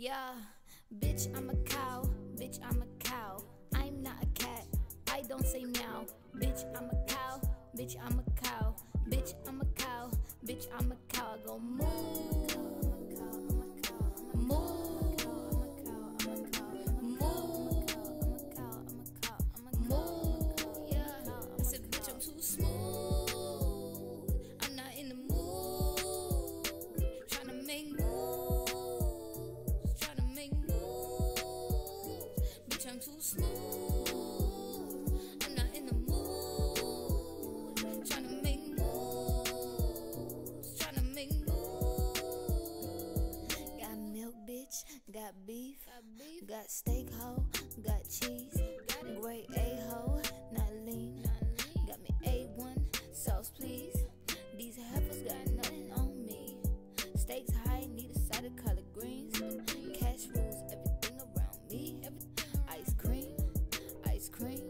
Yeah, bitch, I'm a cow. Bitch, I'm a cow. I'm not a cat. I don't say meow. Bitch, I'm a cow. Bitch, I'm a cow. Bitch, I'm a cow. Bitch, I'm a cow. I go moo. Moo. Moo. Moo. Yeah. I said, bitch, I'm too smooth. I'm not in the mood. Tryna make moves. Tryna make moves. Bitch, I'm too smooth. I'm not in the mood. Tryna make moves. Tryna make moves. Got milk, bitch. Got beef. Got steak, ho. Got cheese. Great A-ho. Not lean. Got me A1. Sauce, please. These heifers got nothing on me. Stakes high, need a side of collard greens. Cash rules everything around me. Ice cream, ice cream.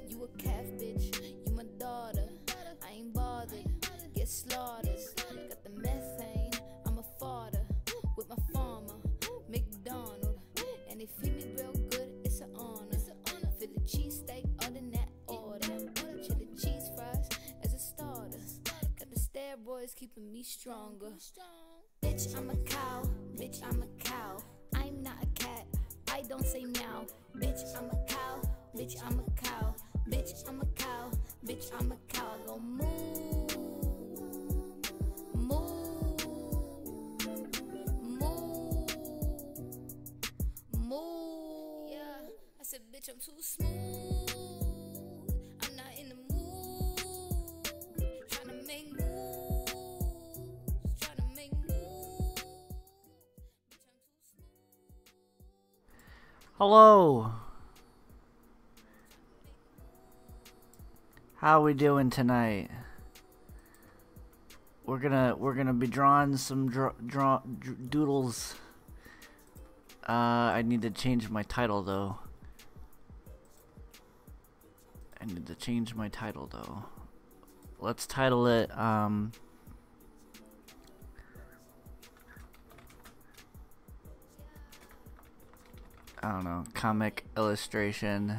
You a calf, bitch. You my daughter. I ain't bothered. Get slaughtered. Got the methane. I'm a fodder with my farmer. McDonald. And they feed me real good. It's an honor. Philly cheesesteak, other than that order. Chili cheese fries as a starter. Got the steroids keeping me stronger. Bitch, I'm a cow. Bitch, I'm a cow. I'm not a cat. I don't say meow. Bitch, I'm a cow. Bitch, I'm a cow. Bitch, I'm a cow. Bitch, I'm a cow. I go moo. Moo. Moo. Moo. Yeah. I said, bitch, I'm too smooth. I'm not in the mood. Tryna make moves. Tryna make moves. Bitch, I'm too smooth. Hello. How we doing tonight? We're gonna be drawing some doodles. I need to change my title though. Let's title it I don't know, comic illustration.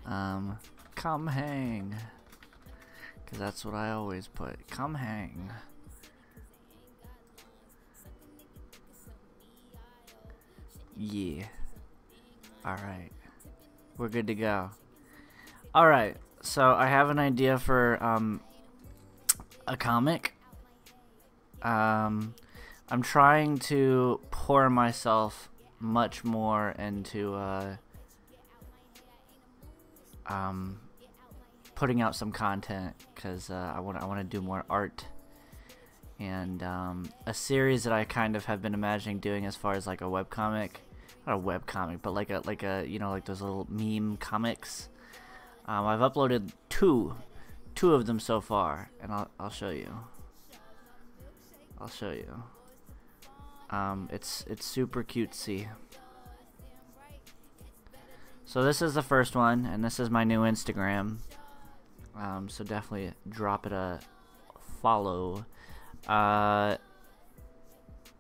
Come hang. Cause that's what I always put. Come hang. Yeah. Alright. We're good to go. Alright. So I have an idea for a comic. I'm trying to pour myself much more into putting out some content, because I want to do more art, and a series that I kind of have been imagining doing as far as like a webcomic, not a webcomic, but like a you know, like those little meme comics. I've uploaded two of them so far, and I'll show you. It's super cutesy. So this is the first one, and this is my new Instagram. So definitely drop it a follow.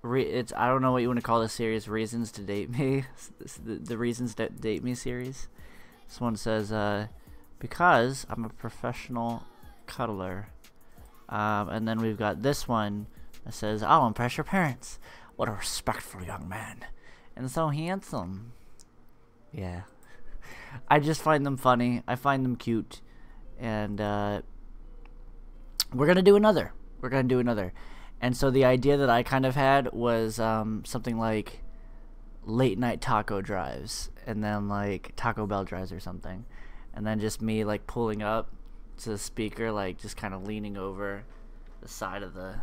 It's, I don't know what you want to call this series. Reasons to Date Me. the Reasons That Date Me series. This one says, because I'm a professional cuddler. And then we've got this one that says, I'll impress your parents. What a respectful young man. And so handsome. Yeah. I just find them funny. I find them cute. And we're going to do another. And so the idea that I kind of had was something like late night taco drives. And then like Taco Bell drives or something. And then just me like pulling up to the speaker, like just kind of leaning over the side of the,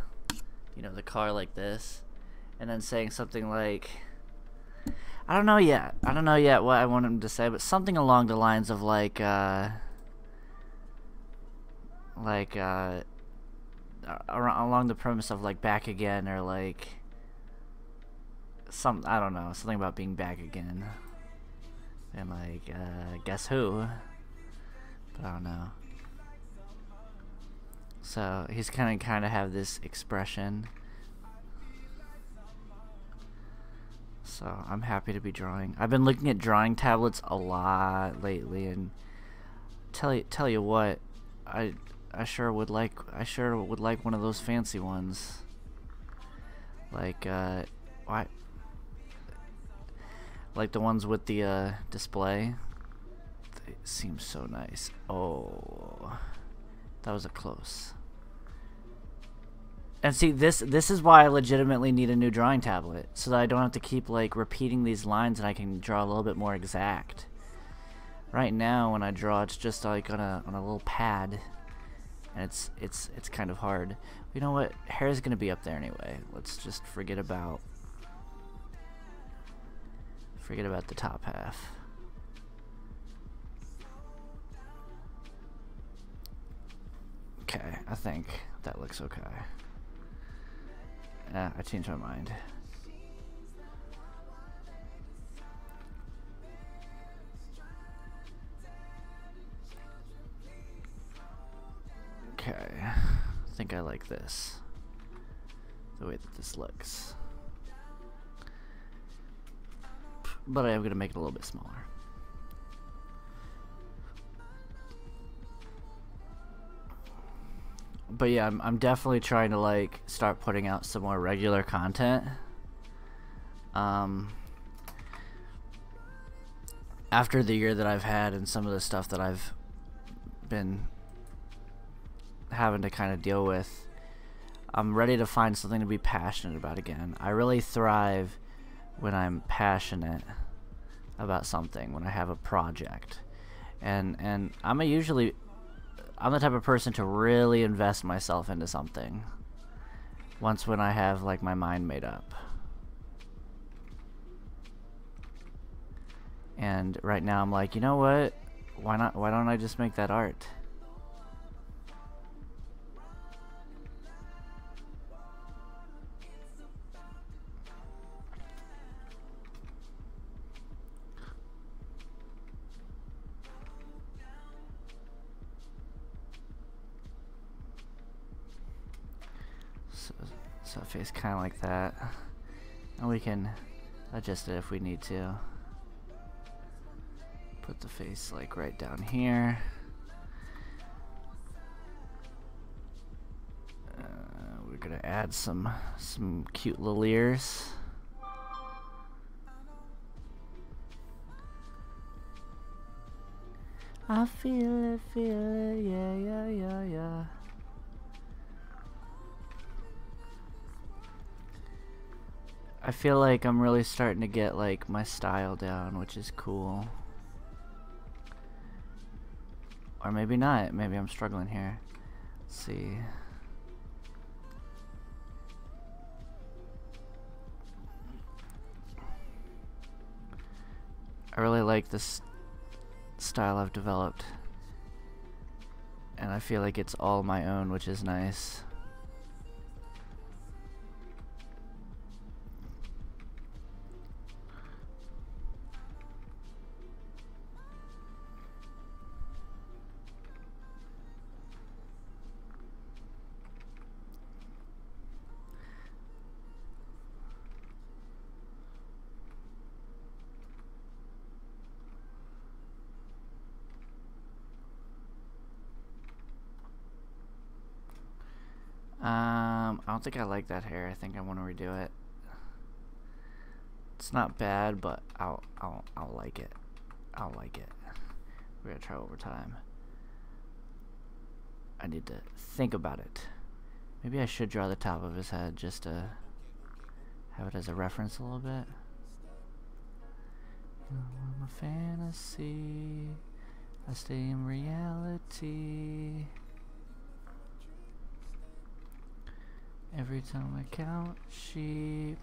you know, the car like this. And then saying something like, I don't know yet what I want him to say, but something along the lines of like along the premise of like back again, or like I don't know, something about being back again, and like guess who, but I don't know. So he's kind of have this expression. So I'm happy to be drawing. I've been looking at drawing tablets a lot lately, and tell you what, I sure would like one of those fancy ones. Like why? Like the ones with the display. They seem so nice. Oh, that was a close. And see, this is why I legitimately need a new drawing tablet, so that I don't have to keep like repeating these lines, and I can draw a little bit more exact. Right now, when I draw, it's just like on a little pad, and it's kind of hard. You know what? Hair is gonna be up there anyway. Let's just forget about the top half. Okay, I think that looks okay. I changed my mind. Okay, I think I like this. The way that this looks. But I am gonna make it a little bit smaller. But yeah, I'm definitely trying to like start putting out some more regular content. After the year that I've had and some of the stuff that I've been having to kind of deal with, I'm ready to find something to be passionate about again. I really thrive when I'm passionate about something, when I have a project. And I'm the type of person to really invest myself into something when I have like my mind made up. And right now I'm like, you know what? Why don't I just make that art? So a face kind of like that, and we can adjust it if we need to. Put the face like right down here. We're gonna add some cute little ears. I feel it, yeah, yeah, yeah, yeah. I feel like I'm really starting to get like my style down, which is cool. Or maybe not. Maybe I'm struggling here. Let's see. I really like this style I've developed. And I feel like it's all my own, which is nice. I don't think I like that hair. I think I want to redo it. It's not bad, but I'll like it. I'll like it. We're gonna try over time. I need to think about it. Maybe I should draw the top of his head just to have it as a reference a little bit. I'm a fantasy. I stay in reality. Every time I count sheep.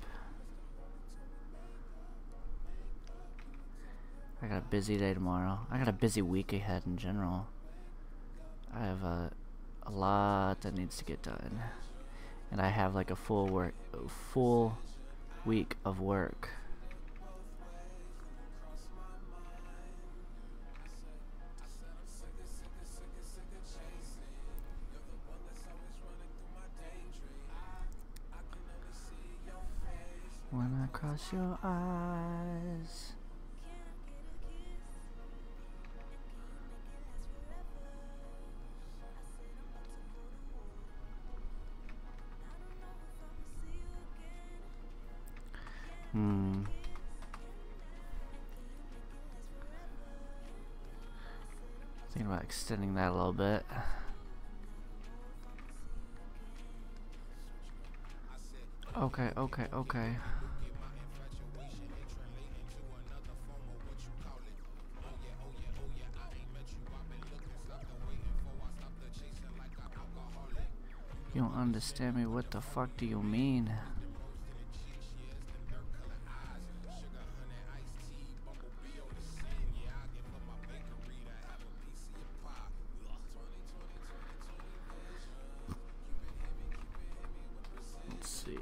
I got a busy day tomorrow. I got a busy week ahead in general. I have a lot that needs to get done. And I have like a full week of work. when I cross your eyes. Thinking about extending that a little bit. Okay, okay, okay. You don't understand me, what the fuck do you mean? Let's see.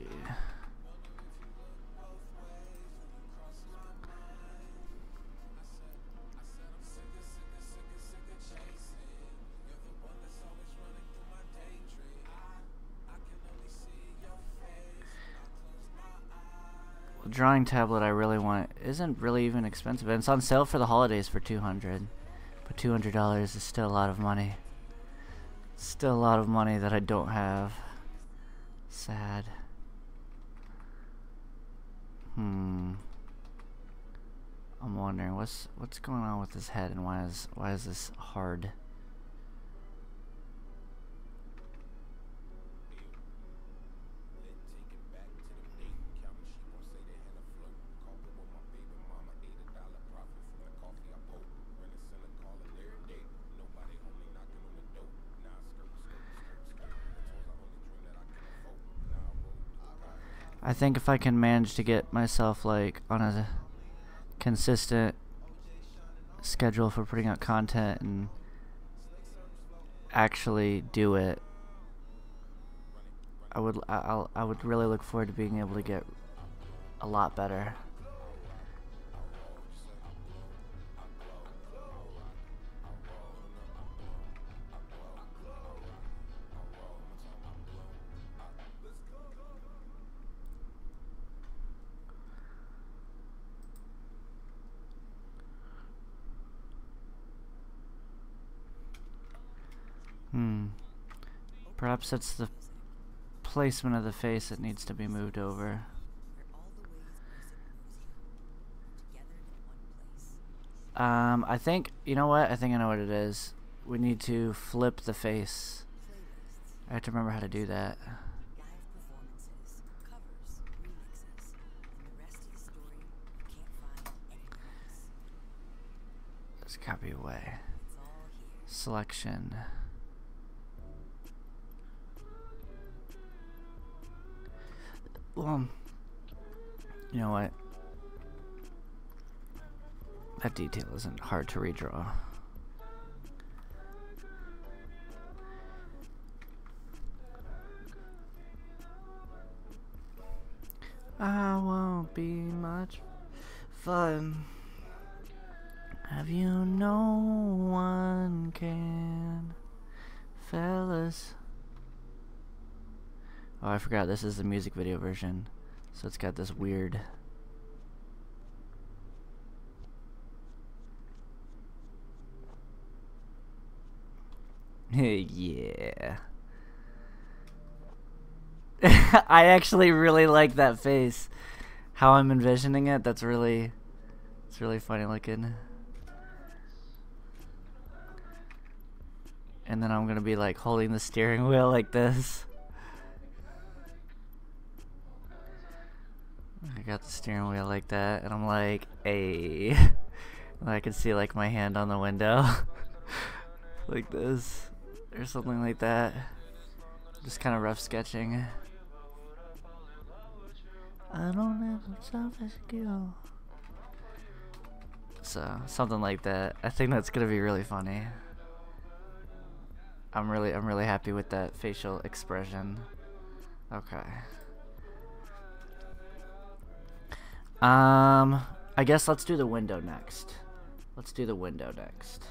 The drawing tablet I really want isn't really even expensive, and it's on sale for the holidays for $200. But $200 is still a lot of money. Still a lot of money that I don't have. Sad. I'm wondering what's going on with his head, and why is this hard? I think if I can manage to get myself like on a consistent schedule for putting out content and actually do it, I would really look forward to being able to get a lot better. Perhaps it's the placement of the face that needs to be moved over. I think, you know what? I think I know what it is. We need to flip the face. I have to remember how to do that. Let's copy away. Selection. Well, you know what? That detail isn't hard to redraw. I won't be much fun. Have you no one can, fellas? Oh, I forgot this is the music video version, so it's got this weird. Yeah. I actually really like that face. How I'm envisioning it, it's really funny looking. And then I'm gonna be like holding the steering wheel like this. I got the steering wheel like that, and I'm like, hey. And I can see like my hand on the window. Like this. Or something like that. Just kind of rough sketching. I don't have a selfish skill. So, something like that. I think that's gonna be really funny. I'm really happy with that facial expression. Okay. I guess let's do the window next. Let's do the window next.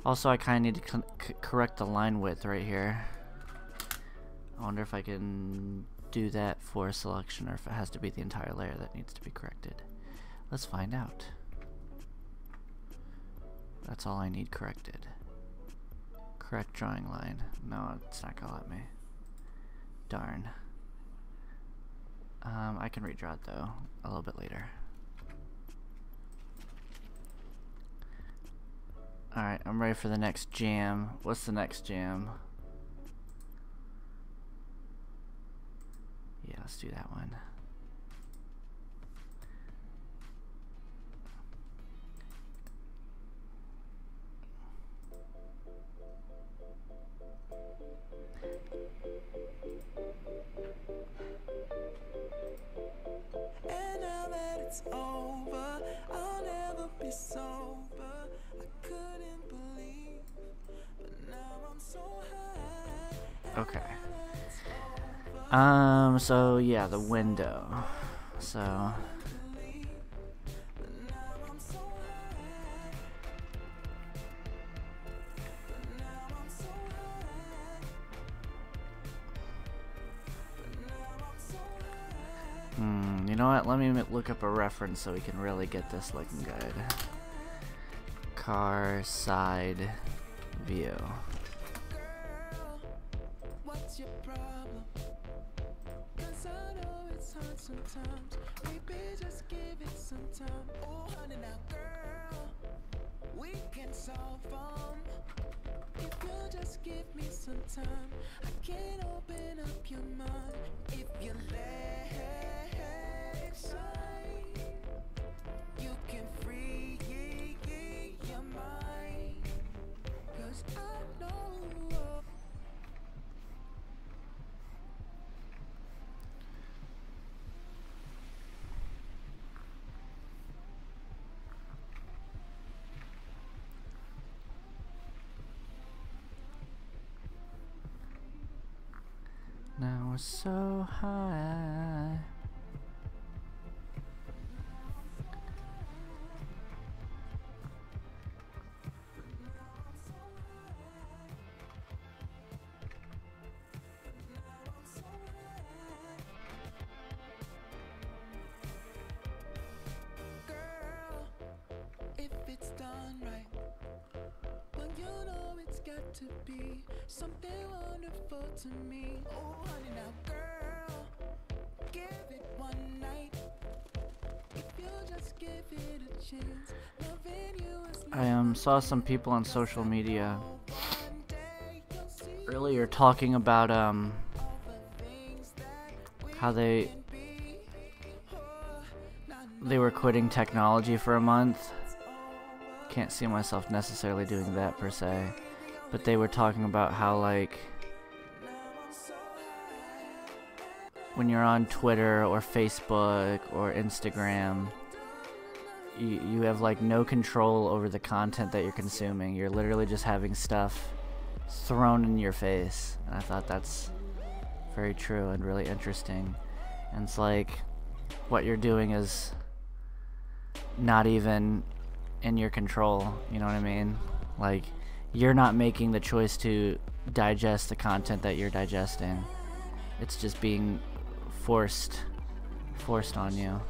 Also, I kind of need to correct the line width right here. I wonder if I can do that for a selection or if it has to be the entire layer that needs to be corrected. Let's find out. That's all I need corrected. Correct drawing line. No, it's not gonna let me. Darn. I can redraw it though a little bit later. Alright, I'm ready for the next jam. What's the next jam? Yeah, let's do that one. And now that it's over, I'll never be sober. I couldn't believe, but now I'm so high. Okay. So yeah, the window. So you know what? Let me look up a reference so we can really get this looking good. Car side view. What's your problem? 'Cause I know it's hard sometimes. Maybe just give it some time. Oh, honey, now, girl, we can solve them. If you just give me some time, I can open up your mind. If you let it shine, you can free your mind. 'Cause I know. Now we're so high. Girl, if it's done right, well, you know it's got to be something wonderful to me. Oh, honey, now, girl, give it one night. If you just give it a chance, loving you is I saw some people on social media earlier talking about how they were quitting technology for a month. Can't see myself necessarily doing that per se, but they were talking about how, like, when you're on Twitter or Facebook or Instagram, you have like no control over the content that you're consuming. You're literally just having stuff thrown in your face, and I thought that's very true and really interesting. And it's like what you're doing is not even in your control, you know what I mean? Like, you're not making the choice to digest the content that you're digesting. It's just being forced on you.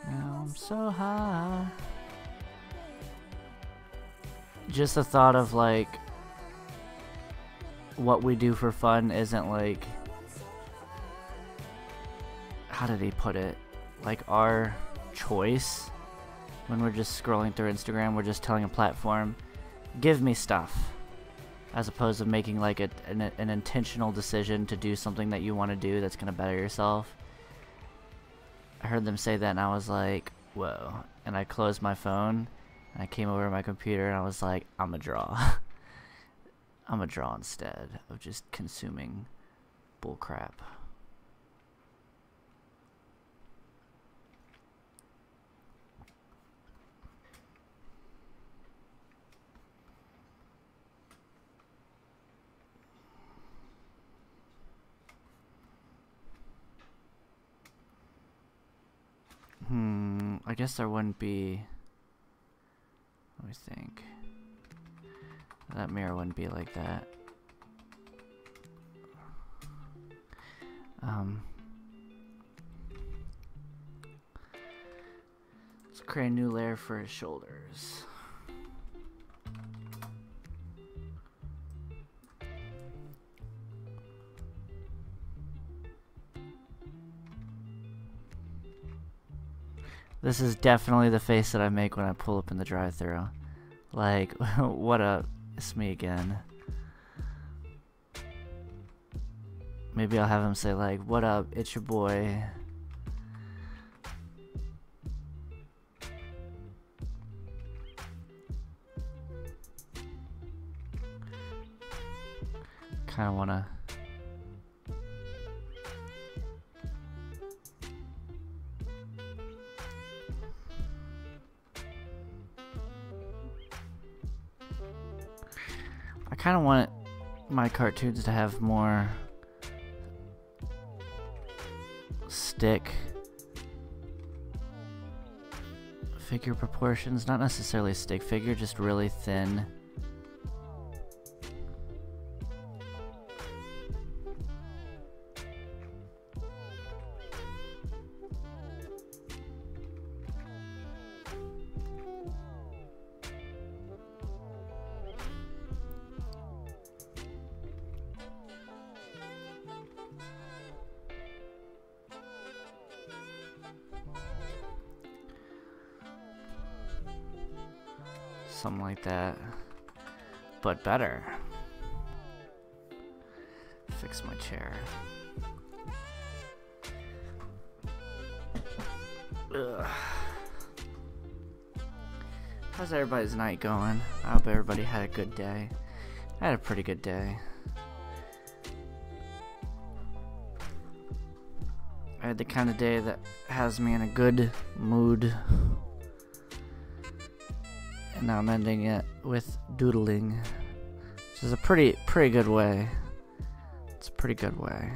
Now I'm so high. Just the thought of, like, what we do for fun isn't, like, how did he put it? Like, our choice. When we're just scrolling through Instagram, we're just telling a platform, give me stuff. As opposed to making, like, an intentional decision to do something that you want to do that's going to better yourself. I heard them say that and I was like, whoa. And I closed my phone and I came over to my computer and I was like, I'm a draw. I'm a draw instead of just consuming bullcrap. I guess there wouldn't be. Let me think. That mirror wouldn't be like that. Let's create a new layer for his shoulders. This is definitely the face that I make when I pull up in the drive-thru. Like, what up? It's me again. Maybe I'll have him say like, what up? It's your boy. Kinda wanna... I kind of want my cartoons to have more stick figure proportions. Not necessarily stick figure, just really thin. Something like that, but better. Fix my chair. Ugh. How's everybody's night going? I hope everybody had a good day. I had a pretty good day. I had the kind of day that has me in a good mood. And now I'm ending it with doodling, which is a pretty good way. It's a pretty good way.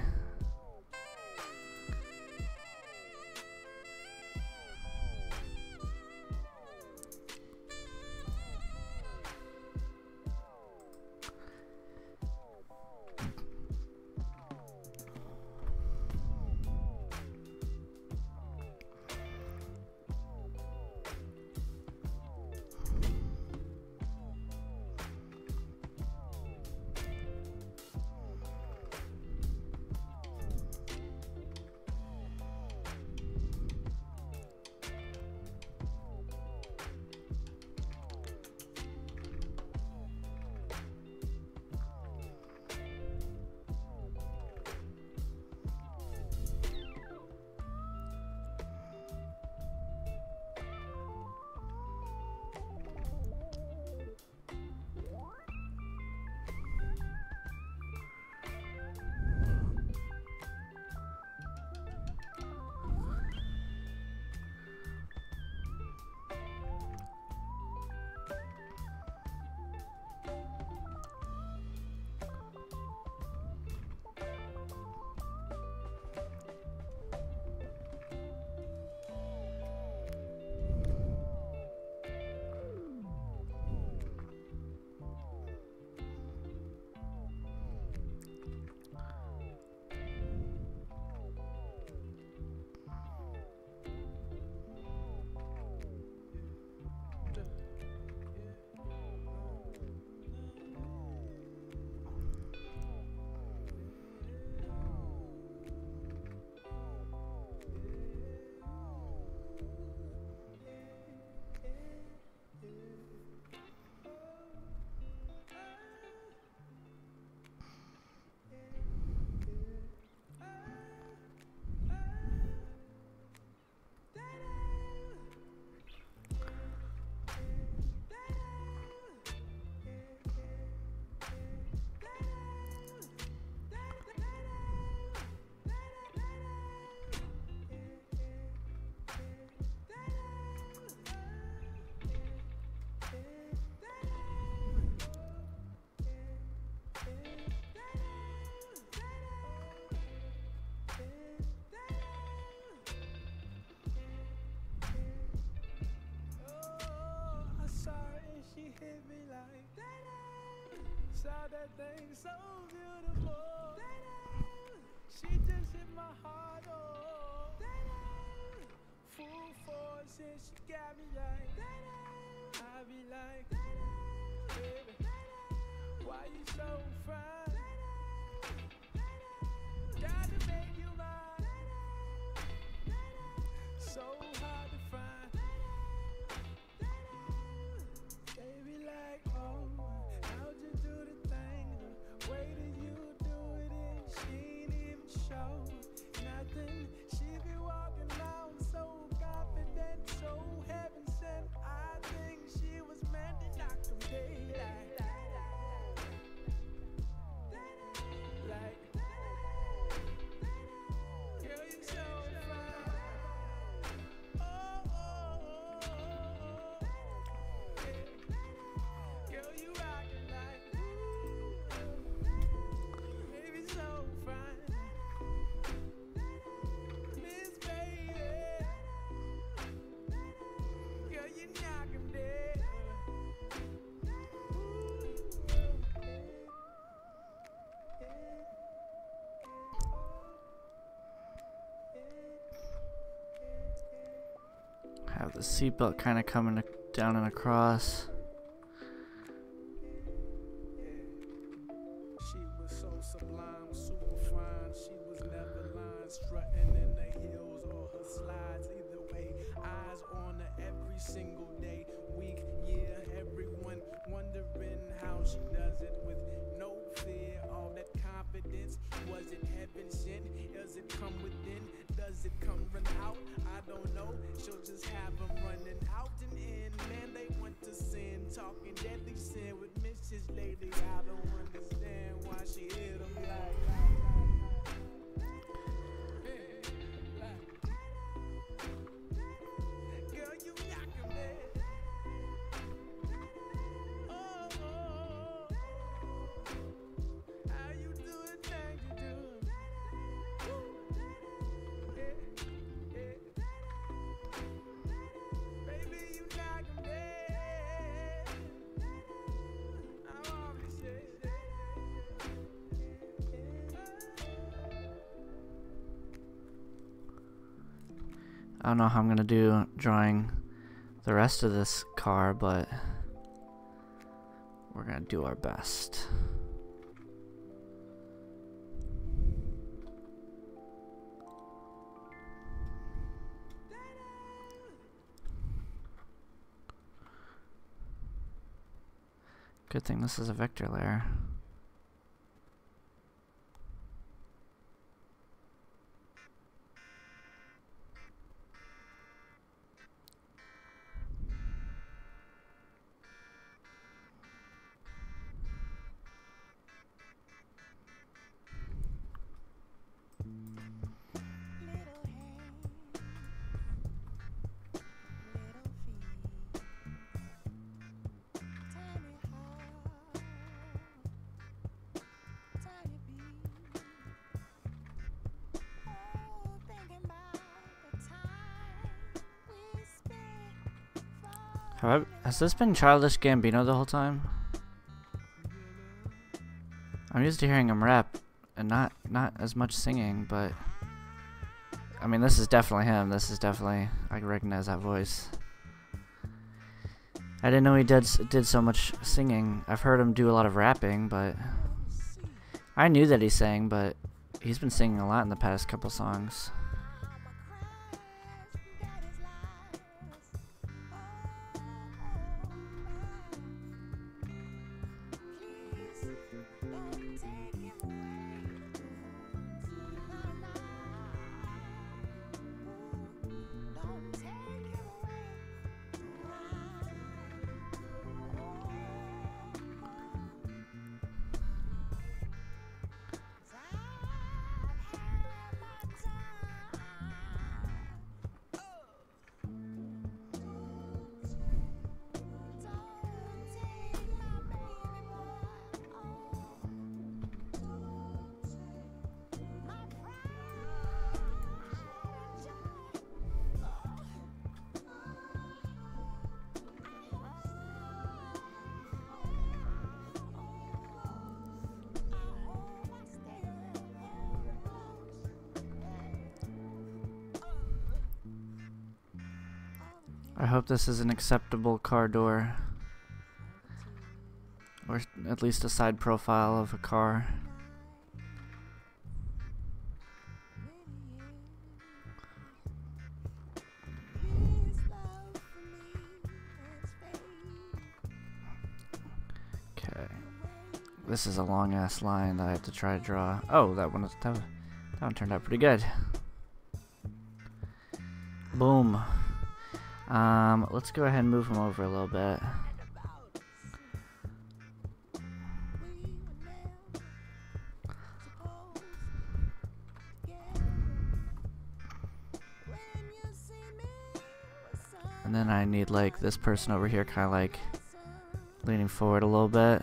saw that thing so beautiful. She just hit my heart, oh. Full force and she got me like, I be like, baby, why you so fine? Gotta make you mine. So hard to find. Baby like, oh, how'd you do the thing? The way that you do it, and she ain't even show nothing. She be walking around so confident, so heaven sent. I think she was meant to knock them daylight. Like, girl, you so fine. Oh, oh, oh, oh, yeah. Girl, you rockin' like, baby, so fine. Miss Baby, girl, you knock 'em dead. Have the seatbelt kind of coming down and across. She was so sublime, super fine. She was never lying, strutting in the heels or her slides. Either way, eyes on her every single day, week, year. Everyone wondering how she does it with no fear. All that confidence, was it heaven sent? Does it come within? Does it come run out? I don't know. She'll just have them running out and in. Man, they want to sin, talking deadly sin with Mrs. Lady. I don't understand why she hit them like. Girl, you knock 'em dead. Oh, oh, oh. How you do it, thing you do. Yeah, yeah. Baby, you knock 'em dead. I always say I don't know how I'm gonna do drawing the rest of this car, but we're gonna do our best. Good thing this is a vector layer. Has this been Childish Gambino the whole time? I'm used to hearing him rap and not as much singing, but I mean, this is definitely him. This is definitely, I can recognize that voice. I didn't know he did so much singing. I've heard him do a lot of rapping, but I knew that he sang, but he's been singing a lot in the past couple songs. I hope this is an acceptable car door. Or at least a side profile of a car. Okay. This is a long ass line that I have to try to draw. Oh, that one turned out pretty good. Boom. Let's go ahead and move him over a little bit. And then I need like this person over here kind of like leaning forward a little bit.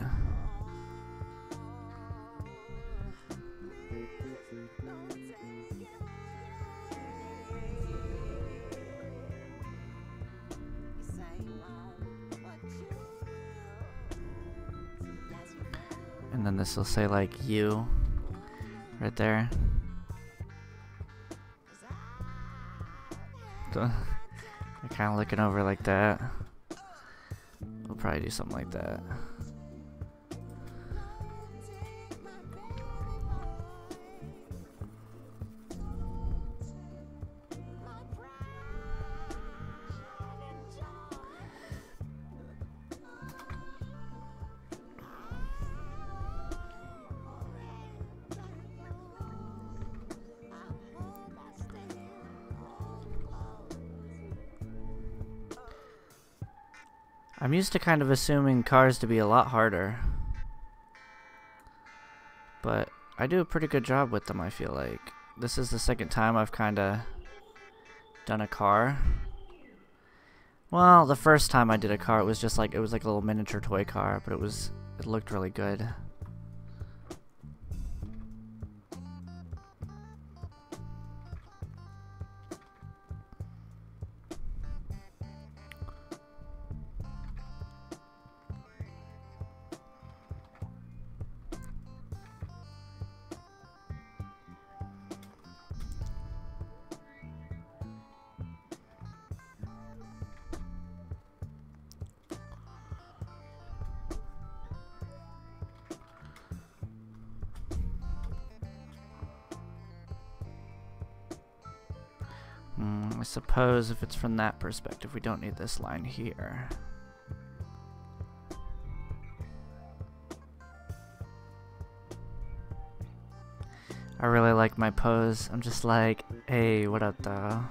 And then this will say like you right there. So, I'm kind of looking over like that. We'll probably do something like that. I'm used to kind of assuming cars to be a lot harder, but I do a pretty good job with them, I feel like. This is the second time I've kind of done a car. Well, the first time I did a car, it was like a little miniature toy car, but it looked really good. I suppose if it's from that perspective, we don't need this line here. I really like my pose. I'm just like, hey, what up, though?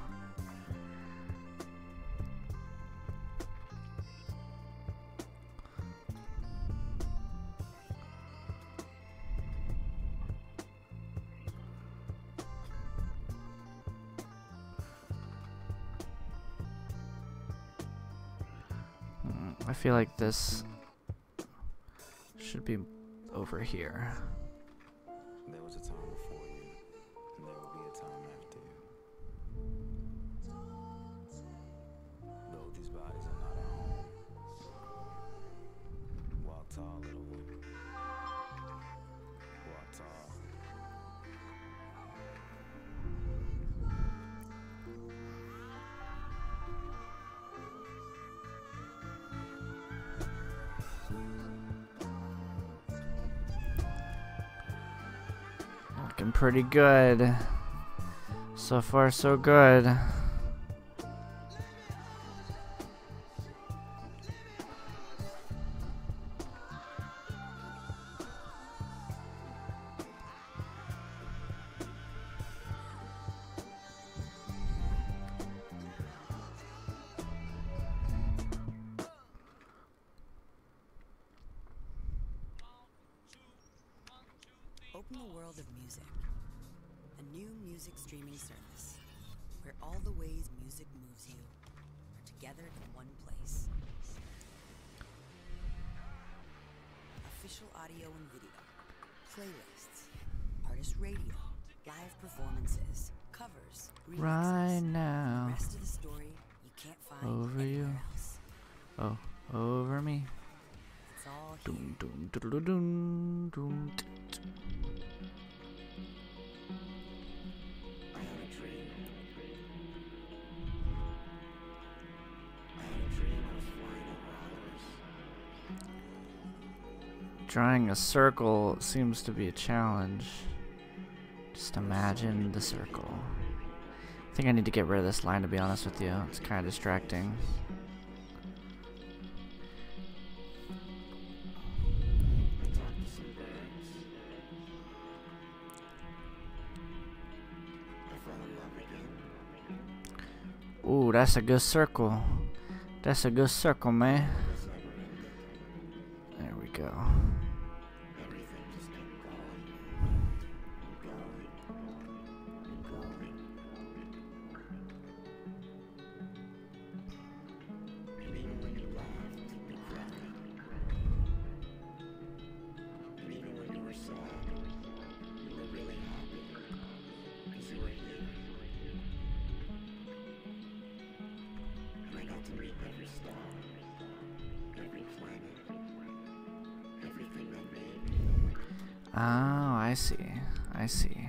I feel like this should be over here. There was a time before you, and there will be a time after you. Though these bodies are not our home. Walk tall, little one. Walk tall. Looking pretty good. So far, so good. Open the world of music. A new music streaming service where all the ways music moves you are together in one place. Official audio and video, playlists, artist radio, live performances, covers, remixes. Right The now. rest of the story you can't find Over you. anywhere else. Oh, over me. It's all here. Dun, dun, dun, dun, dun, dun, t- t- I have a dream. Drawing a circle seems to be a challenge. Just imagine the circle. I think I need to get rid of this line, to be honest with you. It's kind of distracting. Ooh, that's a good circle. That's a good circle, man. There we go. Oh, I see. I see.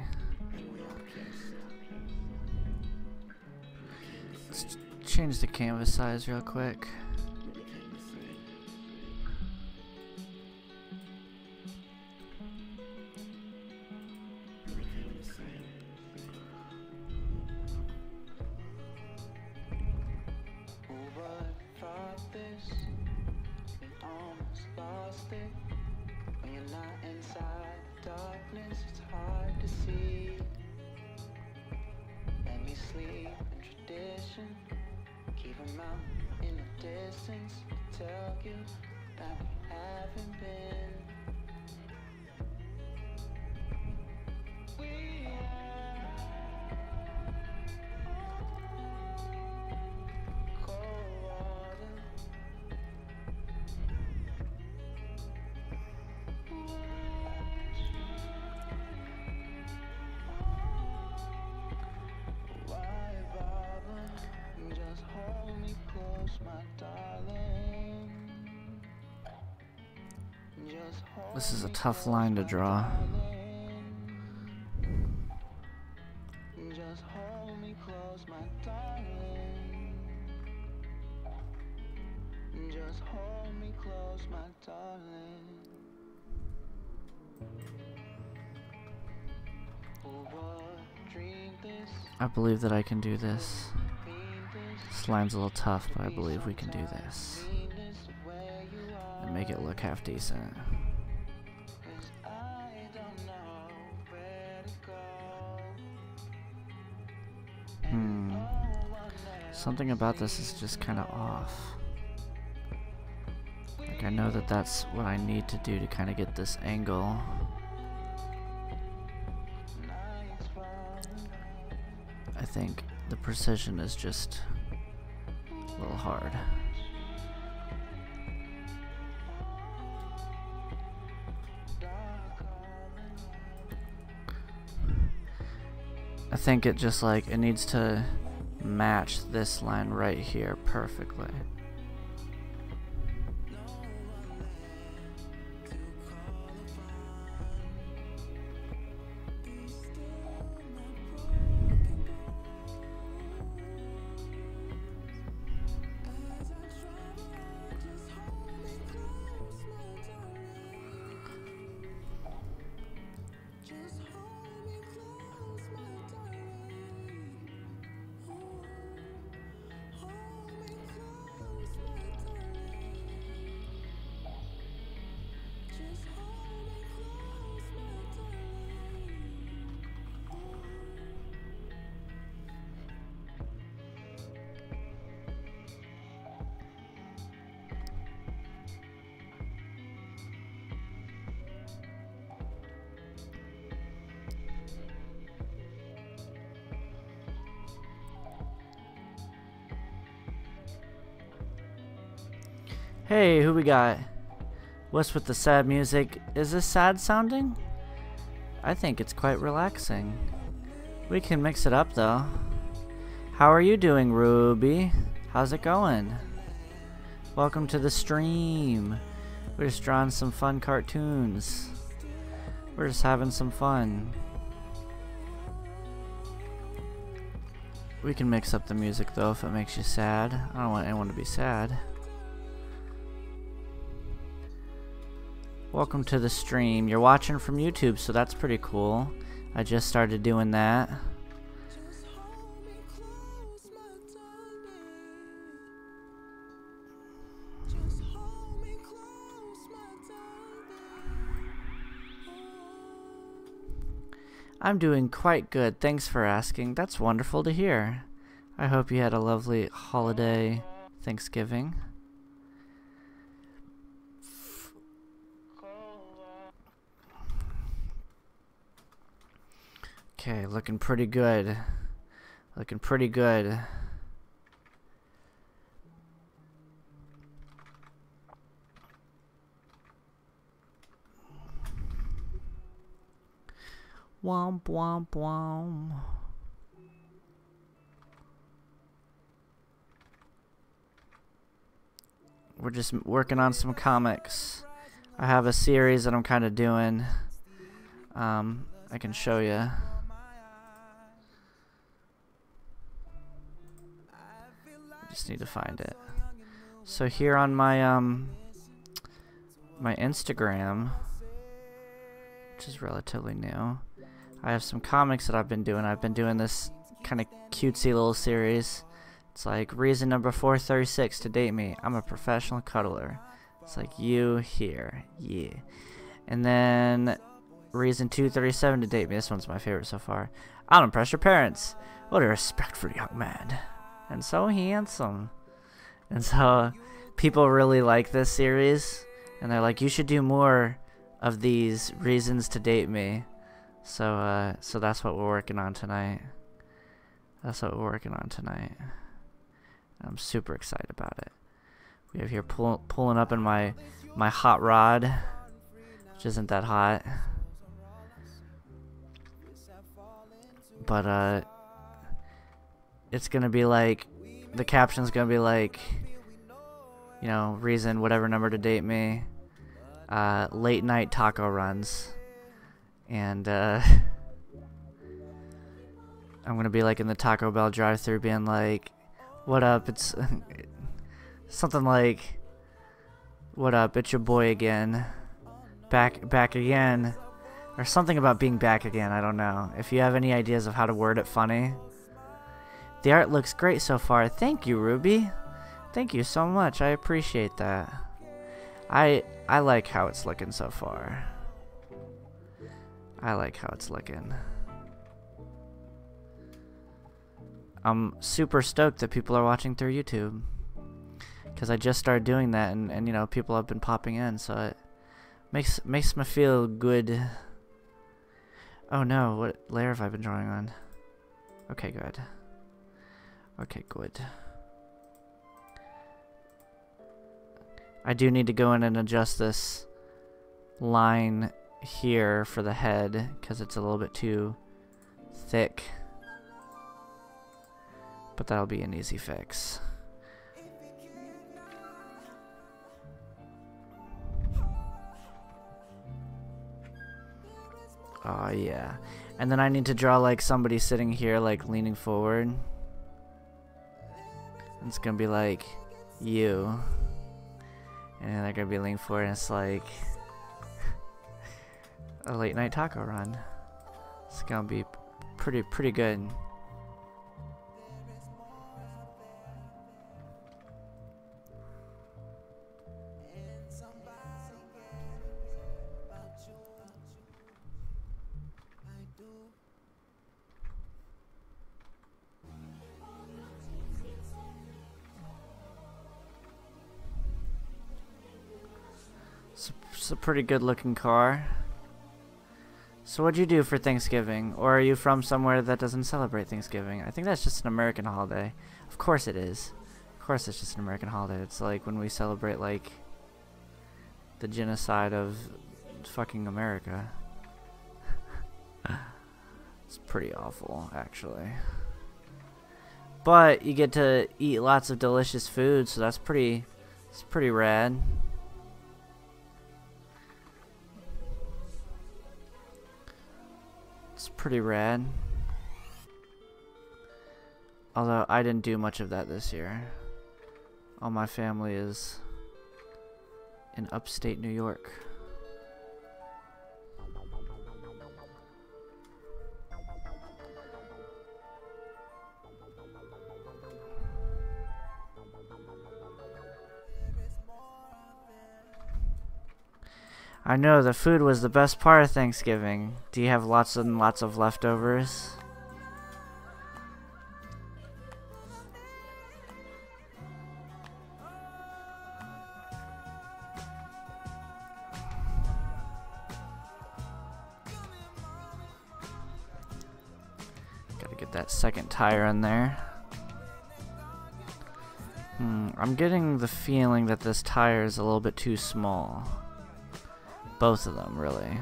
Let's change the canvas size real quick. This is a tough line to draw. Just hold me close, my darling. Just hold me close, my darling. I believe that I can do this. This line's a little tough, but I believe we can do this. And make it look half decent. Something about this is just kind of off. Like, I know that that's what I need to do to kind of get this angle. I think the precision is just a little hard. I think it just like, it needs to match this line right here perfectly. Hey, who we got? What's with the sad music? Is this sad sounding? I think it's quite relaxing. We can mix it up though. How are you doing, Ruby? How's it going? Welcome to the stream. We're just drawing some fun cartoons. We're just having some fun. We can mix up the music though if it makes you sad. I don't want anyone to be sad. Welcome to the stream. You're watching from YouTube, so that's pretty cool. I just started doing that. Just hold me close, my darling. Just hold me close, my darling. I'm doing quite good. Thanks for asking. That's wonderful to hear. I hope you had a lovely holiday Thanksgiving. Okay, looking pretty good. Looking pretty good. Womp womp womp. We're just working on some comics. I have a series that I'm kind of doing. I can show you. Just need to find it. So here on my my Instagram, which is relatively new, I have some comics that I've been doing. I've been doing this kind of cutesy little series. It's like reason number 436 to date me. I'm a professional cuddler. It's like you here, yeah. And then reason 237 to date me. This one's my favorite so far. I don't impress your parents. What a respectful young man. And so handsome. And so people really like this series, and they're like, you should do more of these reasons to date me. So so that's what we're working on tonight. That's what we're working on tonight. I'm super excited about it. We have here pulling up in my hot rod, which isn't that hot. But it's gonna be like, the caption's gonna be like, you know, reason whatever number to date me, late night taco runs, and I'm gonna be like in the Taco Bell drive-thru being like, what up, it's something like, what up, it's your boy again, back again, or something about being back again. I don't know. If you have any ideas of how to word it funny. The art looks great so far. Thank you, Ruby. Thank you so much. I appreciate that. I like how it's looking so far. I like how it's looking. I'm super stoked that people are watching through YouTube, because I just started doing that, and you know, people have been popping in, so it makes me feel good. Oh no, what layer have I been drawing on? Okay, good. Okay, good. I do need to go in and adjust this line here for the head, because it's a little bit too thick. But that'll be an easy fix. Oh yeah. And then I need to draw like somebody sitting here like leaning forward. It's gonna be like you, and they're gonna be leaning forward, and it's like a late night taco run. It's gonna be pretty good. It's a pretty good looking car. So what'd you do for Thanksgiving? Or are you from somewhere that doesn't celebrate Thanksgiving? I think that's just an American holiday. Of course it is. Of course it's just an American holiday. It's like when we celebrate like the genocide of fucking America. It's pretty awful, actually. But you get to eat lots of delicious food, so it's pretty rad. It's pretty rad. Although I didn't do much of that this year. All my family is in upstate New York. I know the food was the best part of Thanksgiving. Do you have lots and lots of leftovers? Gotta get that second tire in there. I'm getting the feeling that this tire is a little bit too small. Both of them, really.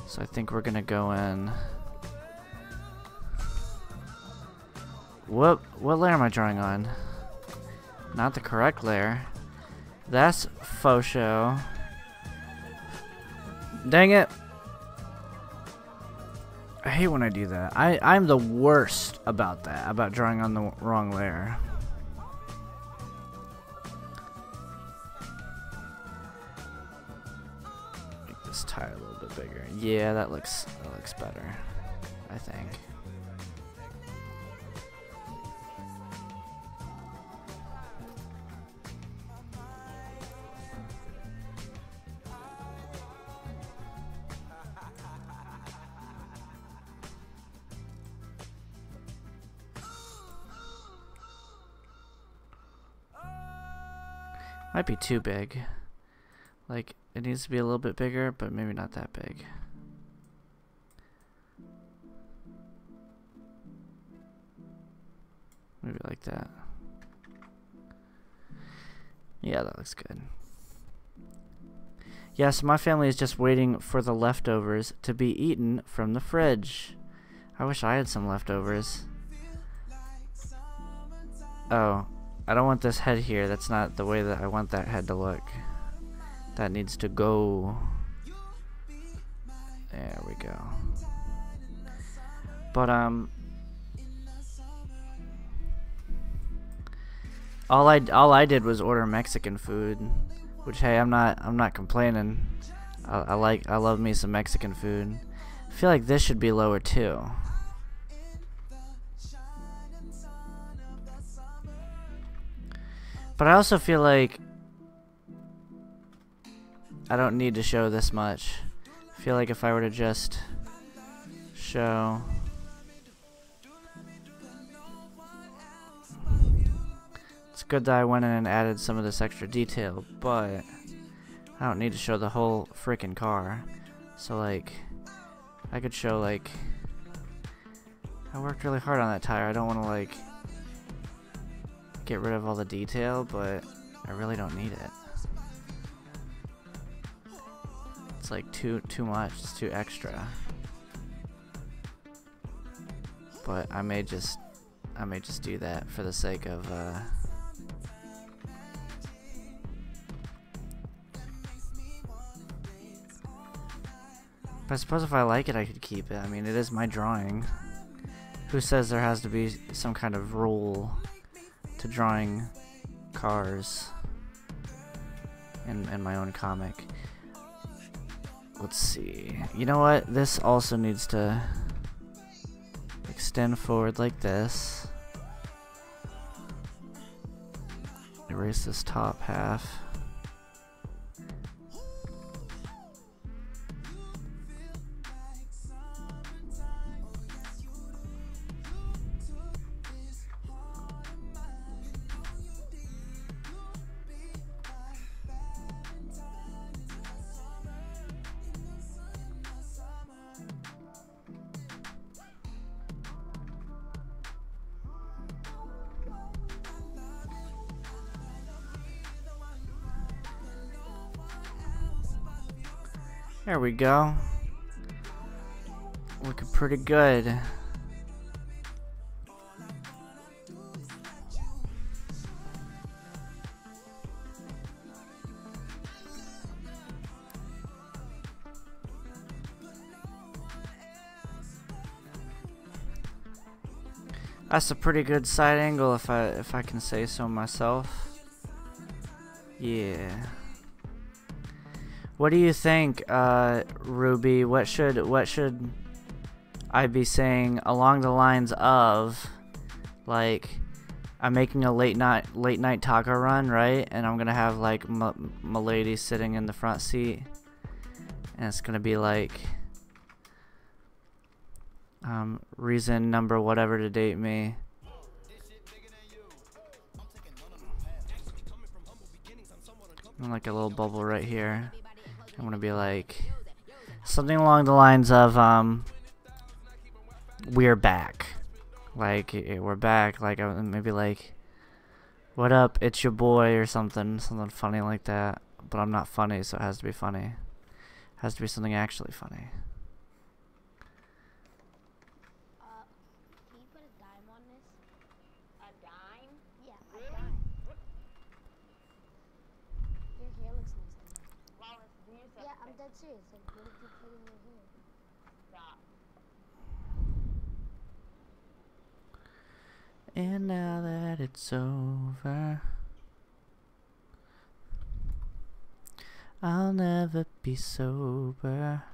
So I think we're gonna go in. What layer am I drawing on? Not the correct layer. That's faux show. Dang it! I hate when I do that. I'm the worst about that, about drawing on the wrong layer. Make this tire a little bit bigger. Yeah, that looks better, I think. Might be too big. Like, it needs to be a little bit bigger, but maybe not that big. Maybe like that. Yeah, that looks good. Yeah, so my family is just waiting for the leftovers to be eaten from the fridge. I wish I had some leftovers. Oh. I don't want this head here. That's not the way that I want that head to look. That needs to go. There we go. But all I did was order Mexican food, which, hey, I'm not complaining. I love me some Mexican food. I feel like this should be lower too. But I also feel like I don't need to show this much. I feel like if I were to just show... It's good that I went in and added some of this extra detail, but I don't need to show the whole freaking car. So, like, I could show, like... I worked really hard on that tire. I don't want to, like... get rid of all the detail, but I really don't need it. It's like too much. It's too extra. But I may just do that for the sake of But I suppose if I like it, I could keep it. I mean, it is my drawing. Who says there has to be some kind of rule to drawing cars in my own comic? Let's see. You know what? This also needs to extend forward like this. Erase this top half. There we go. Looking pretty good. That's a pretty good side angle if I can say so myself. Yeah. What do you think, Ruby? What should I be saying along the lines of, like, I'm making a late night taco run, right? And I'm gonna have like my lady sitting in the front seat, and it's gonna be like reason number whatever to date me. And like a little bubble right here. I'm gonna be like something along the lines of we're back. Like, we're back. Like, maybe like, what up, it's your boy, or something funny like that. But I'm not funny, so it has to be funny. It has to be something actually funny. Can you put a dime on this? A dime? Yeah, a dime. Your hair looks nice to me. Wallace, do yourself. Yeah, I'm dead serious. Like, what did you put in your hair? Stop. And now that it's over, I'll never be sober.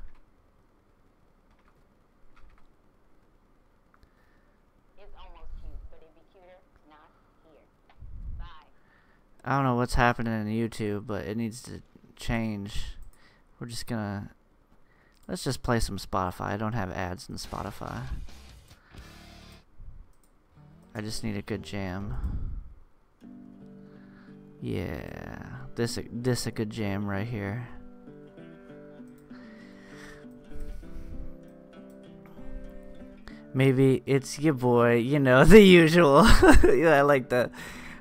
It's almost cute, but it'd be cuter not here. Bye. I don't know what's happening in YouTube, but it needs to change. We're just gonna... Let's just play some Spotify. I don't have ads in Spotify. I just need a good jam. Yeah, this a good jam right here. Maybe it's your boy, you know, the usual. Yeah, I like that.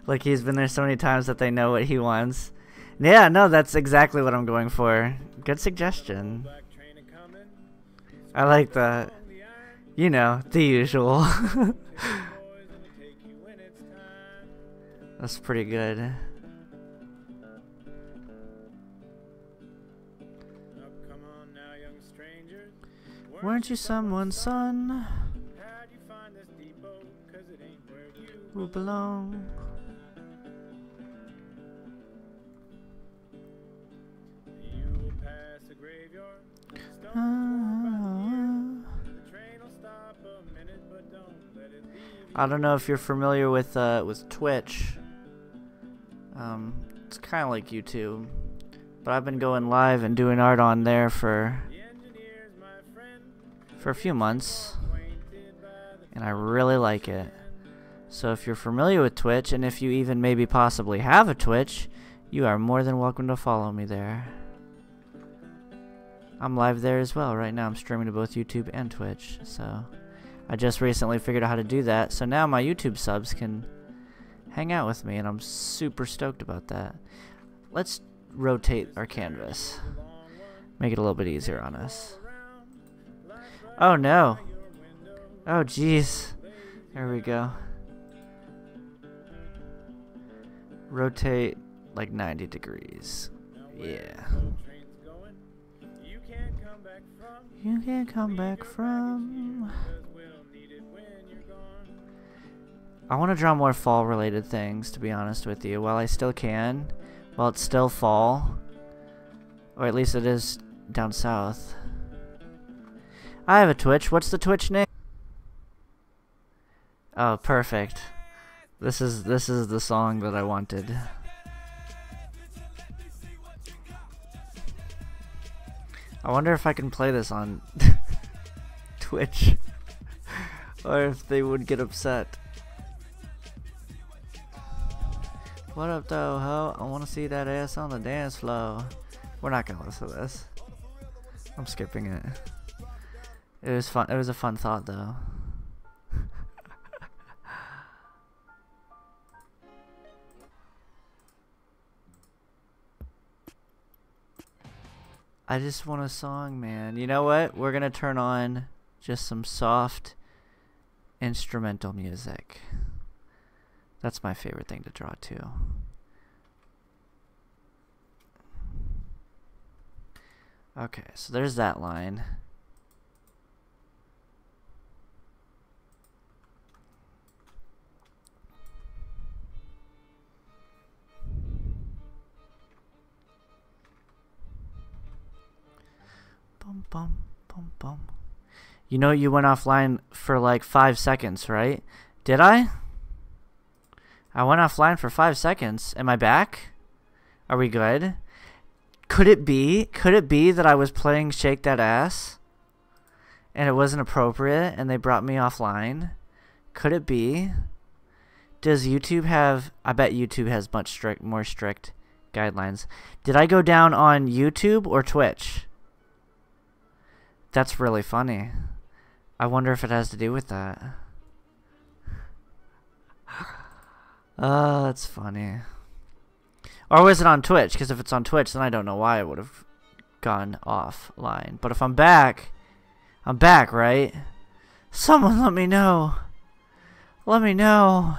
Like, he's been there so many times that they know what he wants. Yeah, no, that's exactly what I'm going for. Good suggestion. I like that. You know, the usual. That's pretty good. Weren't you someone's son? Who belong? I don't know if you're familiar with Twitch. It's kind of like YouTube, but I've been going live and doing art on there for a few months, and I really like it. So if you're familiar with Twitch, and if you even maybe possibly have a Twitch, you are more than welcome to follow me there. I'm live there as well. Right now I'm streaming to both YouTube and Twitch, so I just recently figured out how to do that, so now my YouTube subs can hang out with me, and I'm super stoked about that. Let's rotate our canvas. Make it a little bit easier on us. Oh no. Oh jeez. There we go. Rotate like 90 degrees. Yeah. You can't come back from... I want to draw more fall related things, to be honest with you, while I still can. While it's still fall. Or at least it is down south. I have a Twitch. What's the Twitch name? Oh, perfect. This is the song that I wanted. I wonder if I can play this on Twitch. Or if they would get upset. What up though, ho? I wanna see that ass on the dance floor. We're not gonna listen to this. I'm skipping it. It was fun. It was a fun thought though. I just want a song, man. You know what? We're gonna turn on just some soft instrumental music. That's my favorite thing to draw to. Okay, so there's that line. Bum bum bum bum. You know you went offline for like 5 seconds, right? Did I? I went offline for 5 seconds. Am I back? Are we good? Could it be that I was playing Shake That Ass and it wasn't appropriate and they brought me offline? Could it be? Does YouTube have... I bet YouTube has much more strict guidelines. Did I go down on YouTube or Twitch? That's really funny. I wonder if it has to do with that. Oh, that's funny. Or was it on Twitch? Because if it's on Twitch, then I don't know why I would have gone offline. But if I'm back, right? Someone let me know. Let me know.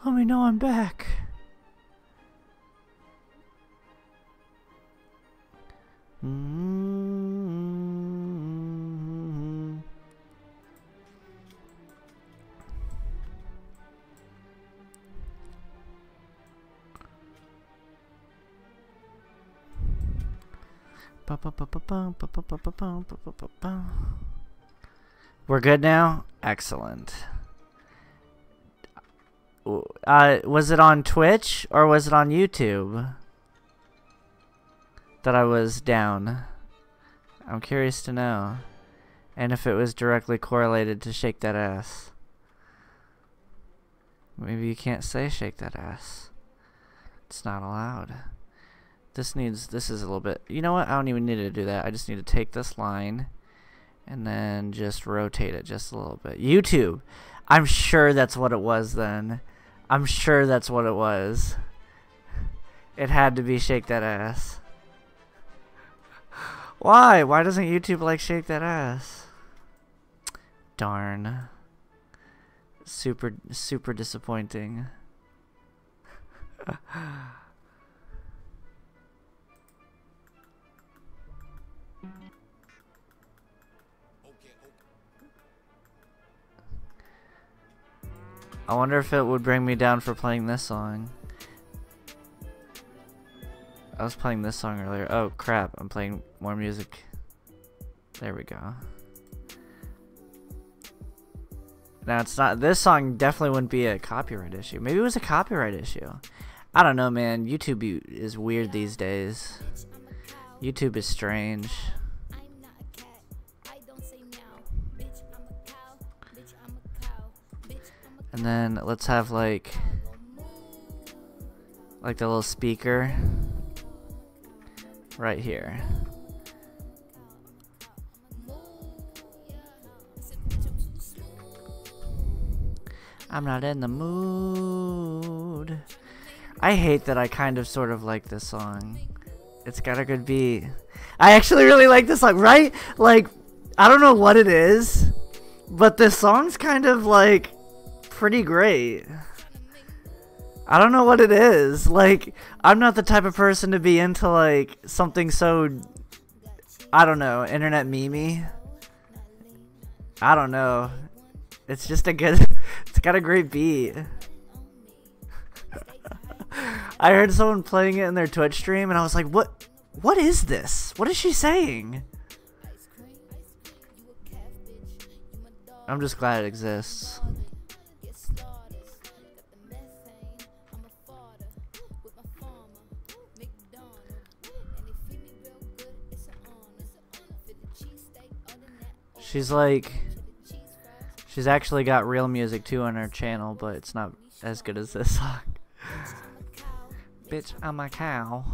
Let me know I'm back. We're good now? Excellent. Was it on Twitch or was it on YouTube that I was down? I'm curious to know. And if it was directly correlated to Shake That Ass. Maybe you can't say Shake That Ass. It's not allowed. This is a little bit... You know what? I don't even need to do that. I just need to take this line and then just rotate it just a little bit. YouTube! I'm sure that's what it was then. I'm sure that's what it was. It had to be Shake That Ass. Why? Why doesn't YouTube like Shake That Ass? Darn. Super disappointing. I wonder if it would bring me down for playing this song. I was playing this song earlier. Oh crap, I'm playing more music. There we go. Now it's not, this song definitely wouldn't be a copyright issue. Maybe it was a copyright issue. I don't know, man. YouTube is weird these days. YouTube is strange. And then let's have like the little speaker right here. I'm not in the mood. I hate that I kind of sort of like this song. It's got a good beat. I actually really like this song, right? Like, I don't know what it is, but this song's kind of like pretty great. I don't know what it is. Like, I'm not the type of person to be into like something so, I don't know, internet meme-y. I don't know. It's just a good, it's got a great beat. I heard someone playing it in their Twitch stream and I was like, what is this? What is she saying? I'm just glad it exists. She's like, she's actually got real music too on her channel, but it's not as good as this song. Bitch, I'm a cow.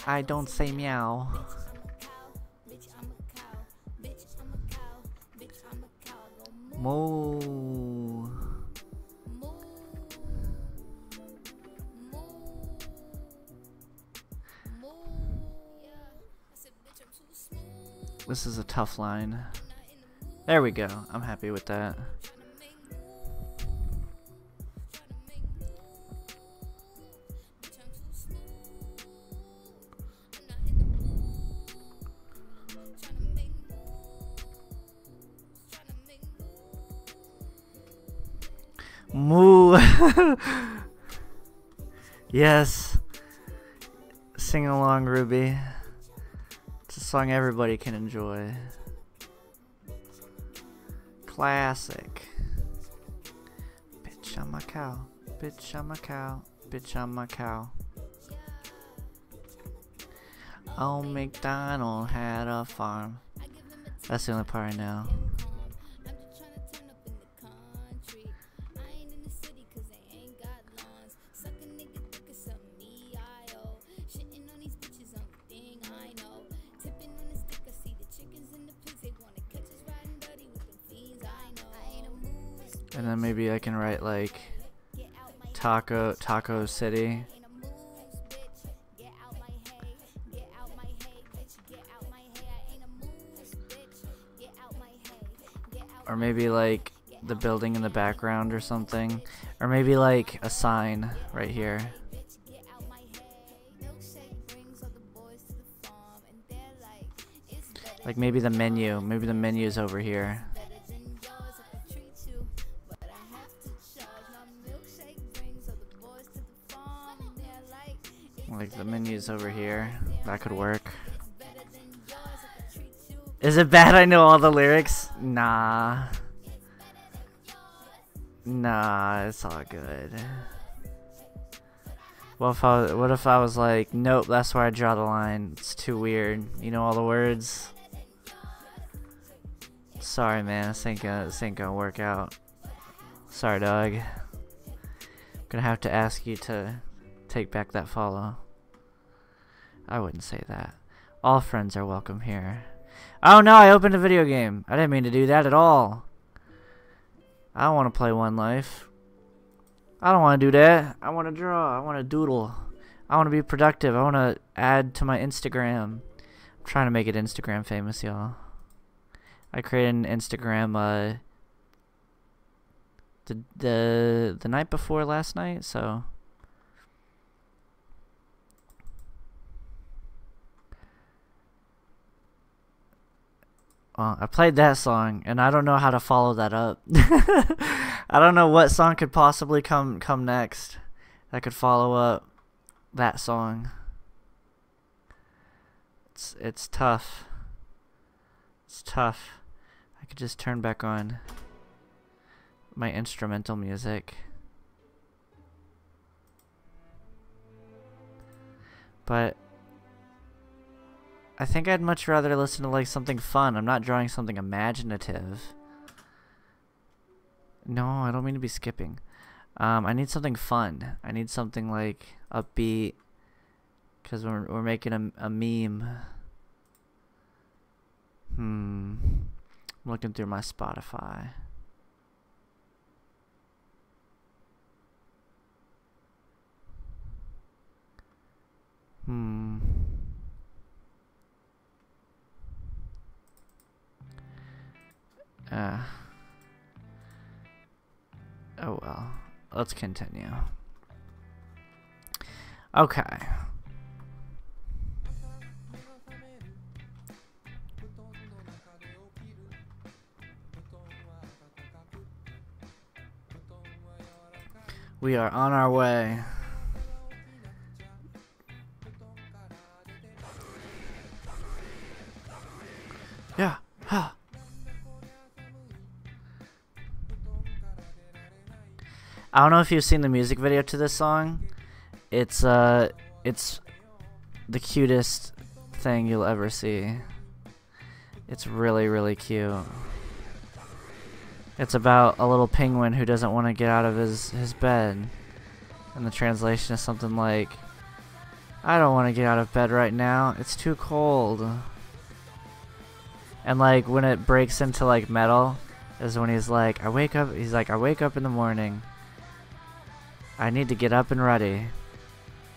I don't say meow. Moo. This is a tough line. There we go. I'm happy with that. Moo. Yes. Sing along, Ruby. It's a song everybody can enjoy. Classic. Bitch, Bitch, I'm a cow. Bitch, I'm a cow. Bitch, I'm a cow. Oh, McDonald had a farm. That's the only part I know. And then maybe I can write like Taco City. Or maybe like the building in the background or something. Or maybe like a sign right here. Like maybe the menu. Maybe the menu's over here. Like the menu's over here. That could work. Is it bad I know all the lyrics? Nah. Nah, it's all good. What if I was like, nope, that's where I draw the line. It's too weird. You know all the words? Sorry, man. This ain't gonna work out. Sorry, dog. Gonna have to ask you to take back that follow. I wouldn't say that. All friends are welcome here. Oh no, I opened a video game. I didn't mean to do that at all. I don't want to play One Life. I don't want to do that. I want to draw. I want to doodle. I want to be productive. I want to add to my Instagram. I'm trying to make it Instagram famous, y'all. I created an Instagram the night before last night, so well, I played that song, and I don't know how to follow that up. I don't know what song could possibly come next that could follow up that song. It's tough. It's tough. I could just turn back on my instrumental music. But I think I'd much rather listen to like something fun. I'm not drawing something imaginative. No, I don't mean to be skipping. I need something fun. I need something like upbeat, because we're making a meme. I'm looking through my Spotify. Oh well. Let's continue. Okay. We are on our way. Yeah. Huh. I don't know if you've seen the music video to this song. It's the cutest thing you'll ever see. It's really, really cute. It's about a little penguin who doesn't want to get out of his bed. And the translation is something like, I don't want to get out of bed right now. It's too cold. And like when it breaks into like metal is when he's like, I wake up in the morning. I need to get up and ready.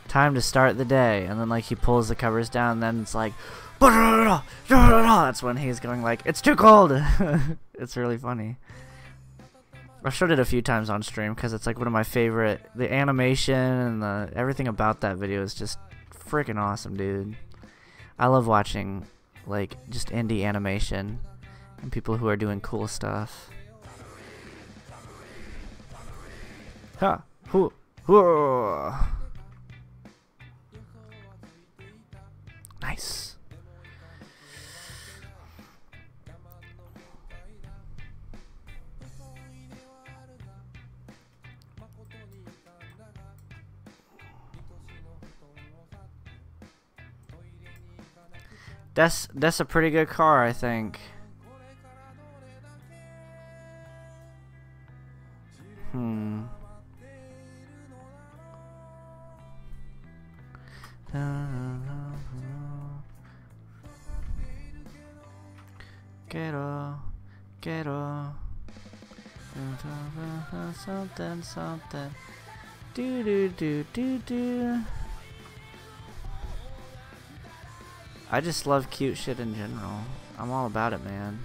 Time to start the day. And then like he pulls the covers down and then it's like that's when he's going like, it's too cold. It's really funny. I've showed it a few times on stream because it's like one of my favorite. The animation and everything about that video is just freaking awesome, dude. I love watching like just indie animation and people who are doing cool stuff. Ha! Hoo! Hoo! Nice. That's a pretty good car, I think. Quiero something, something. Do do do do do. I just love cute shit in general. I'm all about it, man.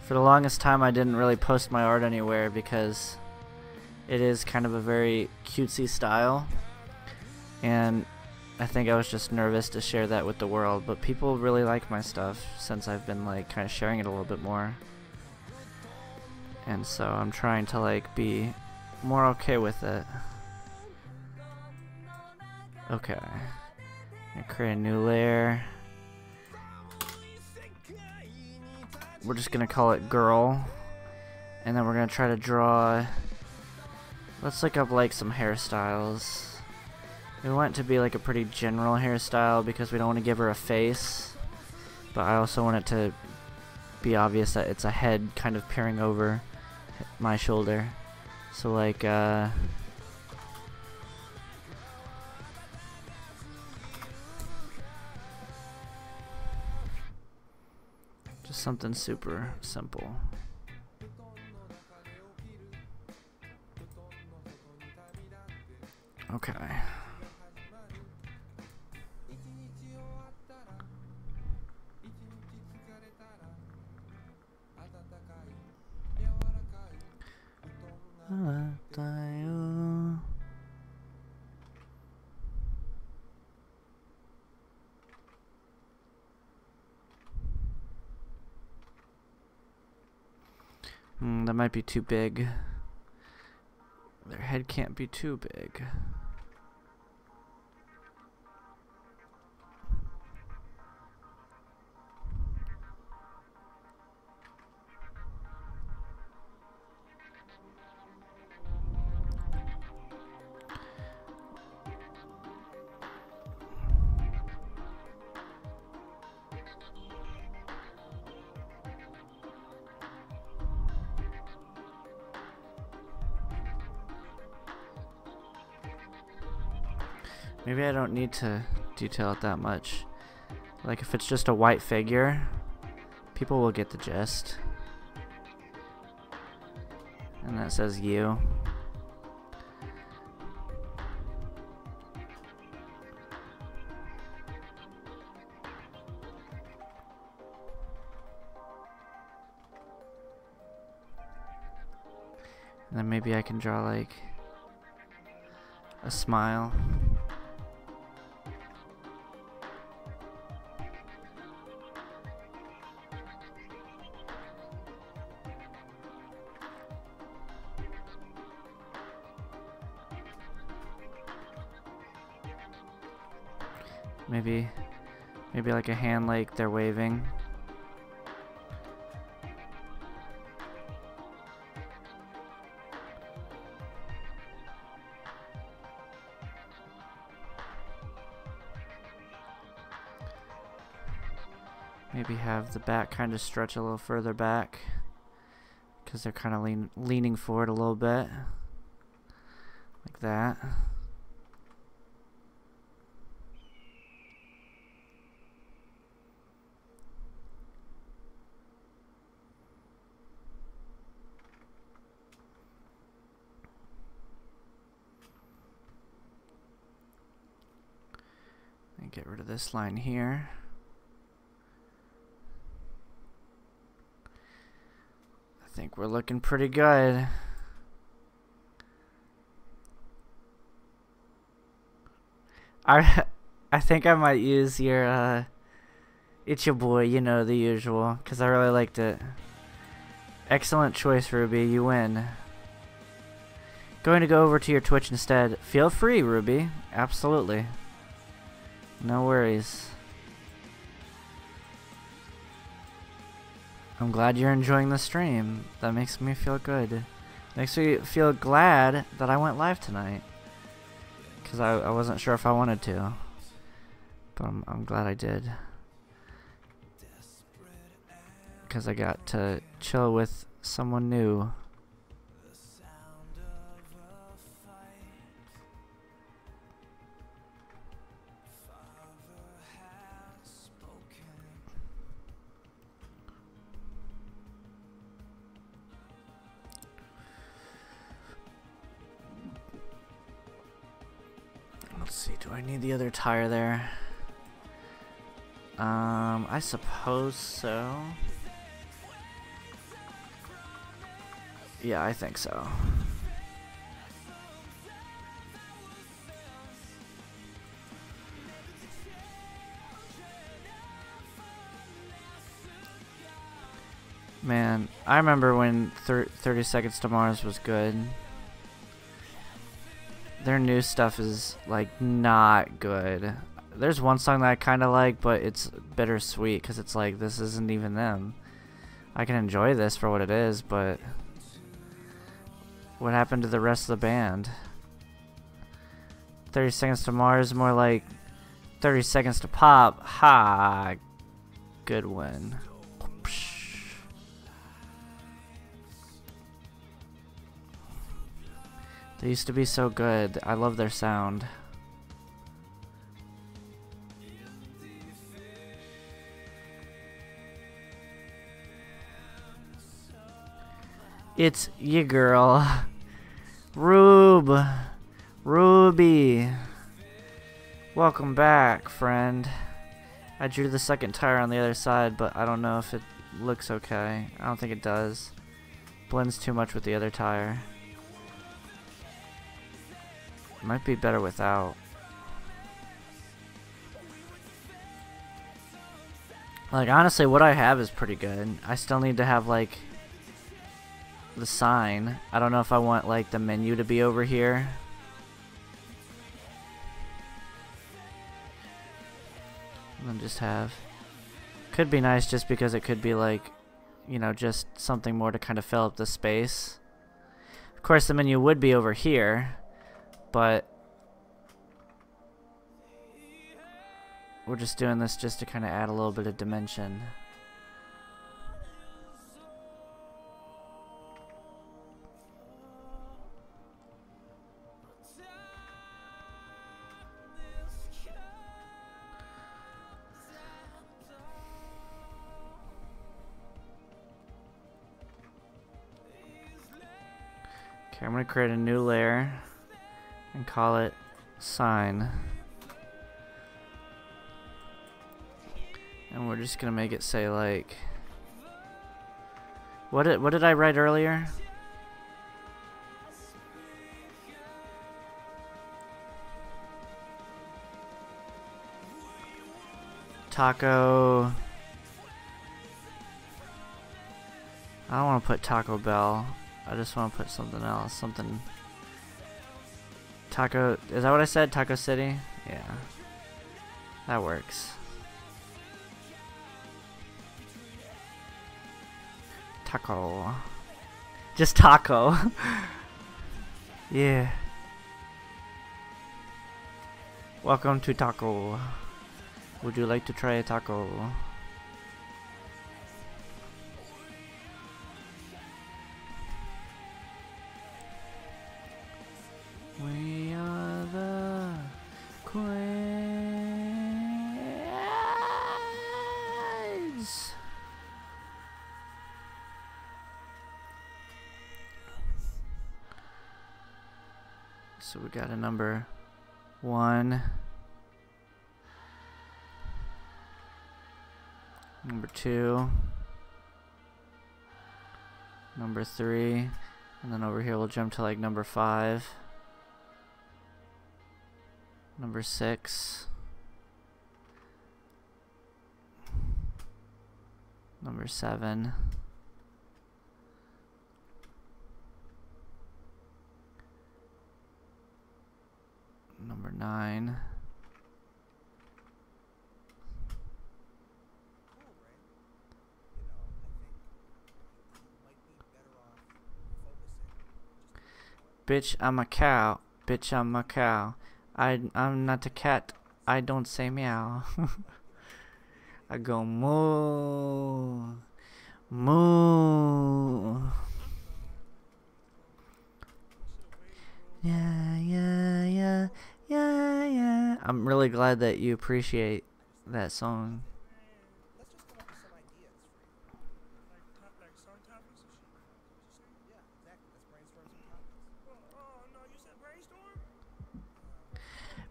For the longest time, I didn't really post my art anywhere because it is kind of a very cutesy style, and I think I was just nervous to share that with the world, but people really like my stuff since I've been like kind of sharing it a little bit more, and so I'm trying to like be more okay with it. Okay, I'm gonna create a new layer. We're just gonna call it girl, and then we're gonna try to draw. Let's look up like some hairstyles. We want it to be like a pretty general hairstyle because we don't want to give her a face, but I also want it to be obvious that it's a head kind of peering over my shoulder. So like just something super simple. Okay. That might be too big. Their head can't be too big. Maybe I don't need to detail it that much. Like if it's just a white figure, people will get the gist. And that says you. And then maybe I can draw like a smile. Maybe like a hand like they're waving. Maybe have the back kind of stretch a little further back because they're kind of leaning forward a little bit. Like that. Get rid of this line here. I think we're looking pretty good. I think I might use your It's Your Boy, you know, the usual, because I really liked it. Excellent choice, Ruby. You win. Going to go over to your Twitch instead. Feel free, Ruby. Absolutely. No worries. I'm glad you're enjoying the stream. That makes me feel good. Makes me feel glad that I went live tonight. Because I wasn't sure if I wanted to. But I'm glad I did. Because I got to chill with someone new. Let's see, do I need the other tire there? I suppose so. Yeah, I think so. Man, I remember when 30 Seconds to Mars was good. Their new stuff is, like, not good. There's one song that I kind of like, but it's bittersweet because it's like, this isn't even them. I can enjoy this for what it is, but what happened to the rest of the band? 30 Seconds to Mars, more like 30 Seconds to Pop. Ha! Good one. They used to be so good. I love their sound. It's your girl, Ruby. Welcome back, friend. I drew the second tire on the other side, but I don't know if it looks okay. I don't think it does. Blends too much with the other tire. Might be better without. Like, honestly, what I have is pretty good. I still need to have, like, the sign. I don't know if I want, like, the menu to be over here. And then just have... Could be nice just because it could be, like, you know, just something more to kind of fill up the space. Of course, the menu would be over here. But we're just doing this just to kind of add a little bit of dimension. Okay, I'm going to create a new layer and call it sign. And we're just gonna make it say, like, what did I write earlier? Taco. I don't want to put Taco Bell. I just want to put something else. Something. Taco. Is that what I said? Taco City? Yeah. That works. Taco. Just taco. Yeah. Welcome to Taco. Would you like to try a taco? We are the queens. So we got a number 1, number 2, number 3, and then over here we'll jump to like number 5, number 6, number 7, number 9, Bitch, I'm a cow. Bitch, I'm a cow. I'm not a cat. I don't say meow. I go moo. Moo. Yeah, yeah, yeah, yeah, yeah. I'm really glad that you appreciate that song.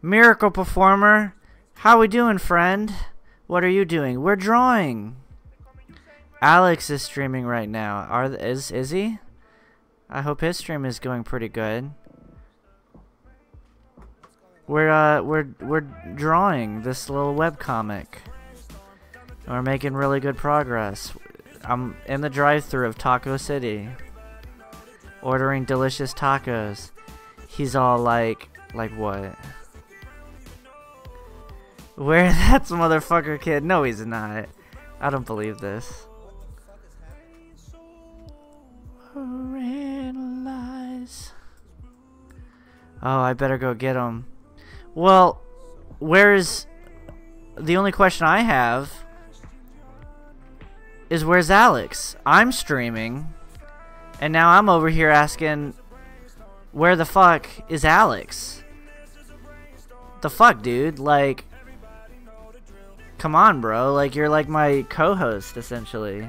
Miracle Performer, how we doing, friend? What are you doing? We're drawing. Alex is streaming right now. Is he? I hope his stream is going pretty good. We're drawing this little webcomic. We're making really good progress. I'm in the drive-thru of Taco City, ordering delicious tacos. He's all like what? Where that's motherfucker kid? No, he's not. I don't believe this. Analyze. Oh, I better go get him. Well, where's the only question I have is where's Alex? I'm streaming, and now I'm over here asking where the fuck is Alex? The fuck, dude? Like, come on, bro. Like, you're like my co-host, essentially.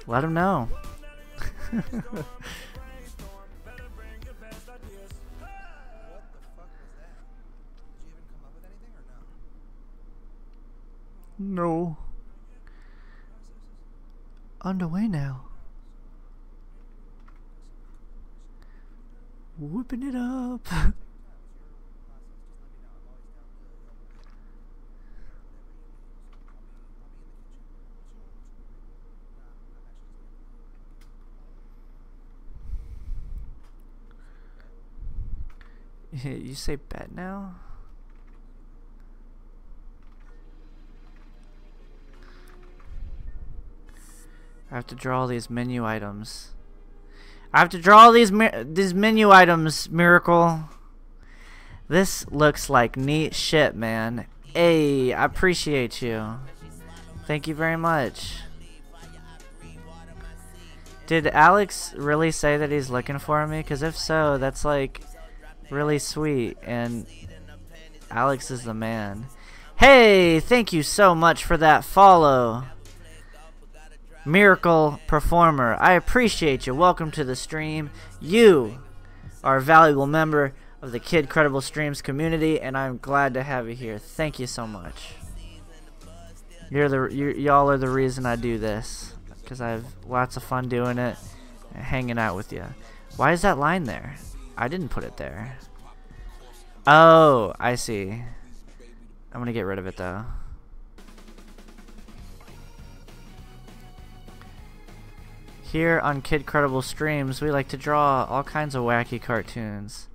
Let him know. No. Underway now. Whipping it up. You say bet now? I have to draw all these menu items. I have to draw all these menu items, Miracle. This looks like neat shit, man. Hey, I appreciate you. Thank you very much. Did Alex really say that he's looking for me? Because if so, that's like really sweet, and Alex is the man. Hey, thank you so much for that follow, Miracle Performer. I appreciate you. Welcome to the stream. You are a valuable member of the Kid Credible Streams community, and I'm glad to have you here. Thank you so much. Y'all are the reason I do this, because I have lots of fun doing it and hanging out with you. Why is that line there? I didn't put it there. Oh, I see. I'm gonna get rid of it though. Here on Kid Credible Streams, we like to draw all kinds of wacky cartoons.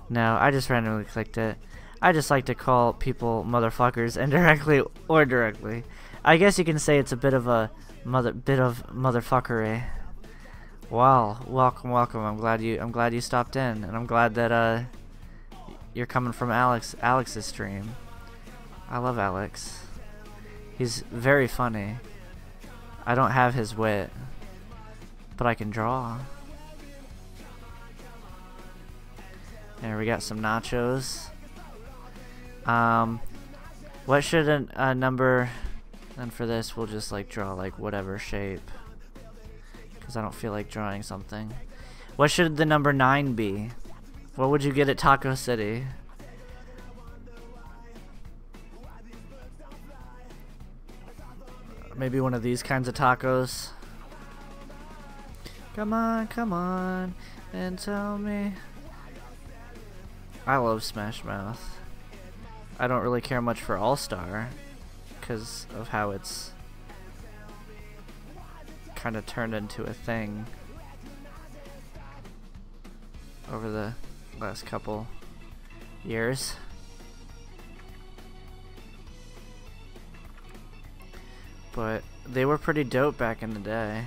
No, I just randomly clicked it. I just like to call people motherfuckers indirectly or directly. I guess you can say it's a bit of motherfuckery. Wow, welcome. I'm glad you stopped in, and I'm glad that you're coming from Alex's stream. I love Alex. He's very funny. I don't have his wit, but I can draw. There, we got some nachos. What should a number? And for this, we'll just like draw like whatever shape, because I don't feel like drawing something. What should the number 9 be? What would you get at Taco City? Maybe one of these kinds of tacos. Come on, and tell me. I love Smash Mouth. I don't really care much for All-Star, because of how it's kind of turned into a thing over the last couple years. But they were pretty dope back in the day.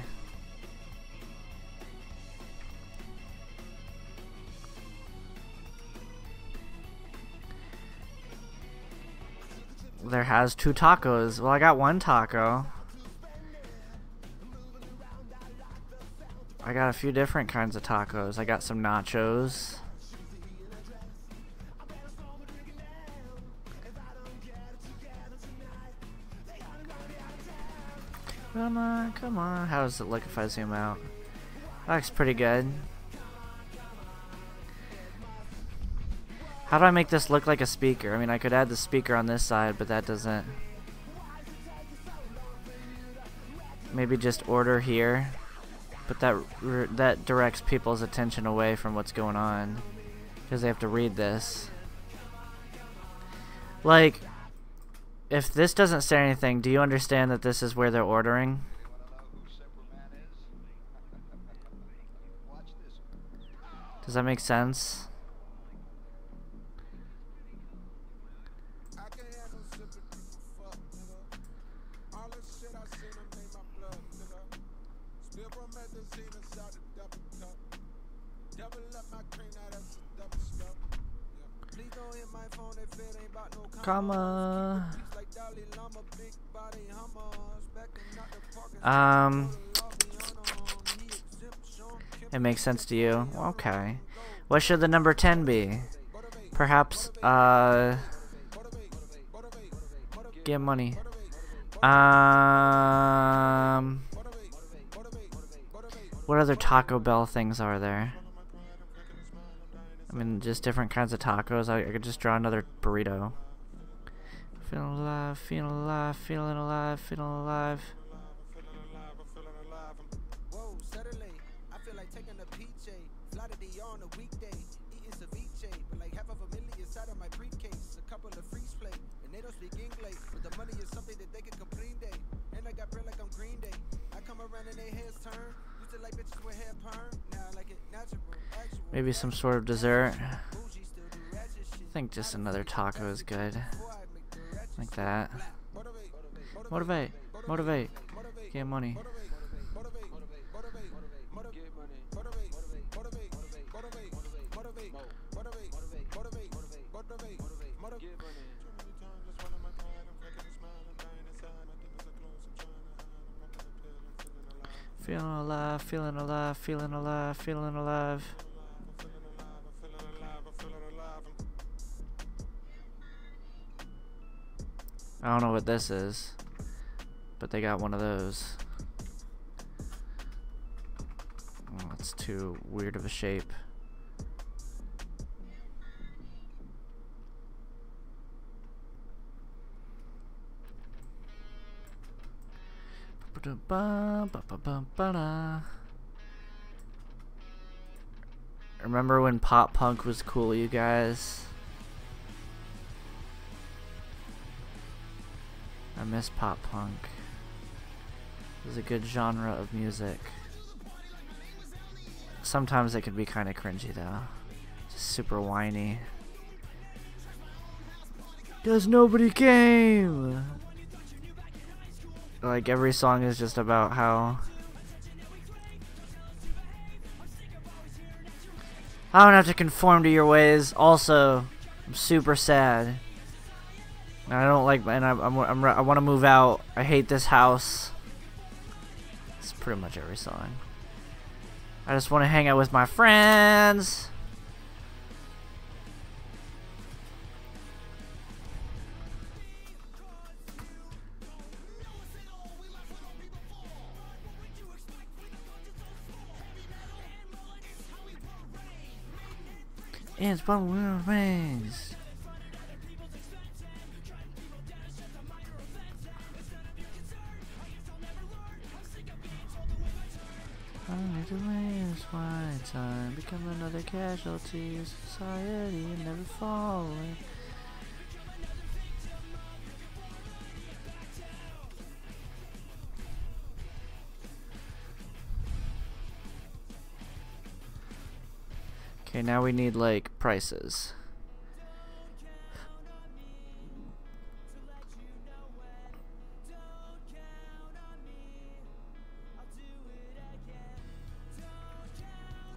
there has 2 tacos. Well, I got 1 taco. I got a few different kinds of tacos. I got some nachos. Come on, come on. How does it look if I zoom out? That looks pretty good. How do I make this look like a speaker? I mean, I could add the speaker on this side, but that doesn't. Maybe just order here. But that directs people's attention away from what's going on, because they have to read this. Like, if this doesn't say anything, do you understand that this is where they're ordering? Does that make sense? Come on. It makes sense to you. Okay. What should the number 10 be? Perhaps, get money. What other Taco Bell things are there? I mean, just different kinds of tacos. I could just draw another burrito. Feeling alive, feeling alive, feeling alive, feeling alive. Whoa, Saturday, I feel like taking a PJ. Fly to the on a weekday, eating ceviche, but like half of a million inside of my briefcase. A couple of freeze play, and they don't speak English, but the money is something that they can complain day. And I got bread like I'm Green Day. I come around and they heads turn. Used to like bitches with hair perm, now I like it natural, actual. Maybe some sort of dessert. I think just another taco is good. Like that. Motivate, motivate, get money. Feeling alive, feeling alive, feeling alive, feeling alive. I don't know what this is, but they got one of those. Oh, it's too weird of a shape. Remember when pop punk was cool, you guys? I miss pop punk. It was a good genre of music. Sometimes it could be kind of cringy though. Just super whiny. 'Cause nobody came! Like every song is just about how I don't have to conform to your ways. Also, I'm super sad. I don't like, and I want to move out. I hate this house. It's pretty much every song. I just want to hang out with my friends. It's what we're raised. Only to waste my time, become another casualty of society and never falling. Okay, now we need like prices.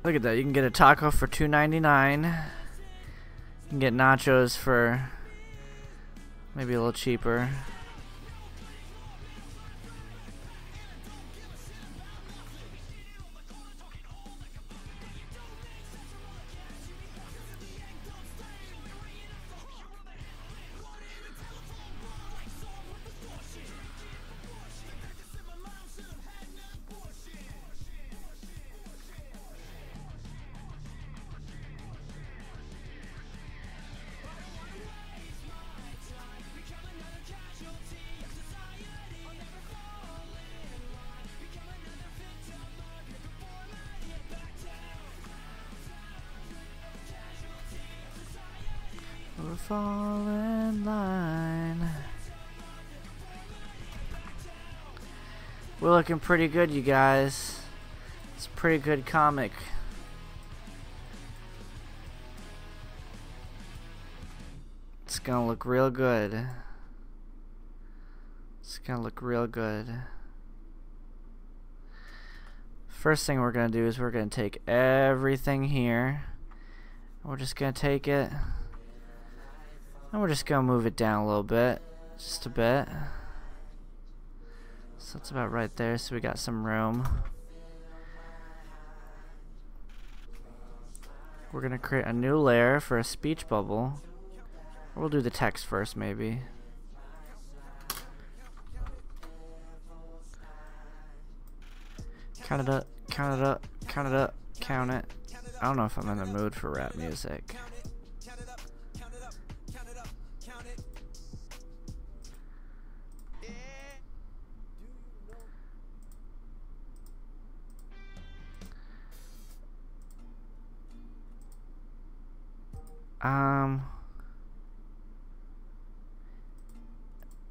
Look at that, you can get a taco for $2.99. You can get nachos for Maybe a little cheaper. We'll fall in line. We're looking pretty good, you guys. It's a pretty good comic. It's gonna look real good. It's gonna look real good. First thing we're gonna do is we're gonna take everything here. We're just gonna take it. And we're just gonna move it down a little bit. Just a bit. So that's about right there, so we got some room. We're gonna create a new layer for a speech bubble. Or we'll do the text first, maybe. Count it up, count it up, count it up, count it. I don't know if I'm in the mood for rap music.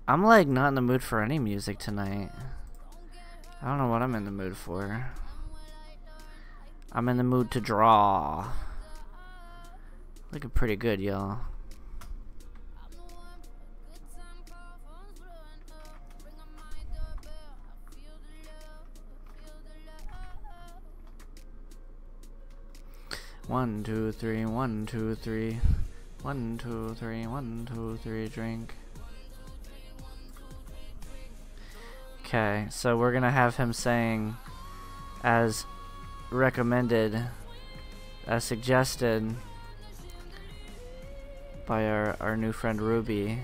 I'm like not in the mood for any music tonight. I don't know what I'm in the mood for. I'm in the mood to draw. Looking pretty good, y'all. One, two, three, 1, 2, 3. 1, 2, 3, 1, 2, 3, drink. Okay, so we're gonna have him saying, as recommended, as suggested by our new friend Ruby,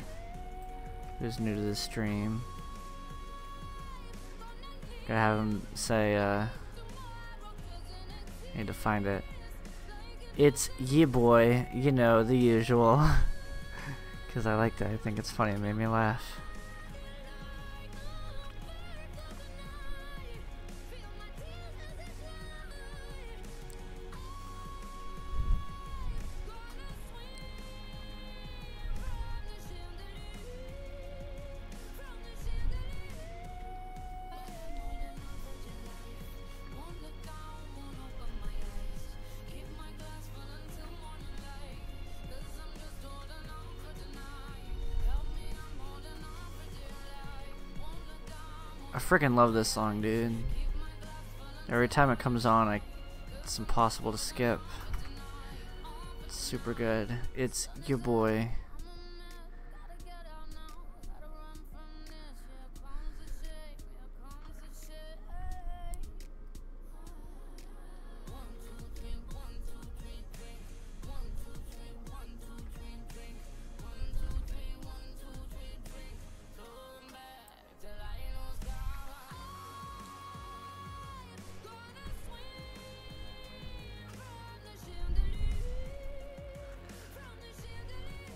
who's new to the stream. Gonna have him say, need to find it. It's yeah boy, you know, the usual. Cause I liked it, I think it's funny, it made me laugh. I freaking love this song, dude. Every time it comes on, it's impossible to skip. It's super good. It's your boy.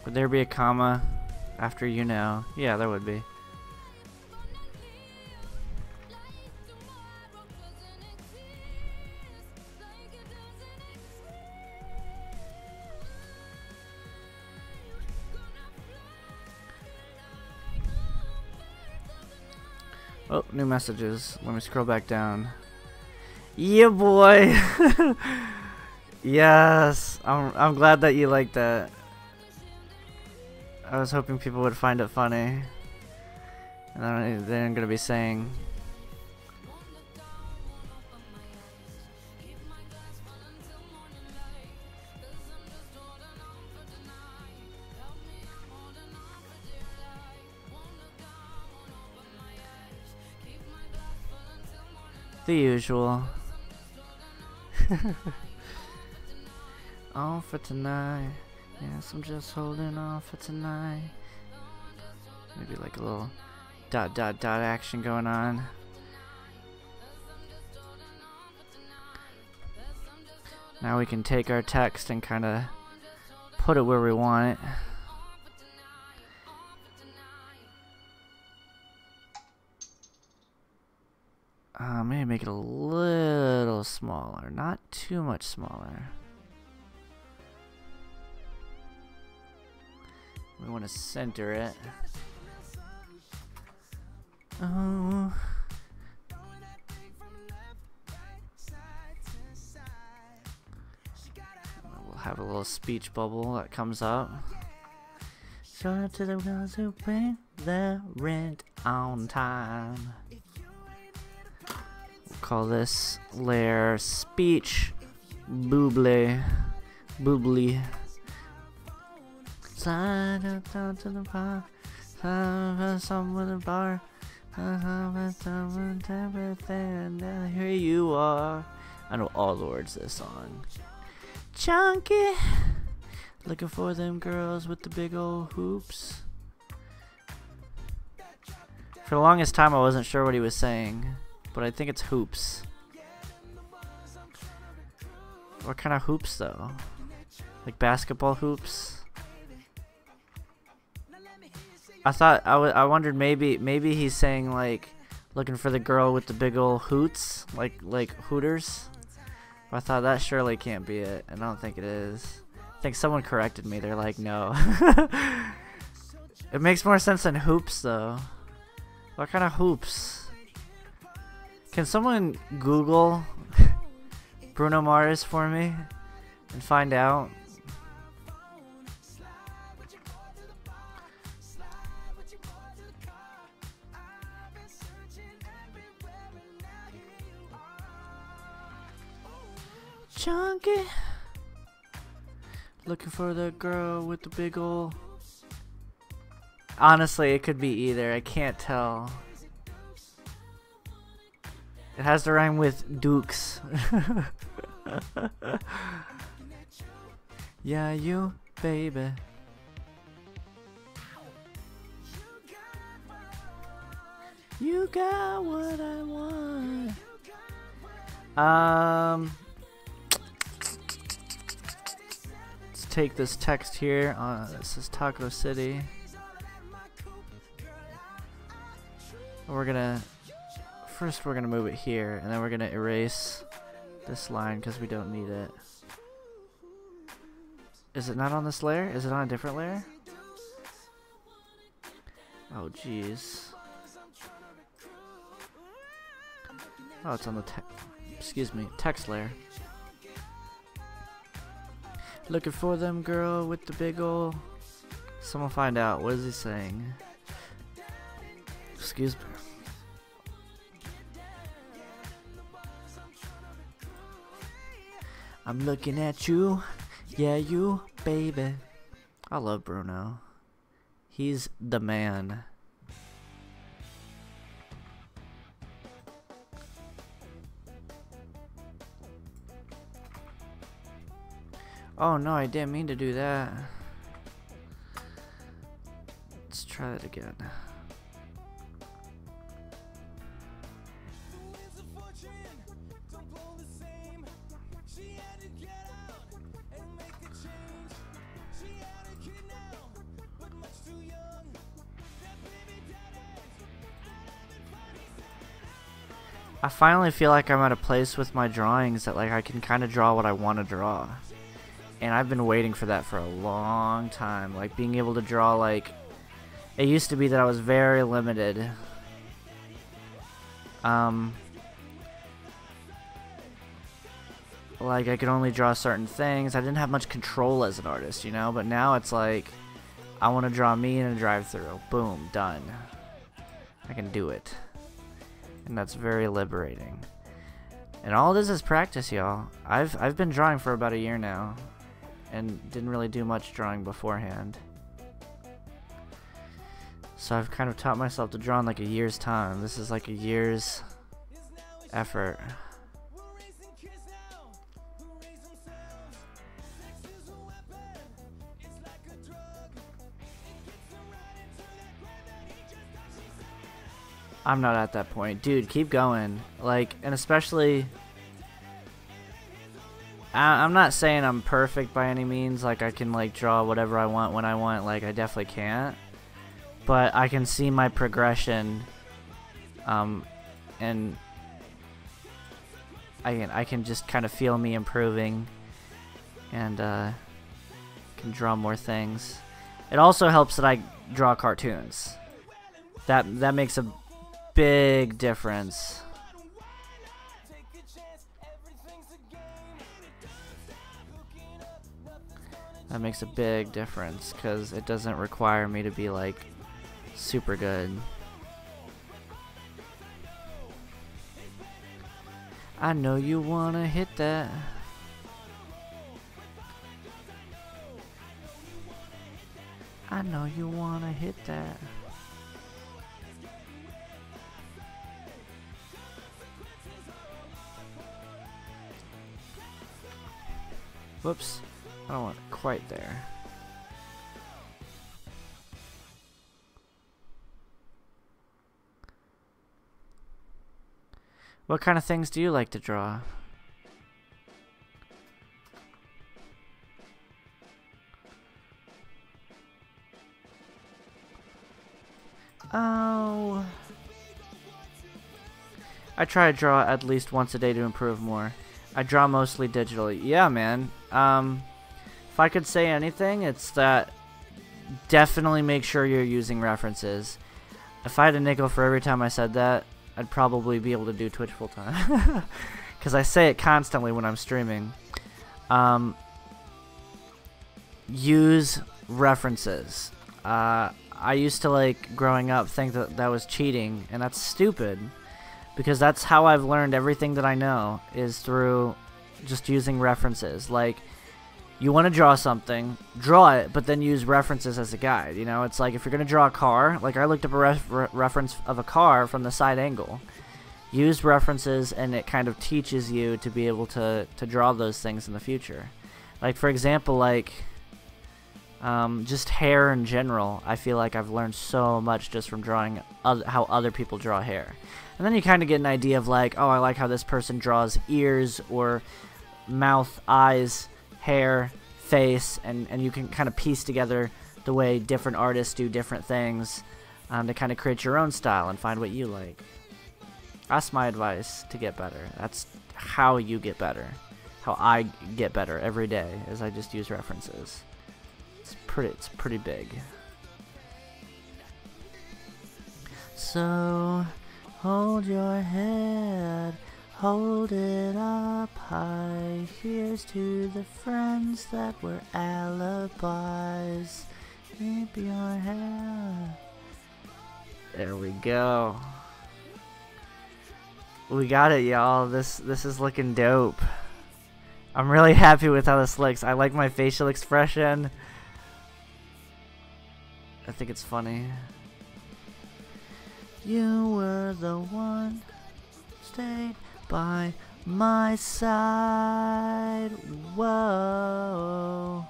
Would there be a comma after you know? Yeah, there would be. Oh, new messages. Let me scroll back down. Yeah, boy. Yes, I'm glad that you like that. I was hoping people would find it funny. And they're gonna be saying, The usual. On for tonight. Yes, I'm just holding on for tonight. Maybe like a little dot dot dot action going on. Now we can take our text and kind of put it where we want it. Maybe make it a little smaller, not too much smaller. We want to center it. Oh. We'll have a little speech bubble that comes up. Show it to the girls who pay their rent on time. We'll call this layer speech boobly. Boobly. Slide up down to the bar. Some with a bar. And here you are. I know all the words to this song. Chunky. Looking for them girls with the big old hoops. For the longest time I wasn't sure what he was saying, but I think it's hoops. What kind of hoops though? Like basketball hoops? I wondered maybe he's saying like looking for the girl with the big old hoots, like Hooters. But I thought that surely can't be it, and I don't think it is. I think someone corrected me. They're like, no. It makes more sense than hoops though. What kind of hoops? Can someone Google Bruno Mars for me and find out? Chunky. Looking for the girl with the big ol'. Honestly, it could be either. I can't tell. It has to rhyme with Dukes. Yeah, you, baby. You got what I want. Let's take this text here. This is Taco City. We're gonna move it here, and then we're gonna erase this line because we don't need it. Is it not on this layer? Is it on a different layer? Oh jeez. Oh, it's on the text layer. Looking for them girl with the big ol'. Someone find out. What is he saying? Excuse me. I'm looking at you. Yeah, you, baby. I love Bruno. He's the man. Oh no, I didn't mean to do that. Let's try it again. I finally feel like I'm at a place with my drawings that like I can kind of draw what I want to draw. And I've been waiting for that for a long time. Like being able to draw like... It used to be that I was very limited. Like I could only draw certain things. I didn't have much control as an artist, you know? But now it's like... I want to draw me in a drive-thru. Boom, done. I can do it. And that's very liberating. And all this is practice, y'all. I've been drawing for about a year now. And didn't really do much drawing beforehand. So I've kind of taught myself to draw in like a year's time. This is like a year's effort. We're raising kids now, who raise themselves. Sex is a weapon, it's like a drug. It gets them right into that grave that he just thought she said. I'm not at that point. Dude, keep going. Like, and especially... I'm not saying I'm perfect by any means. Like, I can, like, draw whatever I want when I want. Like, I definitely can't. But I can see my progression. And... I can just kind of feel me improving. And, can draw more things. It also helps that I draw cartoons. That makes a big difference. That makes a big difference because it doesn't require me to be like super good. I know you wanna hit that. I know you wanna hit that. Whoops. I don't want it quite there. What kind of things do you like to draw? Oh. I try to draw at least once a day to improve more. I draw mostly digitally. Yeah, man. If I could say anything, it's that definitely make sure you're using references. If I had a nickel for every time I said that, I'd probably be able to do Twitch full time. Because I say it constantly when I'm streaming. Use references. I used to, like, growing up, think that that was cheating, and that's stupid. Because that's how I've learned everything that I know, is through just using references. Like, you want to draw something, draw it, but then use references as a guide. You know, it's like if you're going to draw a car, like I looked up a reference of a car from the side angle. Use references, and it kind of teaches you to be able to draw those things in the future. Like, for example, like, just hair in general. I feel like I've learned so much just from drawing how other people draw hair. And then you kind of get an idea of, like, oh, I like how this person draws ears or mouth, eyes, hair, face, and you can kind of piece together the way different artists do different things to kind of create your own style and find what you like. That's my advice to get better. That's how you get better. How I get better every day is I just use references. It's pretty big. So hold your head, hold it up high. Here's to the friends that were alibis. Keep your head. There we go. We got it, y'all. This is looking dope. I'm really happy with how this looks. I like my facial expression. I think it's funny. You were the one, stayed by my side. Whoa.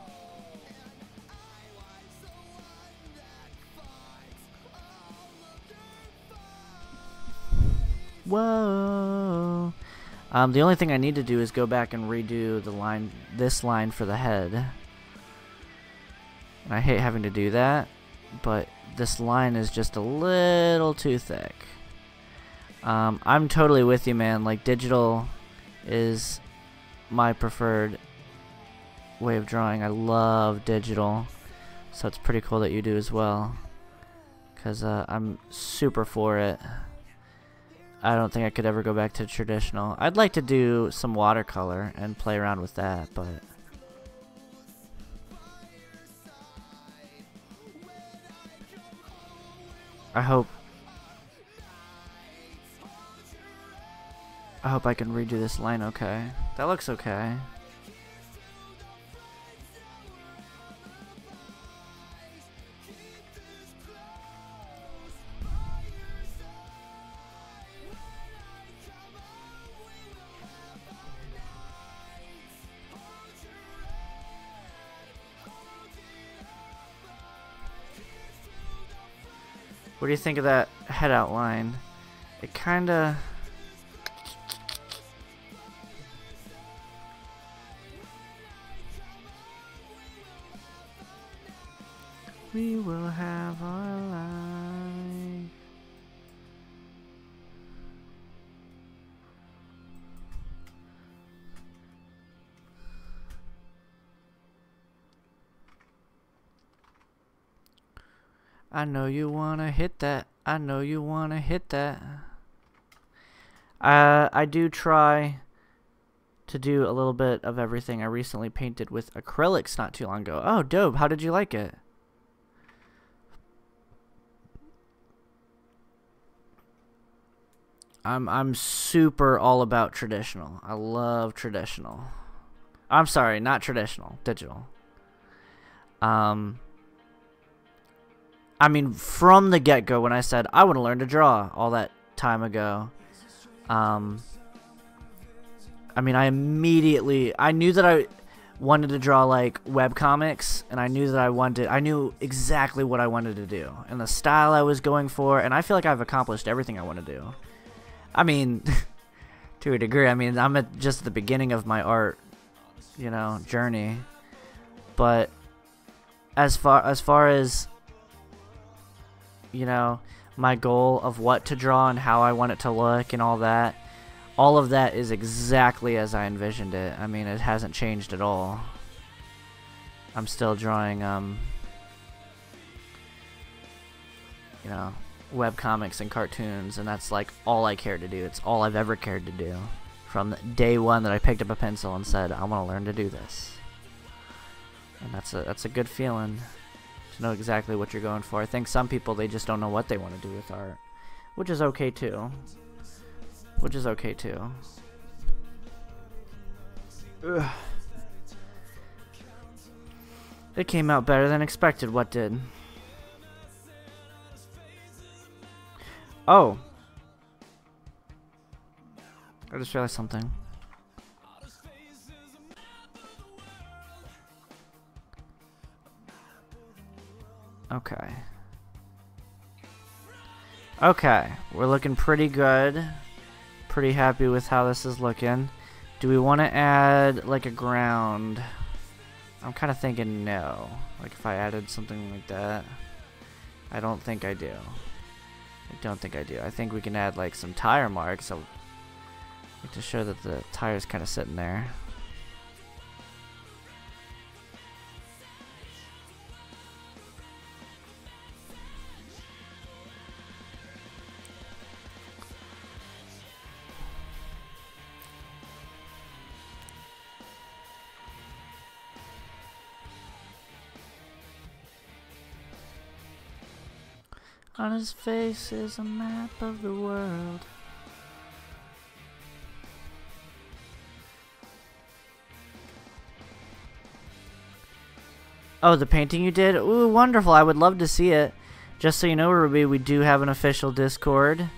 Whoa. The only thing I need to do is go back and redo the line, this line for the head. And I hate having to do that, but this line is just a little too thick. I'm totally with you, man. Like, digital is my preferred way of drawing. I love digital, so it's pretty cool that you do as well, because I'm super for it. I don't think I could ever go back to traditional. I'd like to do some watercolor and play around with that, but I hope I can redo this line okay. That looks okay. What do you think of that head outline? It kinda... We will have our life. I know you wanna hit that. I know you wanna hit that. I do try to do a little bit of everything. I recently painted with acrylics not too long ago. Oh, dope. How did you like it? I'm super all about traditional. I love traditional. I'm sorry, not traditional, digital. I mean, from the get-go, when I said I want to learn to draw all that time ago, I mean, I knew that I wanted to draw like webcomics, and I knew that I knew exactly what I wanted to do and the style I was going for, and I feel like I've accomplished everything I want to do. I mean, to a degree. I mean, I'm at just the beginning of my art, journey. But as far as my goal of what to draw and how I want it to look and all of that is exactly as I envisioned it. I mean, it hasn't changed at all. I'm still drawing, webcomics and cartoons, and that's like all I care to do. It's all I've ever cared to do from day one that I picked up a pencil and said, I want to learn to do this. And that's a good feeling to know exactly what you're going for. I think some people, they just don't know what they want to do with art, which is okay too. Ugh. It came out better than expected. What did? Oh, I just realized something. Okay, we're looking pretty good. Pretty happy with how this is looking. Do we want to add like a ground? I'm kind of thinking no. Like if I added something like that. I don't think I do. I think we can add like some tire marks so to show that the tire's kind of sitting there. On his face is a map of the world. Oh, the painting you did? Ooh, wonderful. I would love to see it. Just so you know, Ruby, we do have an official Discord,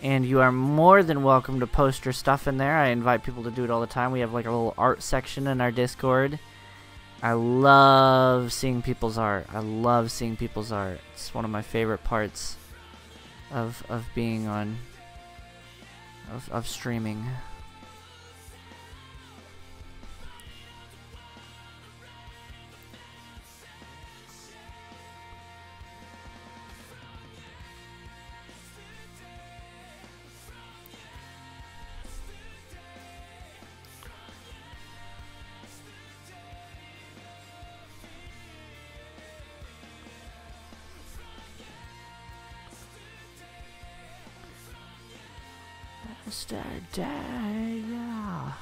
and you are more than welcome to post your stuff in there. I invite people to do it all the time. We have like a little art section in our Discord. I love seeing people's art. It's one of my favorite parts of being on of streaming. Yesterday, yeah.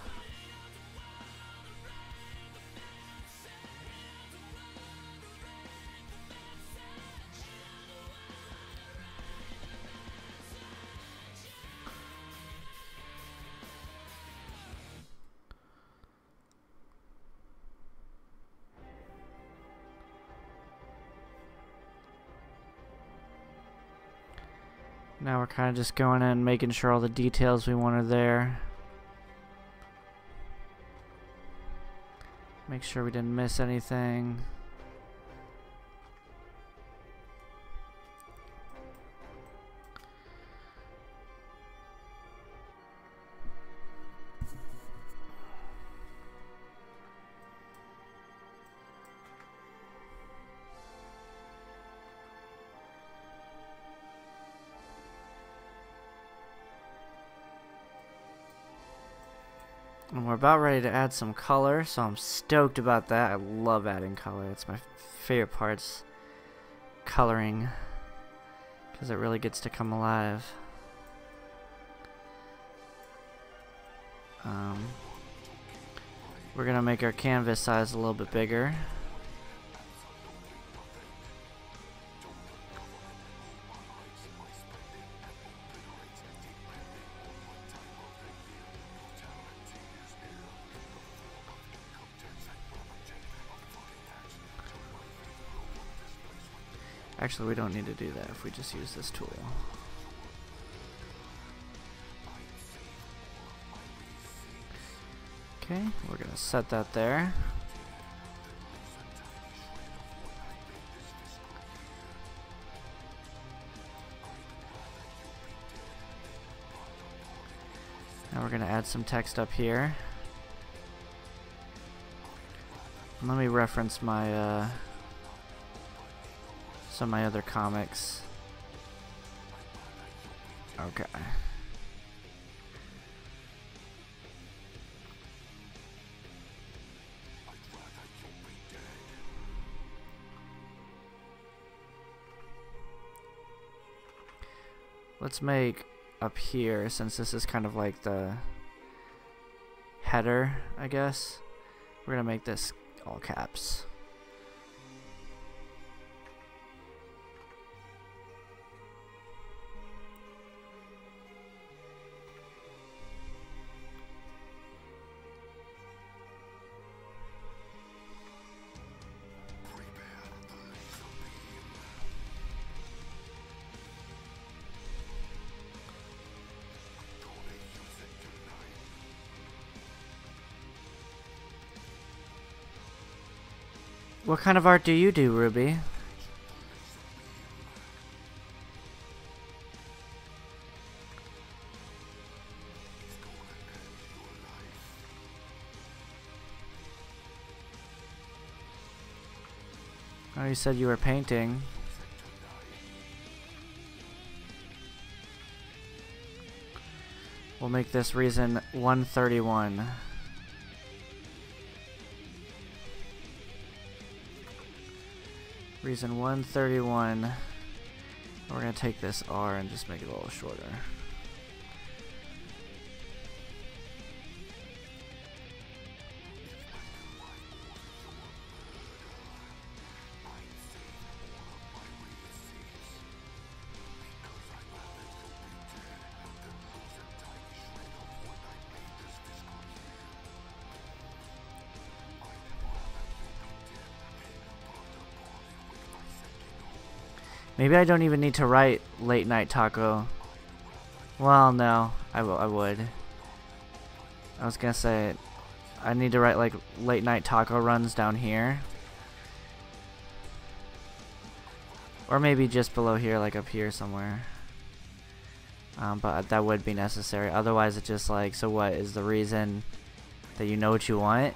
Now we're kind of just going in and making sure all the details we want are there. Make sure we didn't miss anything. And we're about ready to add some color, so I'm stoked about that. I love adding color. It's my favorite parts, coloring, because it really gets to come alive. We're gonna make our canvas size a little bit bigger. Actually, we don't need to do that if we just use this tool. Okay, we're gonna set that there. Now we're gonna add some text up here. And let me reference my some of my other comics. Okay. Let's make up here, since this is kind of like the header, I guess. We're gonna make this all caps. What kind of art do you do, Ruby? Oh, you said you were painting. We'll make this reason 131. Reason 131. We're gonna take this R and just make it a little shorter. Maybe I don't even need to write late night taco. Well, no, I would. I was gonna say I need to write like late night taco runs down here. Or maybe just below here, like up here somewhere. But that would be necessary. Otherwise it's just like, so what is the reason that you know what you want?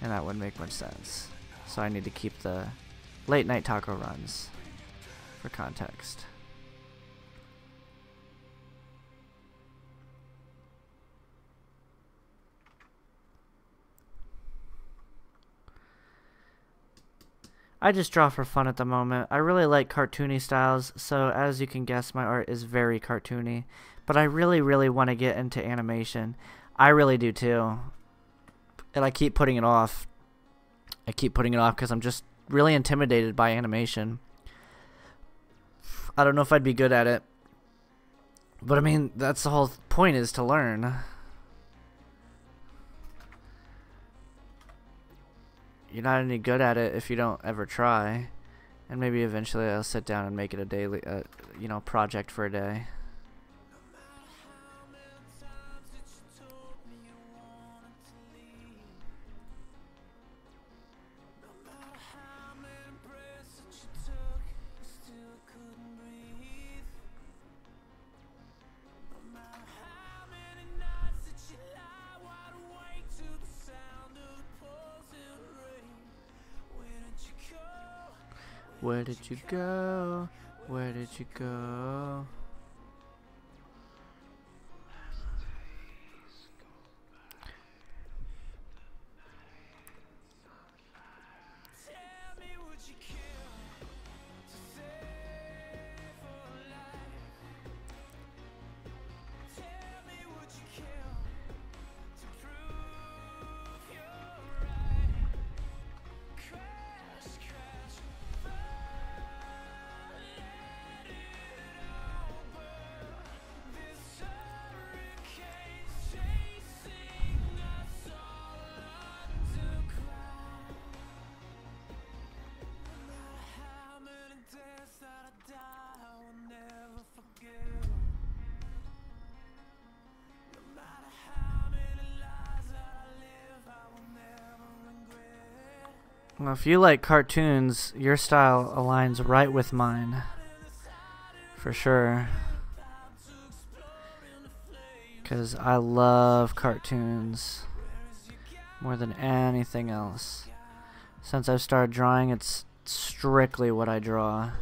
And that wouldn't make much sense. So I need to keep the late night taco runs for context. I just draw for fun at the moment. I really like cartoony styles, so as you can guess, my art is very cartoony. But I really, really want to get into animation. I really do too. And I keep putting it off. I keep putting it off because I'm just really intimidated by animation. I don't know if I'd be good at it. But I mean, that's the whole point, is to learn. You're not any good at it if you don't ever try. And maybe eventually I'll sit down and make it a daily, you know, project for a day. Where did you go? Where did you go? Well, if you like cartoons, your style aligns right with mine. For sure. Because I love cartoons more than anything else. Since I've started drawing, it's strictly what I draw.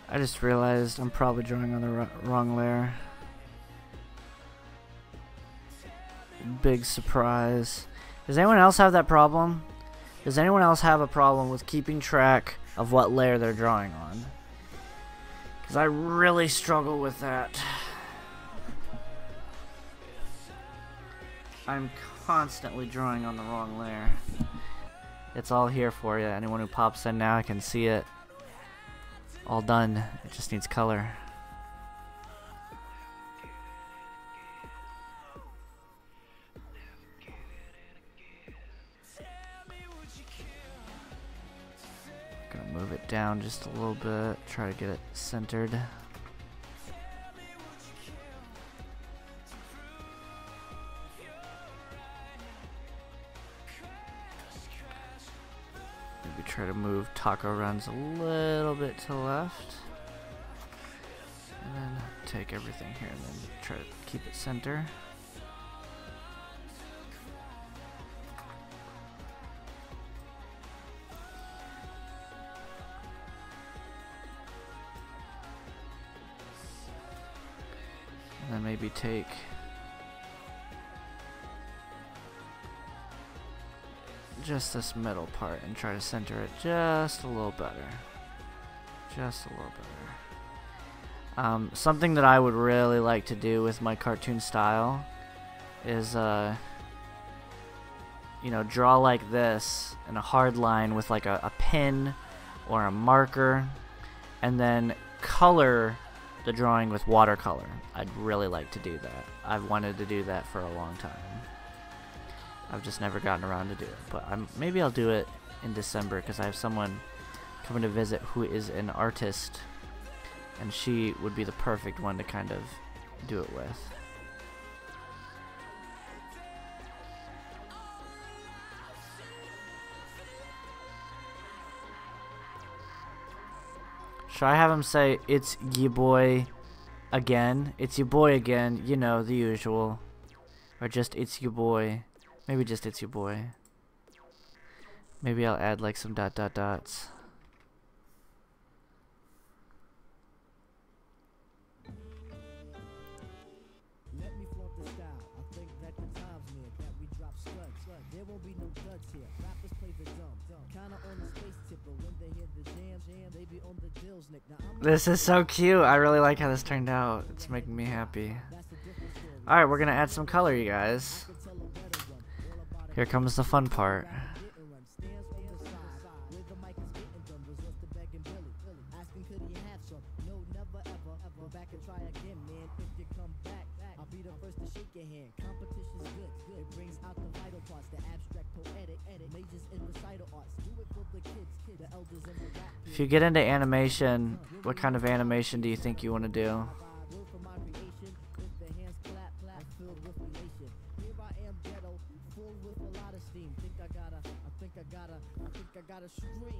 I just realized I'm probably drawing on the wrong layer. Big surprise. Does anyone else have that problem? Does anyone else have a problem with keeping track of what layer they're drawing on? Because I really struggle with that. I'm constantly drawing on the wrong layer. It's all here for you. Anyone who pops in now can see it. All done. It just needs color. Gonna move it down just a little bit. Try to get it centered. Try to move Taco Runs a little bit to the left. And then take everything here and then try to keep it center. And then maybe take just this middle part and try to center it just a little better. Just a little better. Something that I would really like to do with my cartoon style is, you know, draw like this in a hard line with like a pen or a marker, and then color the drawing with watercolor. I'd really like to do that. I've wanted to do that for a long time. I've just never gotten around to do it, but maybe I'll do it in December because I have someone coming to visit who is an artist, and she would be the perfect one to kind of do it with. Should I have him say, "It's ya boy again"? It's your boy again, you know, the usual. Or just, "It's your boy." Maybe just "It's your boy." Maybe I'll add like some dot dot dots. Let me flaunt the style. I think that the time's near that we drop studs. There won't be no duds here. Rappers play the dumb. Kinda on the space tip, but when they hear the jam, they be on the dills, Nick. Now This is so cute. I really like how this turned out. It's making me happy. Alright, we're gonna add some color, you guys. Here comes the fun part. If you get into animation, what kind of animation do you think you want to do? gotta scream,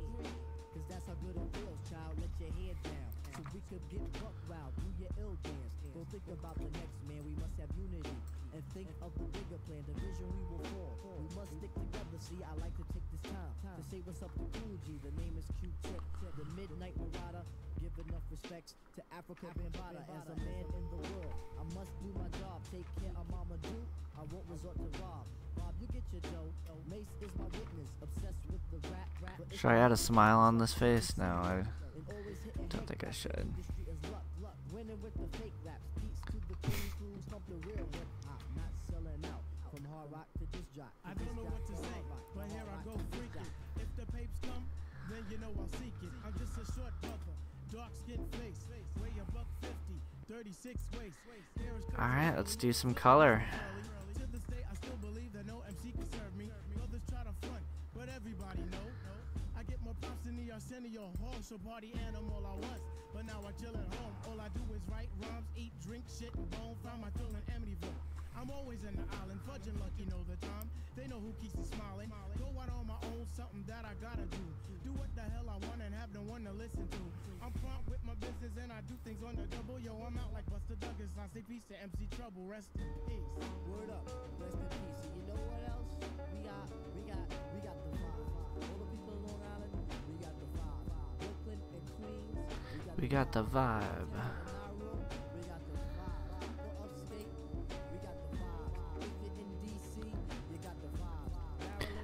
cause that's how good it feels, child. Let your head down, so we could get buck wild, do your ill dance. Don't think about the next man, we must have unity, and think of the bigger plan, the vision we will fall. We must stick together, see, I like to take this time to say what's up to Cool G. The name is Q-Tip, the Midnight Marauder, give enough respects to Africa Bambaataa. As a man in the world, I must do my job. Take care of Mama Do. I won't resort to Bob. Bob, you get your dough. Mace is my witness. Obsessed with the rap. Should I add a smile on this face? No, I don't think I should. Winning with the fake raps. Peace to the king crews. Pump the real hip hop. Not selling out. From hard rock to this jock. I don't know what to say, but here I go freaking. If the papes come, then you know I'll seek it. I'm just a short brother, dark skin face, weigh a buck 50, 36 waist. All right, let's do some color. To this day, I still believe that no MC can serve me. Others try to front, but everybody know. I get more props than the Arsenio Hall, so party animal I was. But now I chill at home. All I do is write rhymes, eat, drink, shit, and bone. Found my thrill in Amityville. I'm always in the island, fudging lucky know the time. They know who keeps me smiling. Go out on my own, something that I gotta do. Do what the hell I want and have no one to listen to. I'm prompt with my business and I do things on the double. Yo, I'm out like Buster Douglas. I say peace to MC Trouble. Rest in peace. Word up, rest in peace. And you know what else? We got the vibe. All the people on Long Island, we got the vibe. Brooklyn and Queens, We got the vibe. Nauru, we got the vibe. For upstate, we got the vibe. If you're in DC, you got the vibe.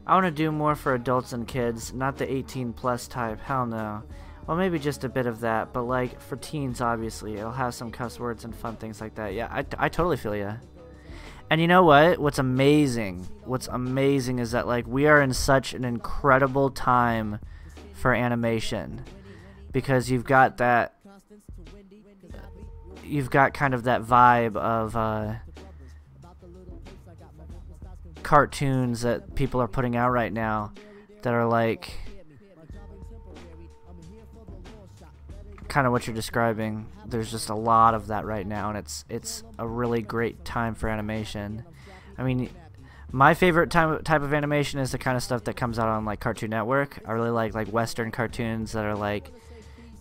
I want to do more for adults and kids, not the 18 plus type. Hell no. Well, maybe just a bit of that, but like for teens, obviously, it'll have some cuss words and fun things like that. Yeah, I totally feel ya. And you know what? What's amazing is that like we are in such an incredible time for animation, because you've got kind of that vibe of cartoons that people are putting out right now that are like kind of what you're describing. There's just a lot of that right now, and it's a really great time for animation. I mean, my favorite type of animation is the kind of stuff that comes out on like Cartoon Network. I really like Western cartoons that are like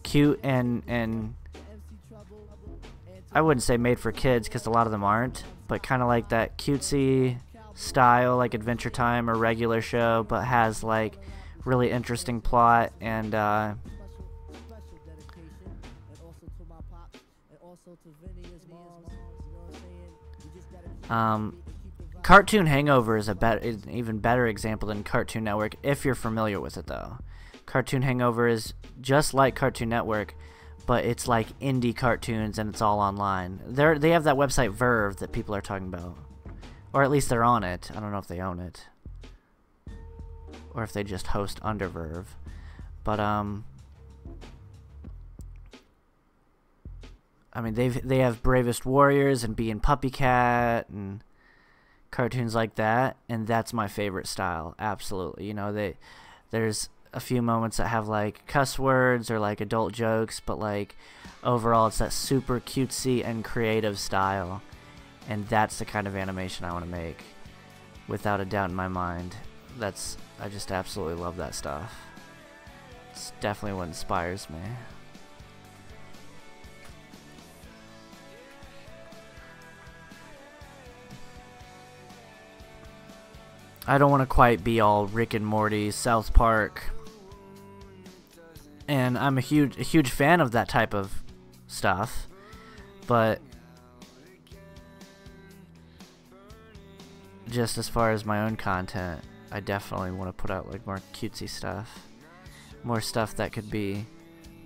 cute and I wouldn't say made for kids, because a lot of them aren't, but kind of like that cutesy style, like Adventure Time or Regular Show, but has like really interesting plot and Cartoon Hangover is an even better example than Cartoon Network, if you're familiar with it though. Cartoon Hangover is just like Cartoon Network, but it's like indie cartoons and it's all online. They have that website Verve that people are talking about, or at least they're on it. I don't know if they own it, or if they just host under Verve. But I mean, they have Bravest Warriors and Bee and Puppy Cat and cartoons like that, and that's my favorite style. Absolutely. You know, there's a few moments that have like cuss words or like adult jokes, but like overall it's that super cutesy and creative style, and that's the kind of animation I want to make, without a doubt in my mind. I just absolutely love that stuff. It's definitely what inspires me. I don't want to quite be all Rick and Morty, South Park, and I'm a huge fan of that type of stuff, but just as far as my own content, I definitely want to put out like more cutesy stuff, more stuff that could be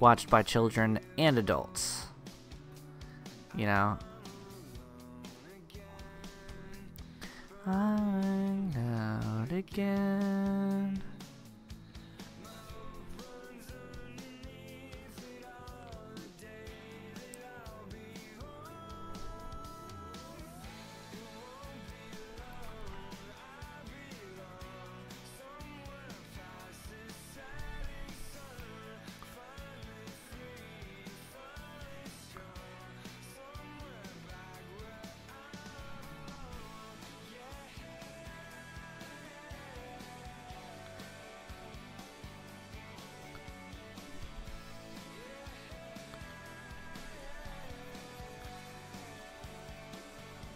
watched by children and adults, you know. I'm out again.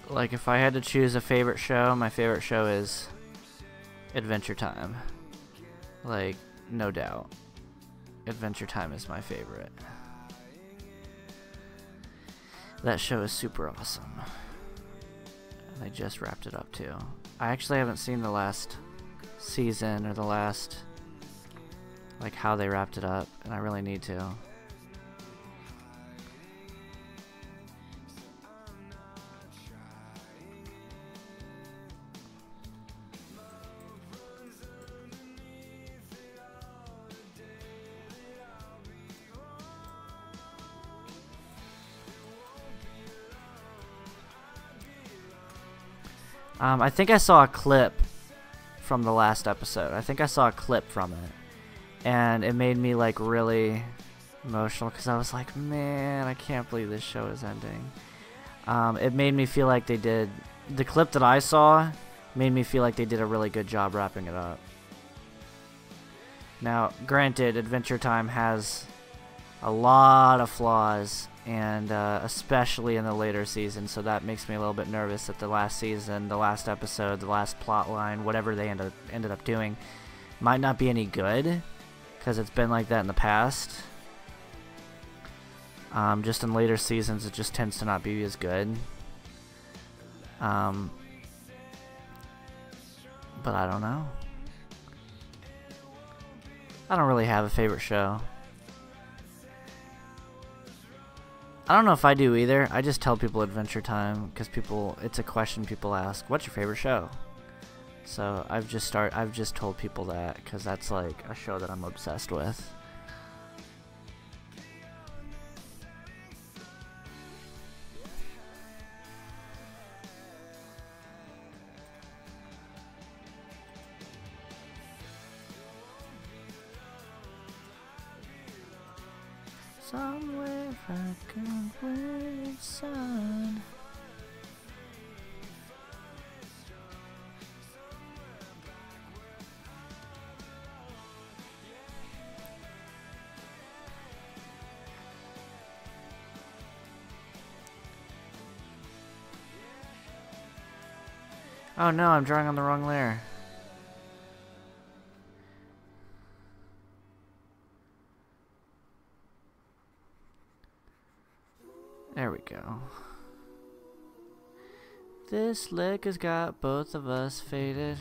Like, if I had to choose a favorite show, my favorite show is Adventure Time. Like, no doubt. Adventure Time is my favorite. That show is super awesome. And they just wrapped it up too. I actually haven't seen the last season or the last, like, how they wrapped it up, and I really need to. I think I saw a clip from the last episode. I think I saw a clip from it. And it made me, like, really emotional because I was like, man, I can't believe this show is ending. It made me feel like they did... The clip that I saw made me feel like they did a really good job wrapping it up. Now, granted, Adventure Time has a lot of flaws, and especially in the later season, so that makes me a little bit nervous that the last season, the last episode, the last plot line, whatever they ended up doing, might not be any good, because it's been like that in the past. Just in later seasons, it just tends to not be as good. But I don't know. I don't really have a favorite show. I don't know if I do either. I just tell people Adventure Time because it's a question people ask. What's your favorite show? So I've just told people that because that's like a show that I'm obsessed with. Somewhere I can wait, sun. Oh no, I'm drawing on the wrong layer. There we go. This lick has got both of us faded.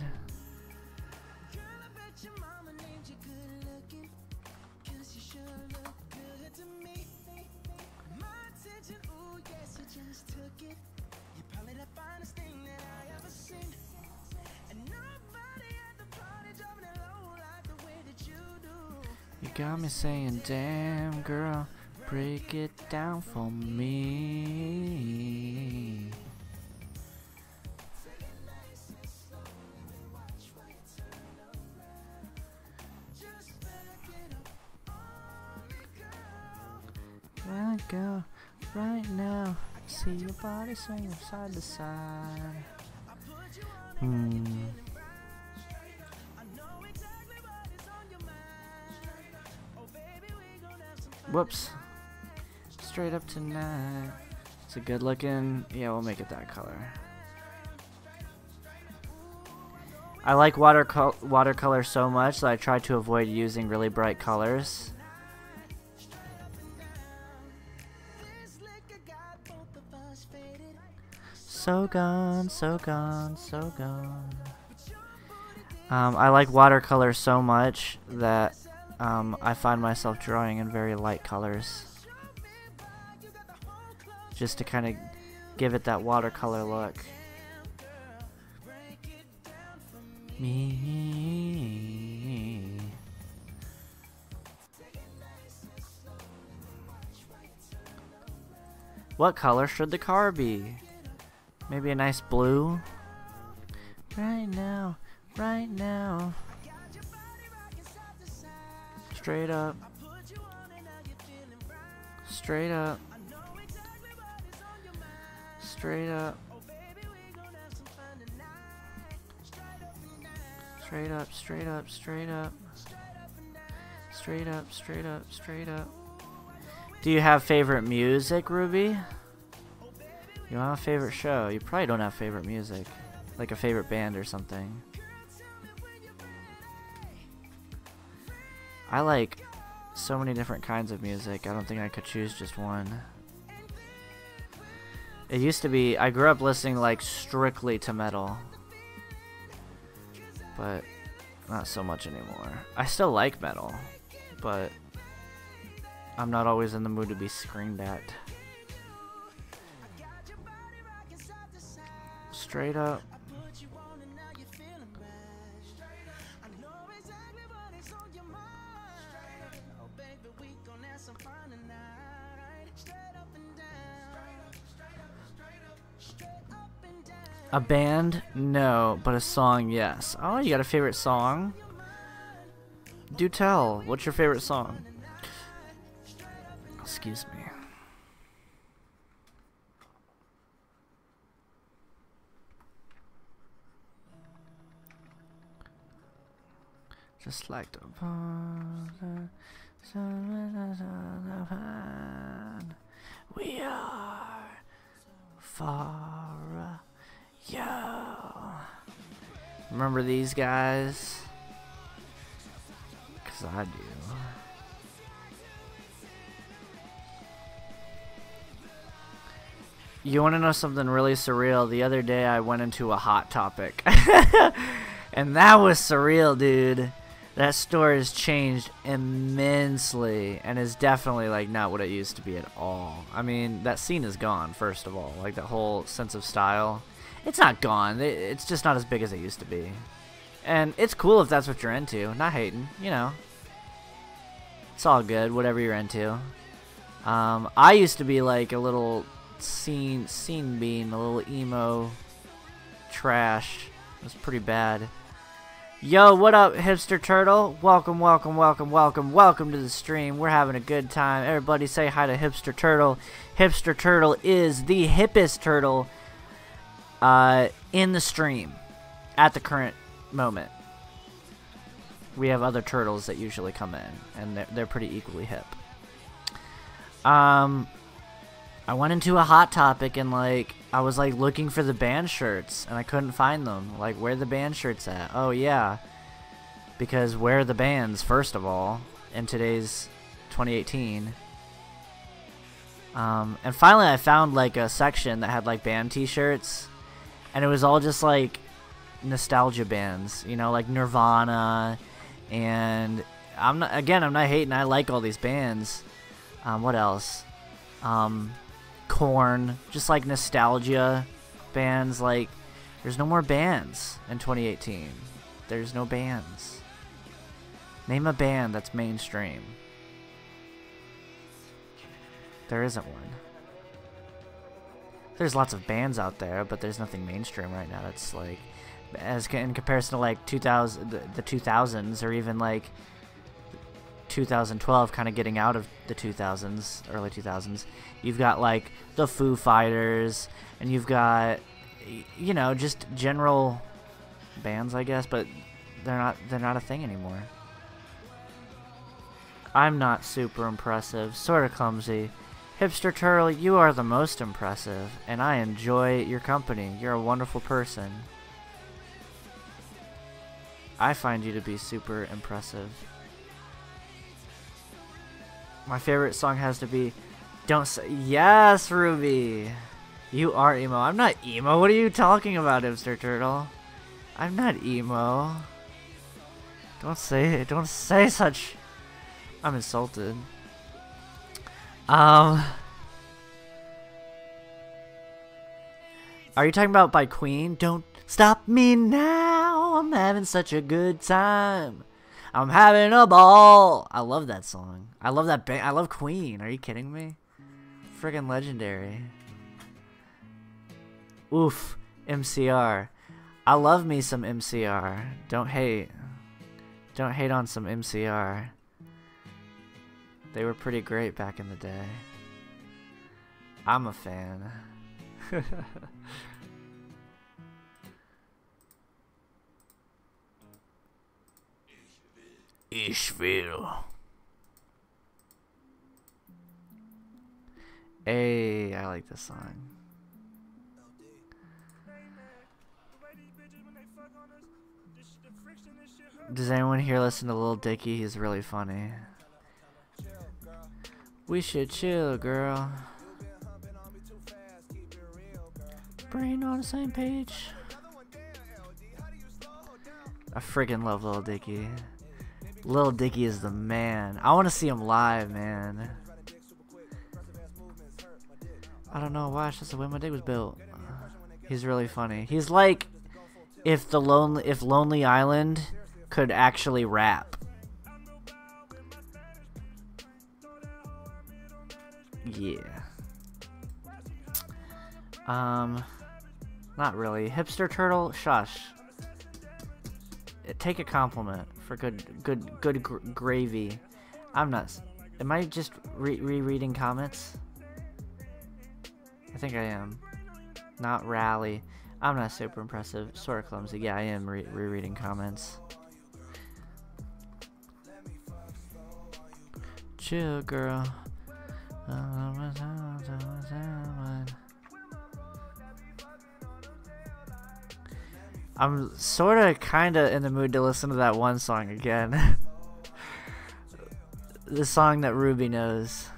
You got me saying, damn girl, break it down for me. Right, go right now. See your body swing side to side. Whoops. Straight up tonight. It's a good looking. Yeah, we'll make it that color. I like watercolor so much that I try to avoid using really bright colors. So gone, so gone, so gone. I like watercolor so much that I find myself drawing in very light colors. Just to kind of give it that watercolor look. Me. What color should the car be? Maybe a nice blue? Right now, right now. Straight up. Straight up. Straight up. Straight up, straight up, straight up. Straight up, straight up, straight up. Do you have favorite music, Ruby? You don't have a favorite show. You probably don't have favorite music. Like a favorite band or something. I like so many different kinds of music. I don't think I could choose just one. It used to be, I grew up listening like strictly to metal, but not so much anymore. I still like metal, but I'm not always in the mood to be screamed at. Straight up. A band? No, but a song, yes. Oh, you got a favorite song? Do tell. What's your favorite song? Excuse me. Just like the we are far. Yo. Remember these guys? 'Cause I do. You want to know something really surreal? The other day I went into a Hot Topic. And that was surreal, dude. That store has changed immensely and is definitely like not what it used to be at all. I mean, that scene is gone, first of all. Like that whole sense of style. It's not gone. It's just not as big as it used to be. And it's cool if that's what you're into. Not hating, you know. It's all good, whatever you're into. I used to be like a little scene bean, a little emo trash. It was pretty bad. Yo, what up, Hipster Turtle? Welcome, welcome, welcome, welcome, welcome to the stream. We're having a good time. Everybody say hi to Hipster Turtle. Hipster Turtle is the hippest turtle in the stream at the current moment. We have other turtles that usually come in, and they're pretty equally hip. I went into a Hot Topic and like I was like looking for the band shirts and I couldn't find them. Like, where are the band shirts at? Oh yeah, because where are the bands, first of all, in today's 2018? And finally I found like a section that had like band t-shirts, and it was all just like nostalgia bands, you know, like Nirvana, and I'm not hating, I like all these bands. What else? Korn, just like nostalgia bands. Like, there's no more bands in 2018. There's no bands. Name a band that's mainstream. There isn't one. There's lots of bands out there, but there's nothing mainstream right now that's like, as in comparison to like the 2000s, or even like 2012, kind of getting out of the 2000s, early 2000s. You've got like the Foo Fighters, and you've got, you know, just general bands, I guess, but they're not a thing anymore. I'm not super impressive, sort of clumsy. Hipster Turtle, you are the most impressive, and I enjoy your company. You're a wonderful person. I find you to be super impressive. My favorite song has to be Don't Say... Yes, Ruby! You are emo. I'm not emo. What are you talking about, Hipster Turtle? I'm not emo. Don't say it. Don't say such... I'm insulted. Are you talking about by Queen? Don't stop me now. I'm having such a good time. I'm having a ball. I love that song. I love that band. I love Queen. Are you kidding me? Friggin' legendary. Oof. MCR. I love me some MCR. Don't hate. Don't hate on some MCR. They were pretty great back in the day. I'm a fan. Ishville. Hey, I like this song. Does anyone here listen to Lil Dicky? He's really funny. We should chill, girl. brain on the same page. I friggin' love Lil Dicky. Lil Dicky is the man. I want to see him live, man. I don't know why. It's just the way my dick was built. He's really funny. He's like if Lonely Island could actually rap. Yeah. Not really. Hipster Turtle, shush. Take a compliment for good gravy. I'm not. Am I just rereading comments? I think I am. Not rally. I'm not super impressive. Sort of clumsy. Yeah, I am rereading comments. Chill, girl. I'm sorta kinda in the mood to listen to that one song again. The song that Ruby knows.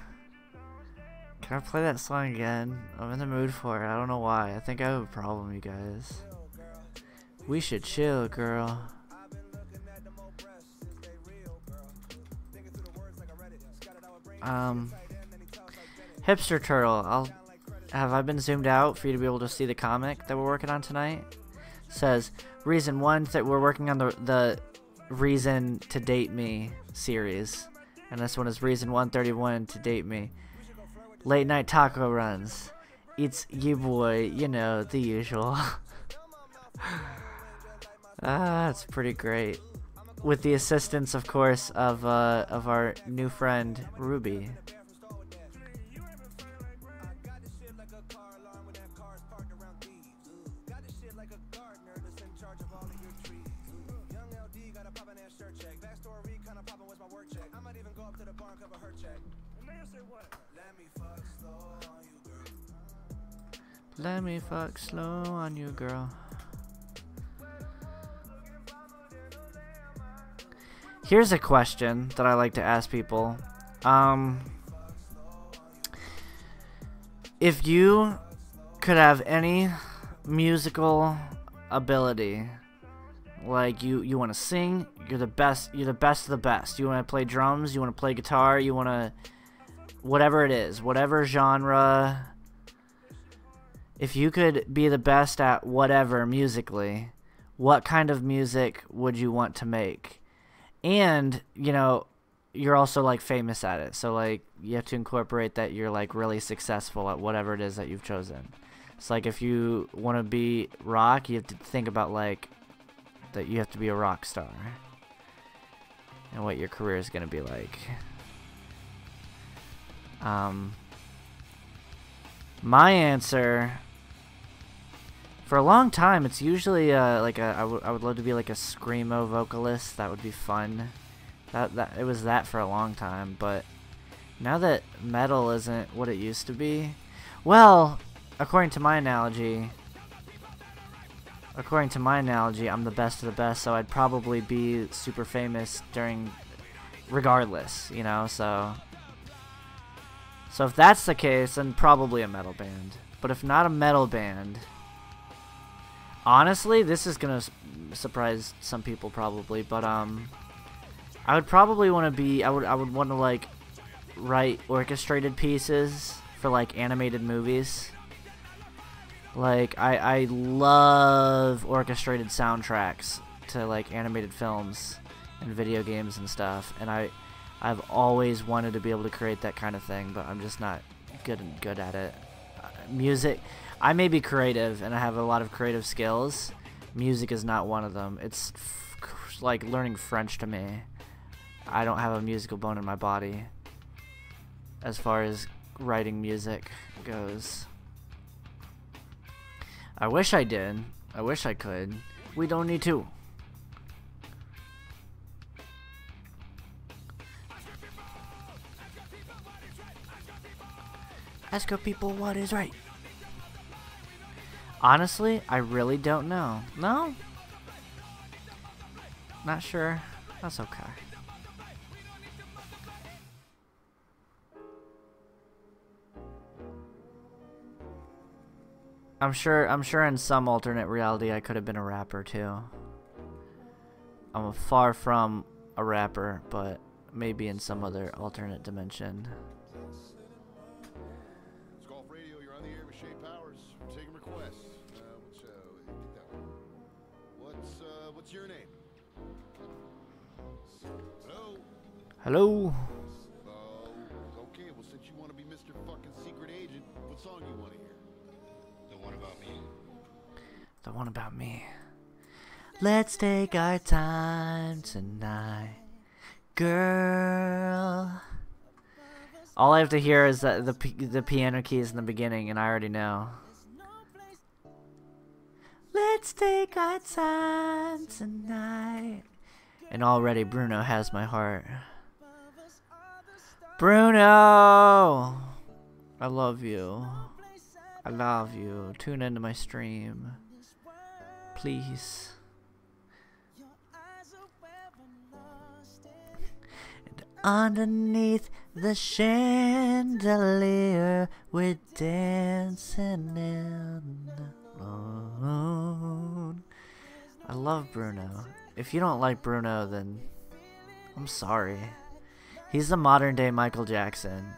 Can I play that song again? I'm in the mood for it. I don't know why. I think I have a problem, you guys. We should chill, girl. Hipster Turtle. Have I been zoomed out for you to be able to see the comic that we're working on tonight? Says reason 1 that we're working on the Reason to Date Me series, and this one is Reason 131 to Date Me. Late night taco runs. It's you boy, you know, the usual. It's pretty great. With the assistance, of course, of our new friend Ruby. Let me fuck slow on you, girl. Here's a question that I like to ask people. If you could have any musical ability, like you want to sing, you're the best of the best. You want to play drums, you want to play guitar, you want to whatever it is, whatever genre. If you could be the best at whatever musically, what kind of music would you want to make? And, you know, you're also like famous at it. So like you have to incorporate that you're like really successful at whatever it is that you've chosen. It's like if you want to be rock, you have to think about like that you have to be a rock star. And what your career is going to be like. My answer, for a long time, it's usually I would love to be like a screamo vocalist. That would be fun. It was that for a long time, but now that metal isn't what it used to be, well, according to my analogy, I'm the best of the best, so I'd probably be super famous regardless, you know, so if that's the case, then probably a metal band. But if not a metal band, honestly, this is gonna surprise some people probably, but I would probably want to be, I would want to like write orchestrated pieces for like animated movies. Like I love orchestrated soundtracks to like animated films and video games and stuff, and I've always wanted to be able to create that kind of thing, but I'm just not good at it. Music, I may be creative and I have a lot of creative skills. Music is not one of them. It's like learning French to me. I don't have a musical bone in my body as far as writing music goes. I wish I did. I wish I could. We don't need to. Ask our people what is right. Honestly, I really don't know. No? Not sure. That's okay. I'm sure in some alternate reality I could have been a rapper too. I'm far from a rapper, but maybe in some other alternate dimension. It's Golf Radio. You're on the air with Shay Powers. We're taking requests. Get that one. What's your name? Hello. Hello. Okay. Well, since you want to be Mr. Fucking Secret Agent, what song you want to hear? The one about me. The one about me. Let's take our time tonight, girl. All I have to hear is that the piano keys in the beginning, and I already know. Let's take our time tonight. And already Bruno has my heart. Bruno! I love you. I love you. Tune into my stream. Please. And underneath the chandelier, we're dancing in the moon. I love Bruno. If you don't like Bruno, then I'm sorry. He's the modern day Michael Jackson.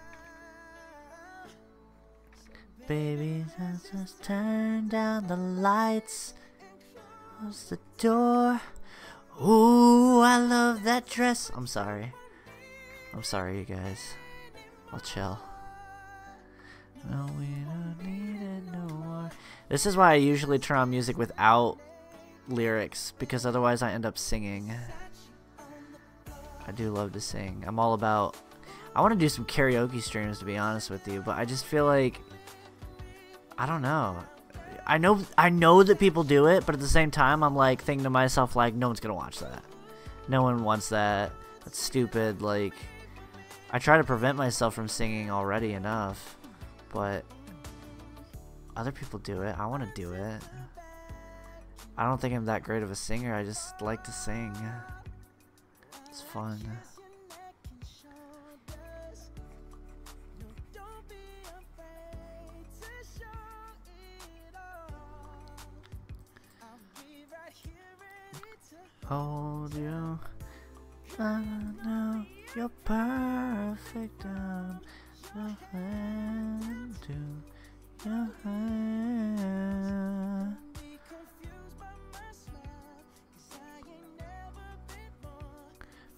Baby, just turn down the lights. Close the door. Ooh, I love that dress. I'm sorry. I'm sorry, you guys. I'll chill. No, we don't need it no more. This is why I usually turn on music without lyrics, because otherwise I end up singing. I do love to sing. I'm all about... I want to do some karaoke streams, to be honest with you, but I just feel like... I don't know. I know that people do it, but at the same time, I'm like thinking to myself, like, no one's gonna watch that. No one wants that. That's stupid. Like, I try to prevent myself from singing already enough, but other people do it. I want to do it. I don't think I'm that great of a singer. I just like to sing. It's fun. Hold you. I know you're perfect. Your hand to your hand.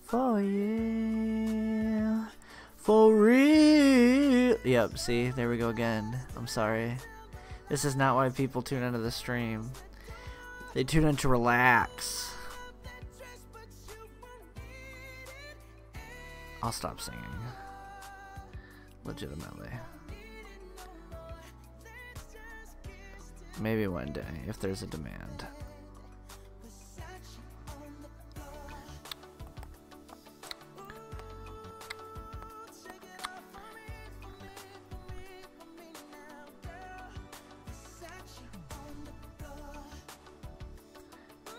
For you. For real. Yep, see, there we go again. I'm sorry. This is not why people tune into the stream. They tune in to relax. I'll stop singing. Legitimately. Maybe one day, if there's a demand.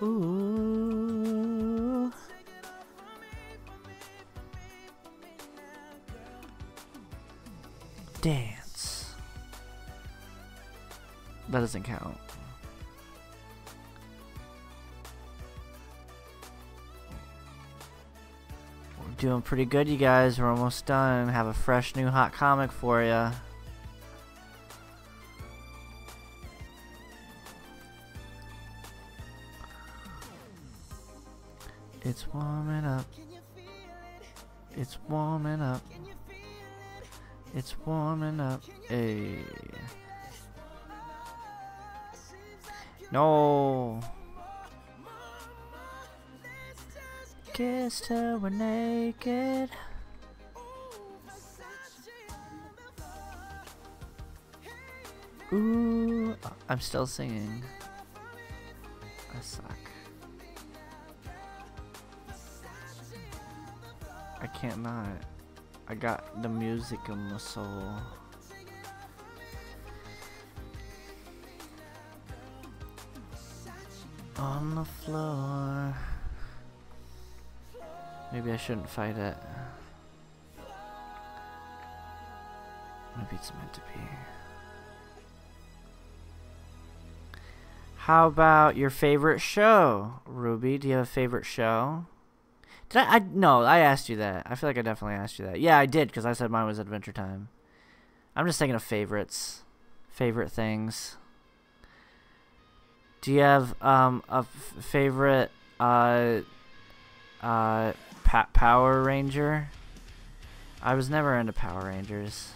Ooh. Dance. That doesn't count. We're doing pretty good, you guys. We're almost done. Have a fresh new hot comic for you. It's warming up. It's warming up. It's warming up. Hey. No. Kiss till we're naked. Ooh, I'm still singing. I suck. I can't not. I got the music in my soul. On the floor. Maybe I shouldn't fight it. Maybe it's meant to be. How about your favorite show, Ruby? Do you have a favorite show? Did I no, I asked you that. I feel like I definitely asked you that. Yeah, I did, because I said mine was Adventure Time. I'm just thinking of favorites. Favorite things. Do you have a favorite Power Ranger? I was never into Power Rangers.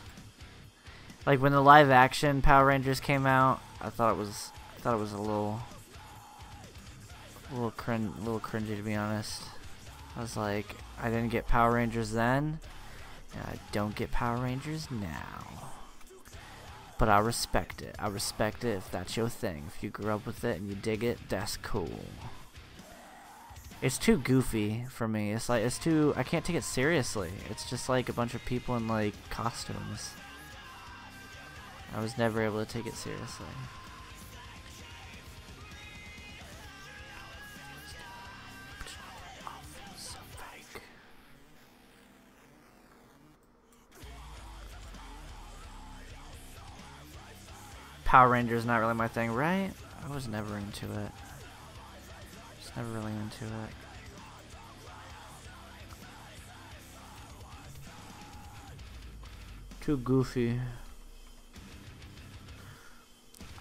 Like when the live action Power Rangers came out, I thought it was a little cringy, to be honest. I was like, I didn't get Power Rangers then, and I don't get Power Rangers now. But I respect it. I respect it if that's your thing. If you grew up with it and you dig it, that's cool. It's too goofy for me. It's like, it's too, I can't take it seriously. It's just like a bunch of people in like costumes. I was never able to take it seriously. Power Rangers not really my thing, right? I was never into it. Just never really into it. Too goofy.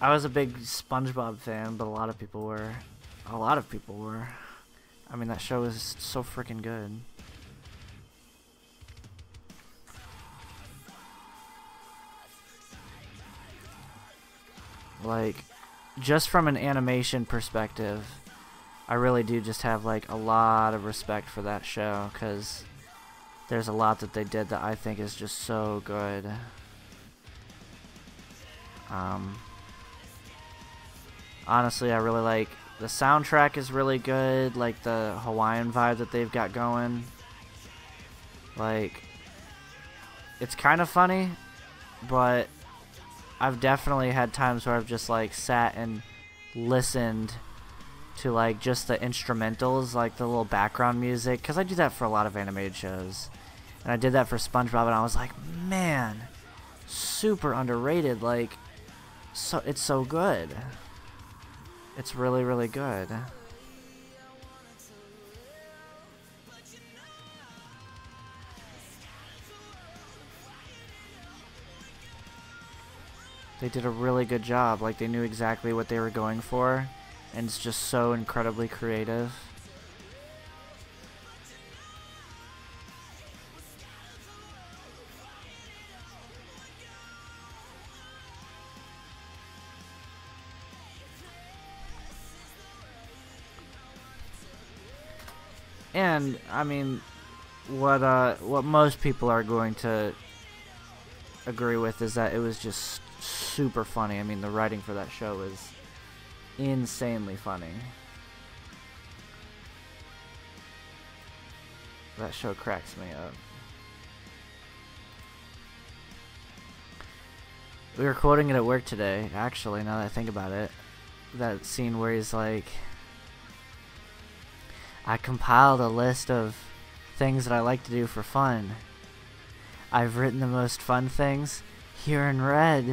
I was a big SpongeBob fan, but a lot of people were. A lot of people were. I mean, that show is so freaking good. Like, just from an animation perspective, I really do just have like a lot of respect for that show, because there's a lot that they did that I think is just so good. Honestly, I really like the soundtrack is really good, like the Hawaiian vibe that they've got going. Like, it's kind of funny, but I've definitely had times where I've just like sat and listened to like just the instrumentals, like the little background music, because I do that for a lot of animated shows, and I did that for SpongeBob, and I was like, man, super underrated. Like, so it's so good. It's really, really good. They did a really good job. Like, they knew exactly what they were going for, and it's just so incredibly creative. And I mean, what most people are going to agree with is that it was just super funny. I mean, the writing for that show is insanely funny. That show cracks me up. We were quoting it at work today, actually, now that I think about it. That scene where he's like, I compiled a list of things that I like to do for fun. I've written the most fun things here in red.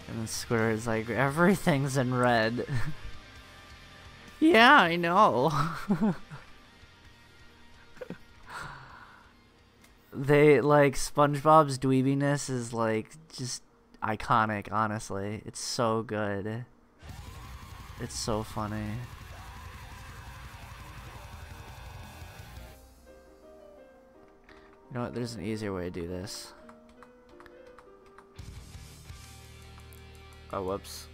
And then Squidward's like, everything's in red. Yeah, I know. They, like, SpongeBob's dweebiness is, like, just iconic, honestly. It's so good. It's so funny. You know what? There's an easier way to do this. Oh, whoops.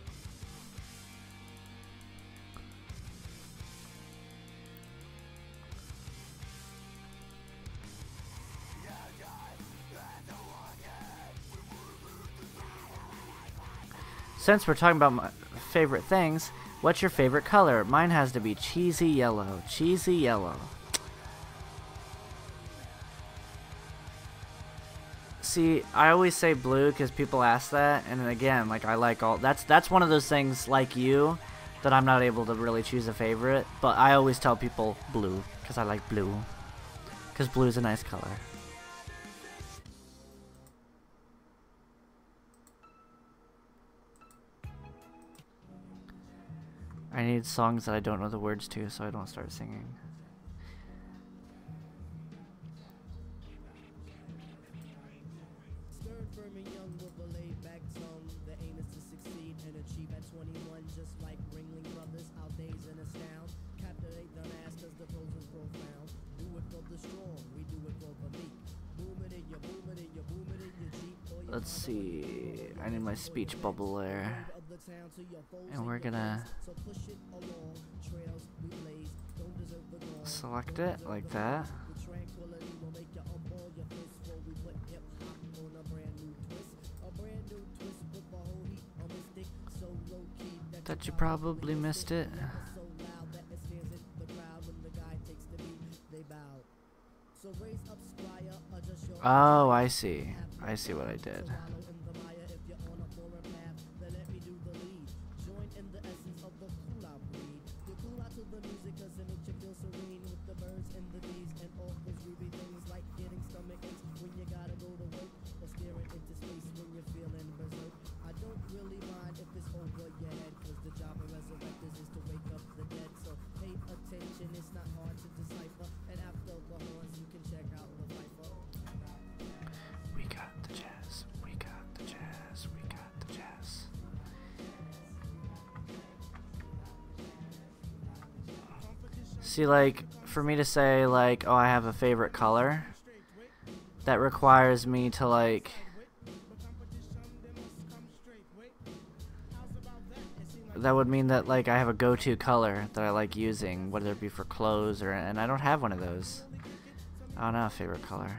Since we're talking about my favorite things, what's your favorite color? Mine has to be cheesy yellow. Cheesy yellow. See, I always say blue because people ask that, and then again, like, I like all that's one of those things, like you, that I'm not able to really choose a favorite, but I always tell people blue because I like blue, because blue is a nice color. I need songs that I don't know the words to so I don't start singing. Stern, firm, and young with a laid-back tongue. The aim is to succeed and achieve at 21, just like Ringling Brothers. Our days in astound. Captivate the mass 'cause the pros is profound. Do it for the strong, we do it for the meek. Boom it in your, boom it in your, boom it in your Jeep. Let's see. I need my speech bubble there. And we're gonna select it like that. Thought you probably missed it. Oh, I see. I see what I did. See, like, for me to say, like, oh, I have a favorite color, that requires me to, like, that would mean that, like, I have a go-to color that I like using, whether it be for clothes or, and I don't have one of those. I don't have a favorite color.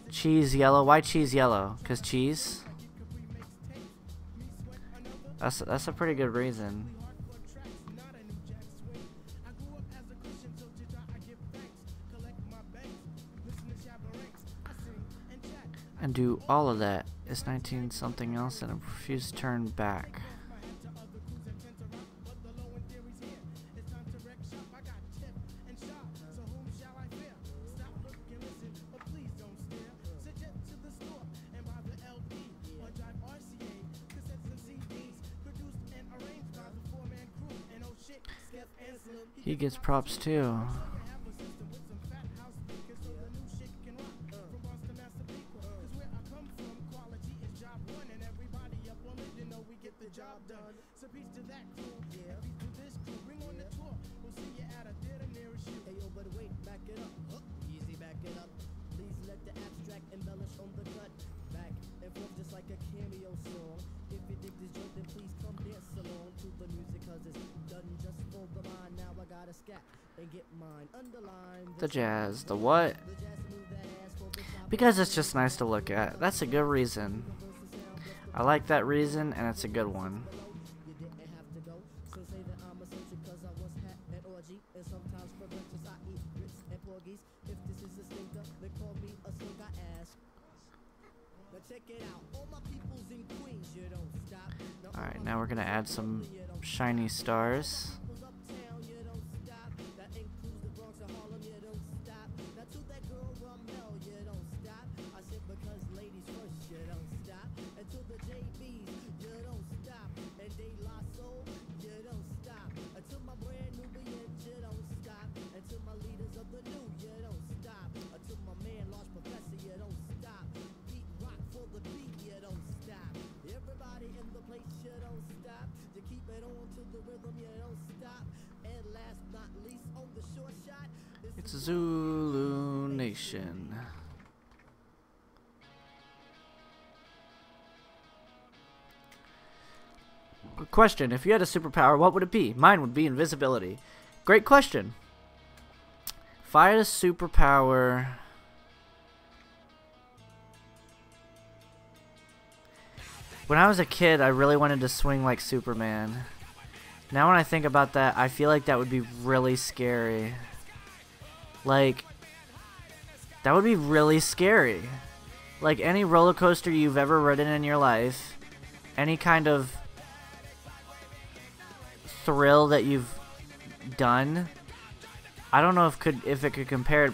Cheese yellow. Why cheese yellow? 'Cause cheese? That's a pretty good reason. And do all of that. It's 19 something else and I refuse to turn back. He gets props too. The jazz, the what? Because it's just nice to look at. That's a good reason. I like that reason, and it's a good one. Alright, now we're gonna add some shiny stars. It's Zulu Nation. Good question. If you had a superpower, what would it be? Mine would be invisibility. Great question. If I had a superpower... When I was a kid, I really wanted to swing like Superman. Now when I think about that, I feel like that would be really scary. Like, that would be really scary. Like, any roller coaster you've ever ridden in your life, any kind of thrill that you've done, I don't know if it could compare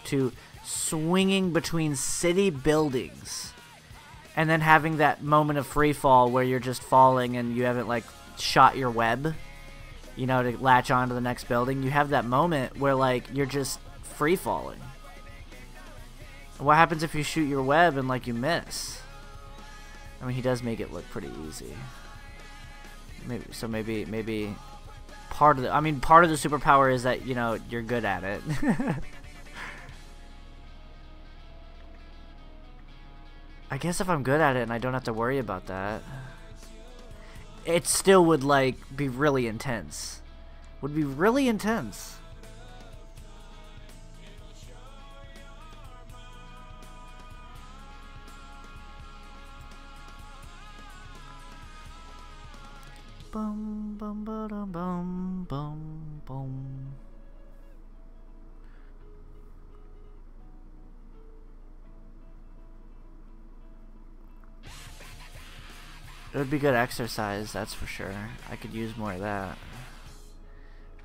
to swinging between city buildings and then having that moment of free fall where you're just falling and you haven't like shot your web, you know, to latch on to the next building, you have that moment where, like, you're just free falling. What happens if you shoot your web and, like, you miss? I mean, he does make it look pretty easy. Maybe part of the superpower is that, you know, you're good at it. I guess if I'm good at it and I don't have to worry about that, it still would, like, be really intense. Would be really intense. Bum bum ba dum bum bum bum. It would be good exercise, that's for sure. I could use more of that.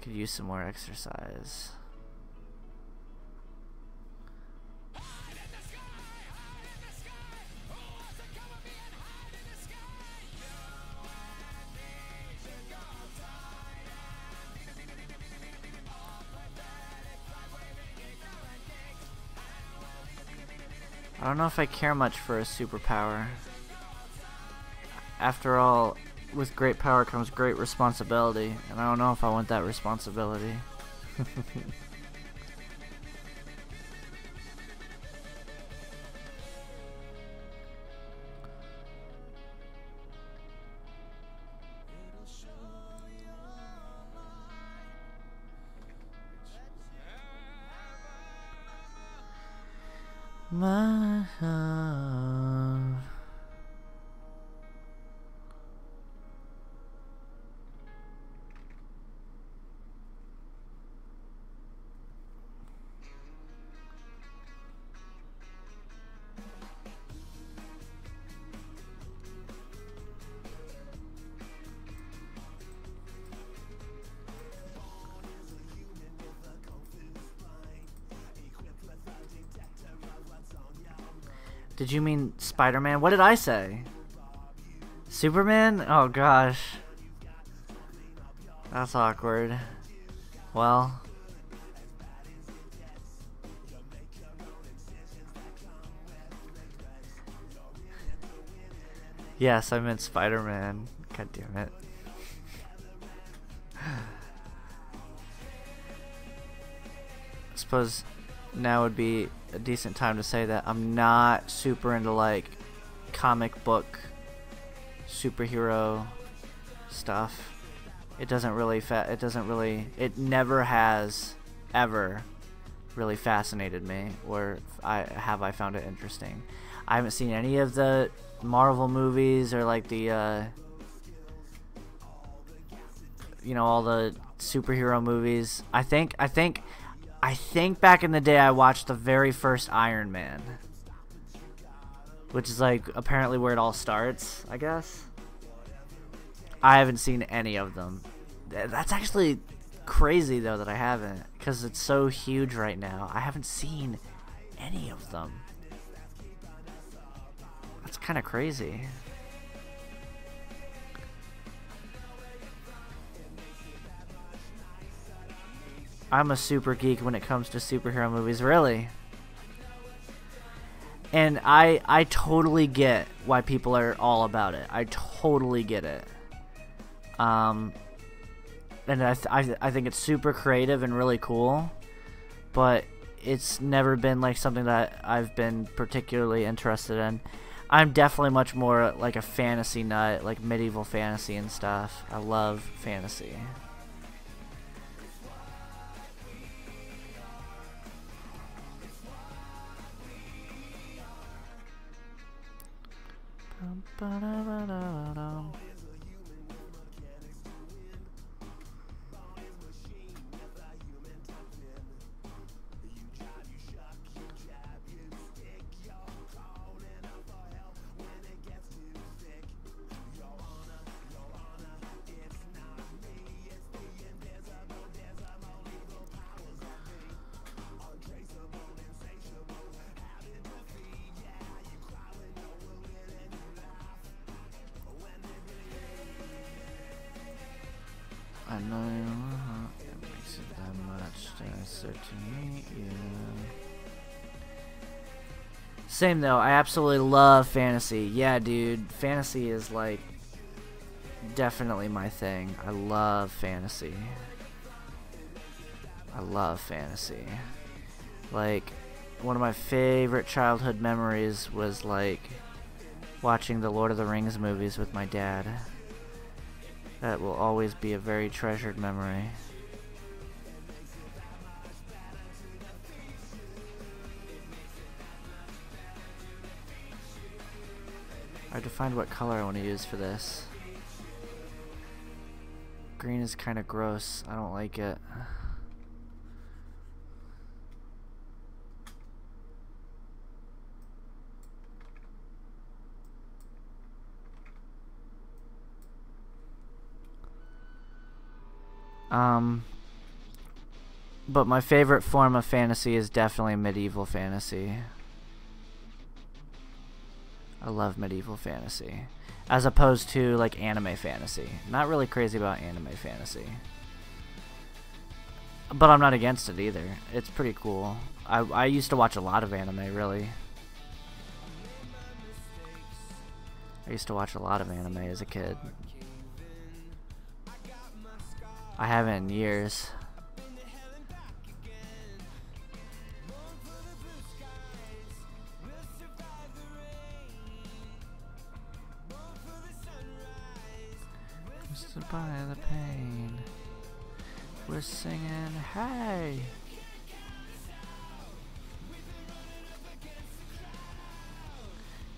Could use some more exercise. I don't know if I care much for a superpower. After all, with great power comes great responsibility, and I don't know if I want that responsibility. My heart. Did you mean Spider-Man? What did I say? Superman? Oh gosh. That's awkward. Well. Yes, I meant Spider-Man. God damn it. I suppose now would be a decent time to say that I'm not super into, like, comic book superhero stuff. It never has ever really fascinated me, or I found it interesting. I haven't seen any of the Marvel movies or, like, the you know, all the superhero movies. I think back in the day I watched the very first Iron Man, which is, like, apparently where it all starts, I guess. I haven't seen any of them. That's actually crazy, though, that I haven't, because it's so huge right now. I haven't seen any of them. That's kind of crazy. I'm a super geek when it comes to superhero movies, really. And I totally get why people are all about it. I totally get it. And I think it's super creative and really cool, but it's never been, like, something that I've been particularly interested in. I'm definitely much more like a fantasy nut, like medieval fantasy and stuff. I love fantasy. I know it makes it that much nicer to meet you. Same though, I absolutely love fantasy. Yeah, dude, fantasy is like definitely my thing. I love fantasy. I love fantasy. Like, one of my favorite childhood memories was like watching the Lord of the Rings movies with my dad. That will always be a very treasured memory. I have to find what color I want to use for this. Green is kind of gross. I don't like it. But my favorite form of fantasy is definitely medieval fantasy. I love medieval fantasy. As opposed to like anime fantasy. Not really crazy about anime fantasy. But I'm not against it either. It's pretty cool. I used to watch a lot of anime, really. I used to watch a lot of anime as a kid. I haven't in years. Just by the pain, we're singing, hey!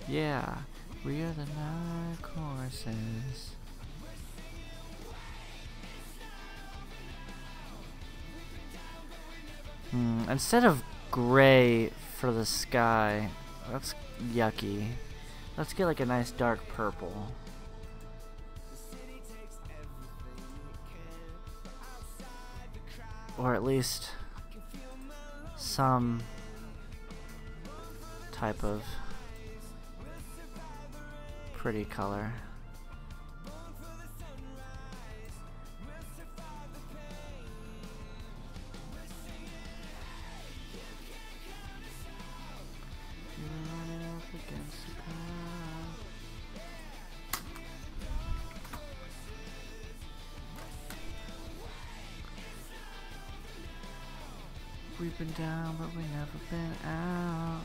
Yeah, we are the night horses. Instead of gray for the sky, that's yucky. Let's get like a nice dark purple. Or at least some type of pretty color. We've been down, but we never been out.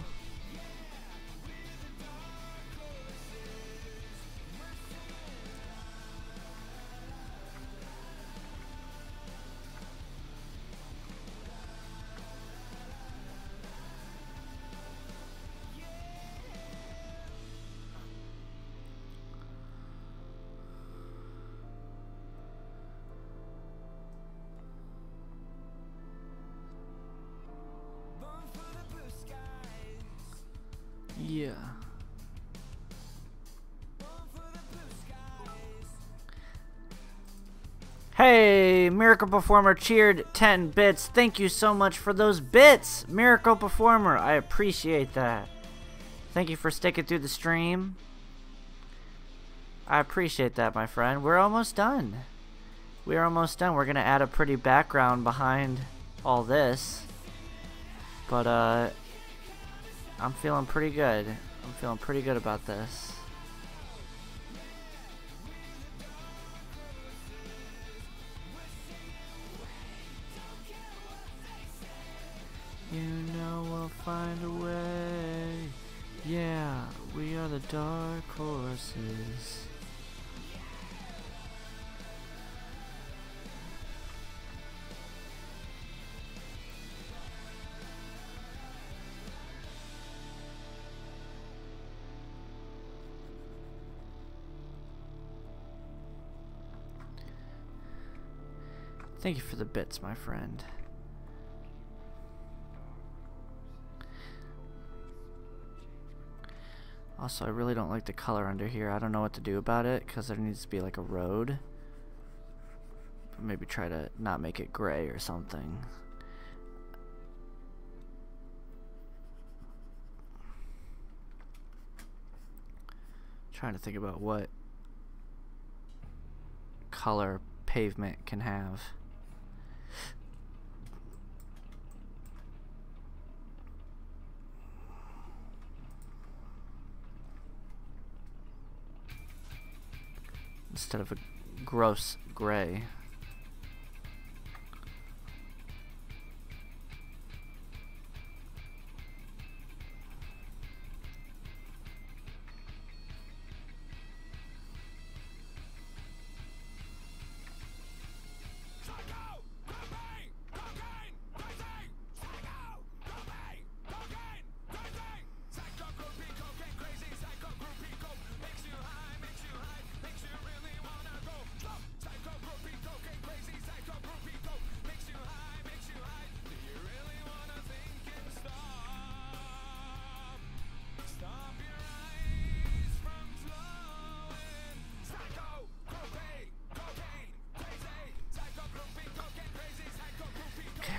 Yeah. Hey, Miracle Performer cheered 10 bits. Thank you so much for those bits, Miracle Performer. I appreciate that. Thank you for sticking through the stream. I appreciate that, my friend. We're almost done. We're almost done. We're going to add a pretty background behind all this. But, I'm feeling pretty good. I'm feeling pretty good about this. You know we'll find a way. Yeah, we are the dark horses. Thank you for the bits, my friend. Also, I really don't like the color under here. I don't know what to do about it because there needs to be like a road. But maybe try to not make it gray or something. Trying to think about what color pavement can have. Instead of a gross gray.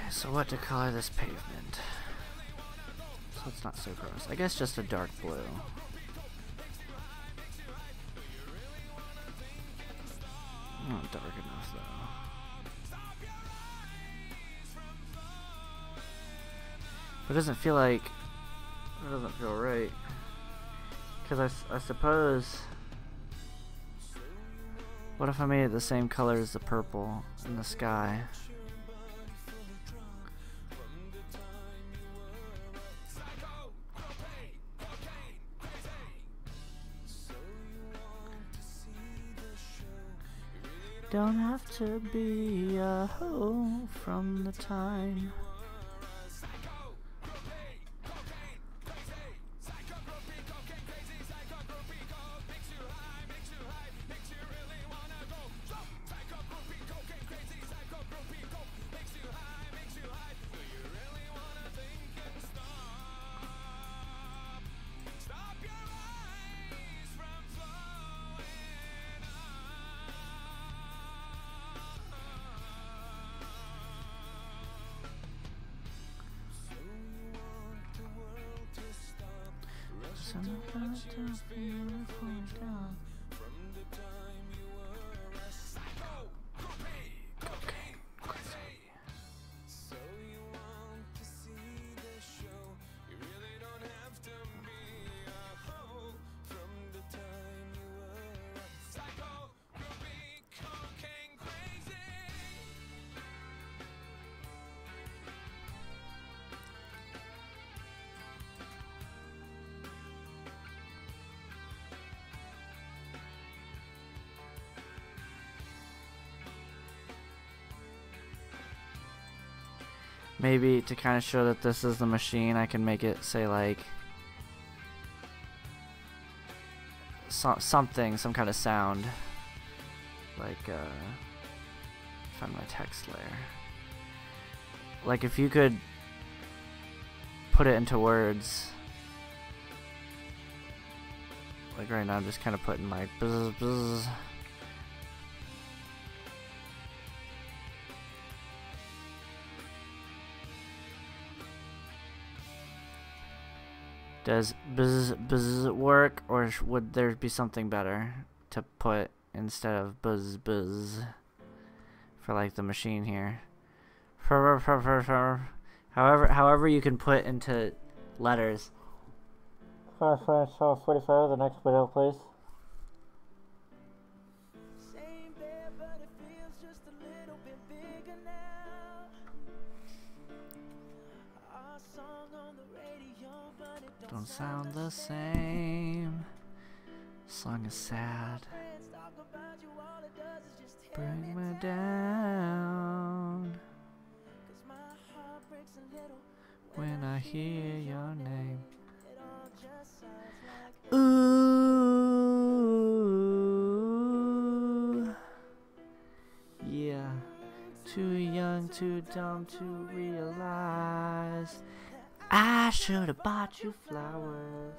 So what to color this pavement? So it's not so gross. I guess just a dark blue. Not dark enough though. But it doesn't feel like, it doesn't feel right. Because I suppose, what if I made it the same color as the purple in the sky? Don't have to be a hoe from the time. Maybe to kind of show that this is the machine, I can make it say like something, some kind of sound, like find my text layer. Like if you could put it into words, like right now I'm just kind of putting like buzz, buzz. Does buzz buzz work, or would there be something better to put instead of buzz buzz for like the machine here? However you can put into letters. 45, the next video, please. Same bed, but it feels just a little bit bigger now. Our song on the radio, but it Don't sound the same. Song is sad. friends talk about you, all it does is just tear Bring me me down 'Cause my heart breaks a little when I hear your name. It all just sounds like Ooh, yeah. Too young, too dumb to realize I should have bought you flowers.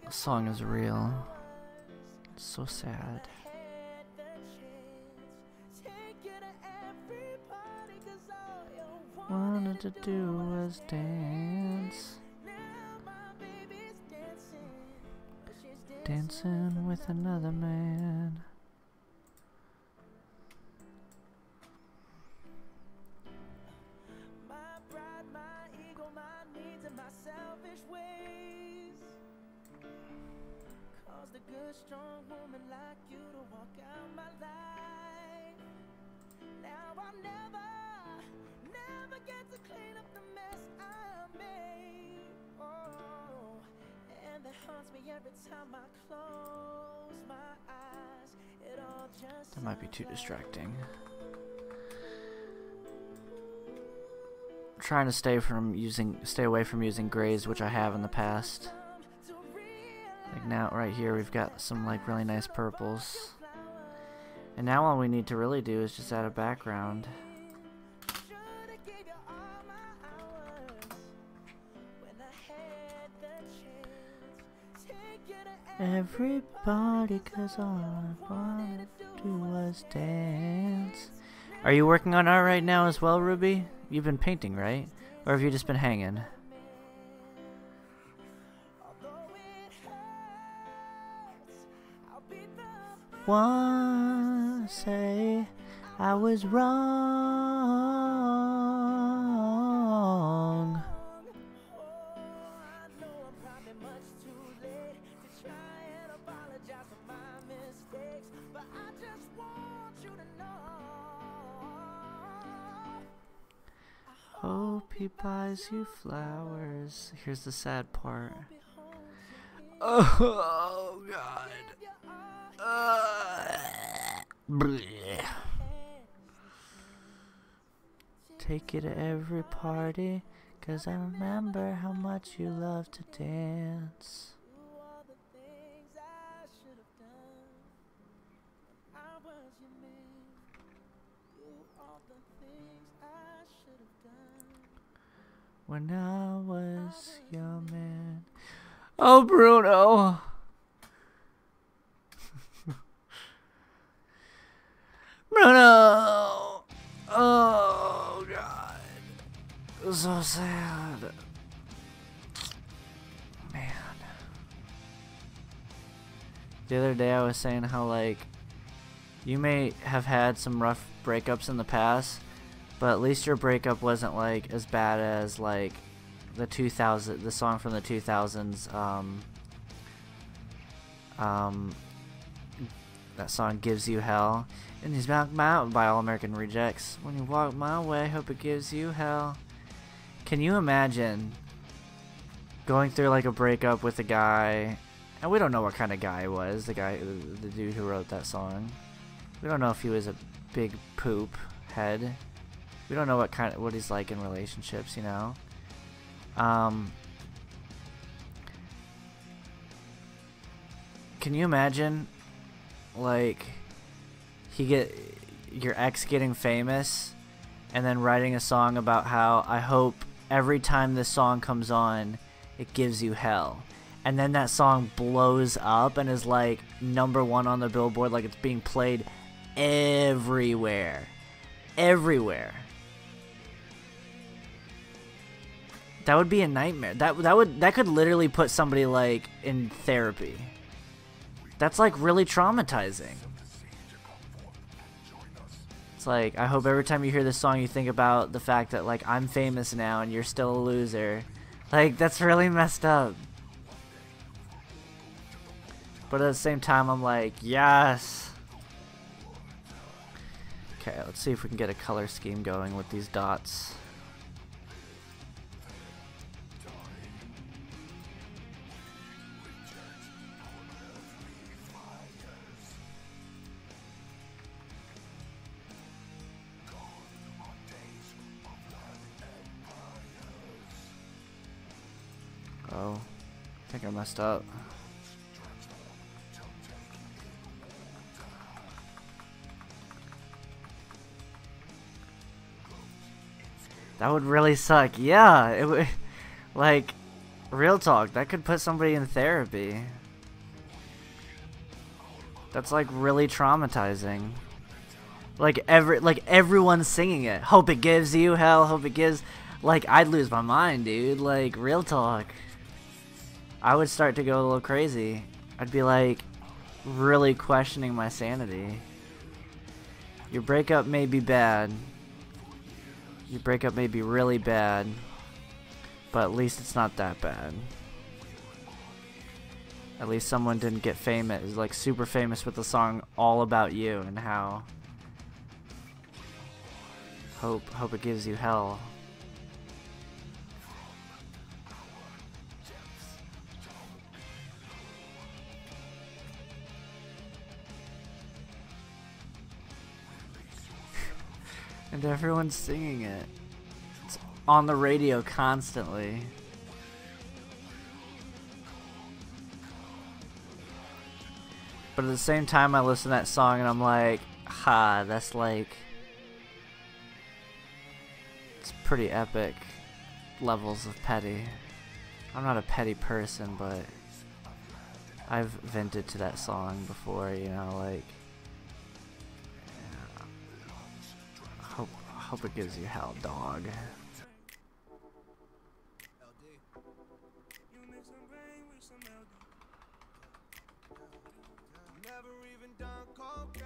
The song is real. It's so sad. Wanted to do was dance. dancing with another man. My pride, my ego, my needs, and my selfish ways caused a good, strong woman like you to walk out my life. Now I'll never get to clean up the mess I made. Oh, and that haunts me every time I close my eyes. It all just That might be too distracting. Trying to stay away from using grays, which I have in the past. Like now, right here, we've got some like really nice purples. And now all we need to really do is just add a background. Everybody, 'cause all I wanted to do was dance. Are you working on art right now as well, Ruby? You've been painting, right? Or have you just been hanging? One say I was wrong. Hope he buys you flowers. Here's the sad part. Oh God. Bleh. Take you to every party, 'cause I remember how much you love to dance. When I was your man. Oh, Bruno! Bruno! Oh, God. So sad. Man. The other day I was saying how, like, you may have had some rough breakups in the past, but at least your breakup wasn't, like, as bad as, like, the song from the 2000s, that song Gives You Hell. And he's back out by All American Rejects. When you walk my way, hope it gives you hell. Can you imagine going through like a breakup with a guy, and we don't know what kind of guy he was, the dude who wrote that song. We don't know if he was a big poop head. We don't know what he's like in relationships, you know. Can you imagine, like, your ex getting famous and then writing a song about how I hope every time this song comes on it gives you hell, and then that song blows up and is like #1 on the Billboard, like it's being played everywhere. That would be a nightmare. That could literally put somebody like in therapy. That's like really traumatizing. It's like, I hope every time you hear this song you think about the fact that like I'm famous now and you're still a loser. Like, that's really messed up. But at the same time I'm like, yes. Okay, let's see if we can get a color scheme going with these dots. Oh, I think I messed up. That would really suck. Yeah, it would. Like, real talk, that could put somebody in therapy. That's like really traumatizing. Like everyone's singing it. Hope it gives you hell. Hope it gives. Like, I'd lose my mind, dude. Like, real talk. I would start to go a little crazy. I'd be like really questioning my sanity. Your breakup may be bad. Your breakup may be really bad, but at least it's not that bad. At least someone didn't get famous, like super famous with the song All About You, and how hope it gives you hell. And everyone's singing it. It's on the radio constantly. But at the same time I listen to that song and I'm like, ha, that's like, it's pretty epic levels of petty. I'm not a petty person, but I've vented to that song before, you know, like, hope it gives you hell, dog. Never even done cocaine.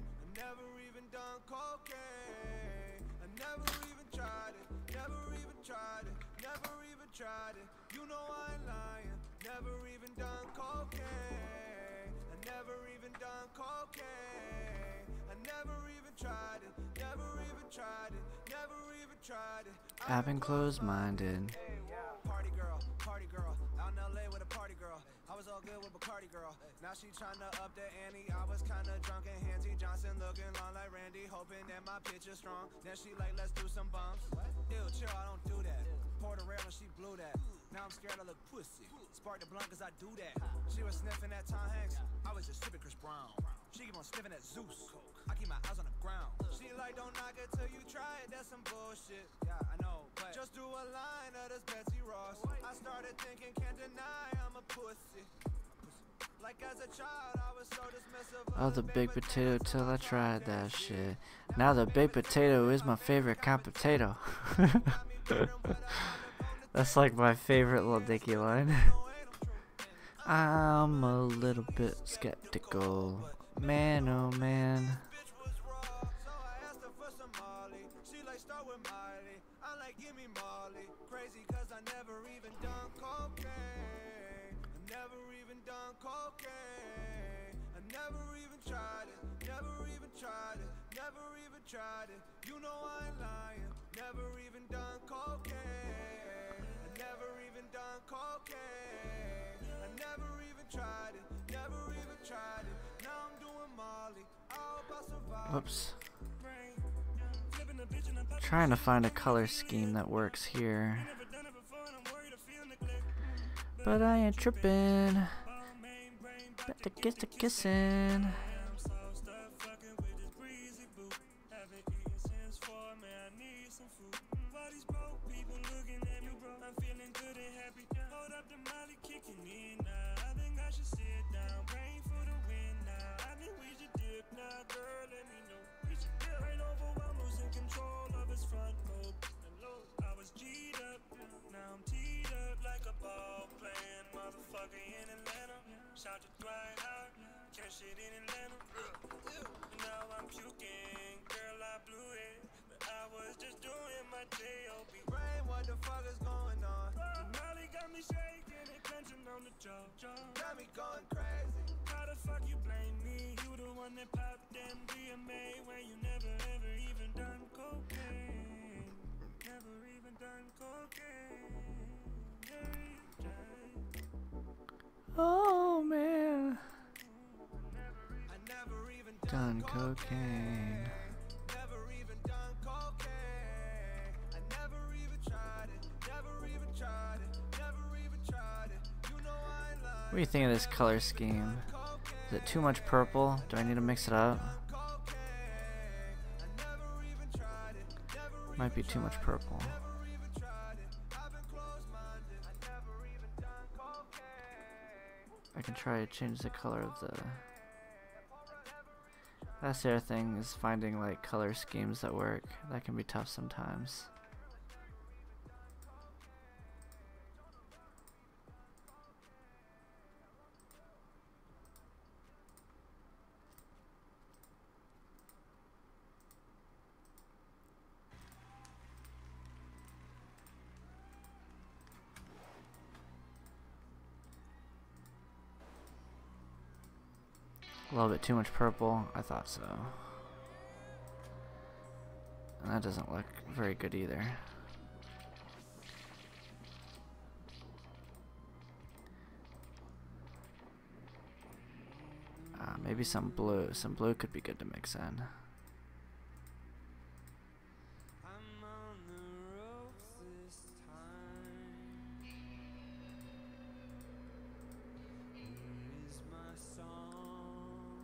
I never even done cocaine. I never even tried it. Never even tried it. Never even tried it. You know I ain't lying. Never even done cocaine. I never even done cocaine. I never even tried it. Never even tried it. Never even tried it. I've been closed-minded. Party girl, out in LA with a party girl. I was all good with Bacardi girl. Now she tryna up the ante. I was kinda drunk and handsy. Johnson looking long like Randy, hoping that my pitch is strong. Then she like, let's do some bumps. Ew, chill, I don't do that. Poured a rail and she blew that. Now I'm scared I look pussy. Spark the blunt cause I do that. She was sniffing at Tom Hanks. I was just sipping Chris Brown. She keep on sniffing at Zeus. I keep my eyes on the ground. She like, don't knock it till you try it. That's some bullshit. Yeah, I know, but just do a line of this Betsy Ross. I started thinking, can't deny I'm a pussy. Like as a child, I was so dismissive. Oh, the baked potato till I tried that shit. Now the baked potato is my favorite kind of potato. That's like my favorite Lil Dicky line. I'm a little bit skeptical. Man, oh man. Crazy cause I never even done cocaine. I never even done cocaine. I never even tried it. Never even tried it. Never even tried it. You know I ain't lying. Never even done cocaine. I never even done cocaine. I never even tried it. Never even tried it. Now I'm doing Molly. I hope I survive. Whoops. Trying to find a color scheme that works here. But I ain't tripping. Better get to kissing. Shout to Dwight Howard, catch it in Atlanta. Now I'm puking, girl I blew it, but I was just doing my J.O.B. Brain, what the fuck is going on? Molly got me shaking and clenching on the jaw. Got me going crazy. How the fuck you blame me? You the one that popped them DMA when you never ever even done cocaine. Never even done cocaine. Oh man. I never even Done cocaine. Never even done cocaine. I never even tried it. Never even tried it. Never even tried it. You know I ain't lying. What do you think of this color scheme? Is it too much purple? Do I need to mix it up? Might be too much purple. I can try to change the color of the... That's the other thing, is finding like color schemes that work. That can be tough sometimes. A little bit too much purple. I thought so. And that doesn't look very good either. Maybe some blue. Some blue could be good to mix in. I'm on the ropes this time. Here is my song.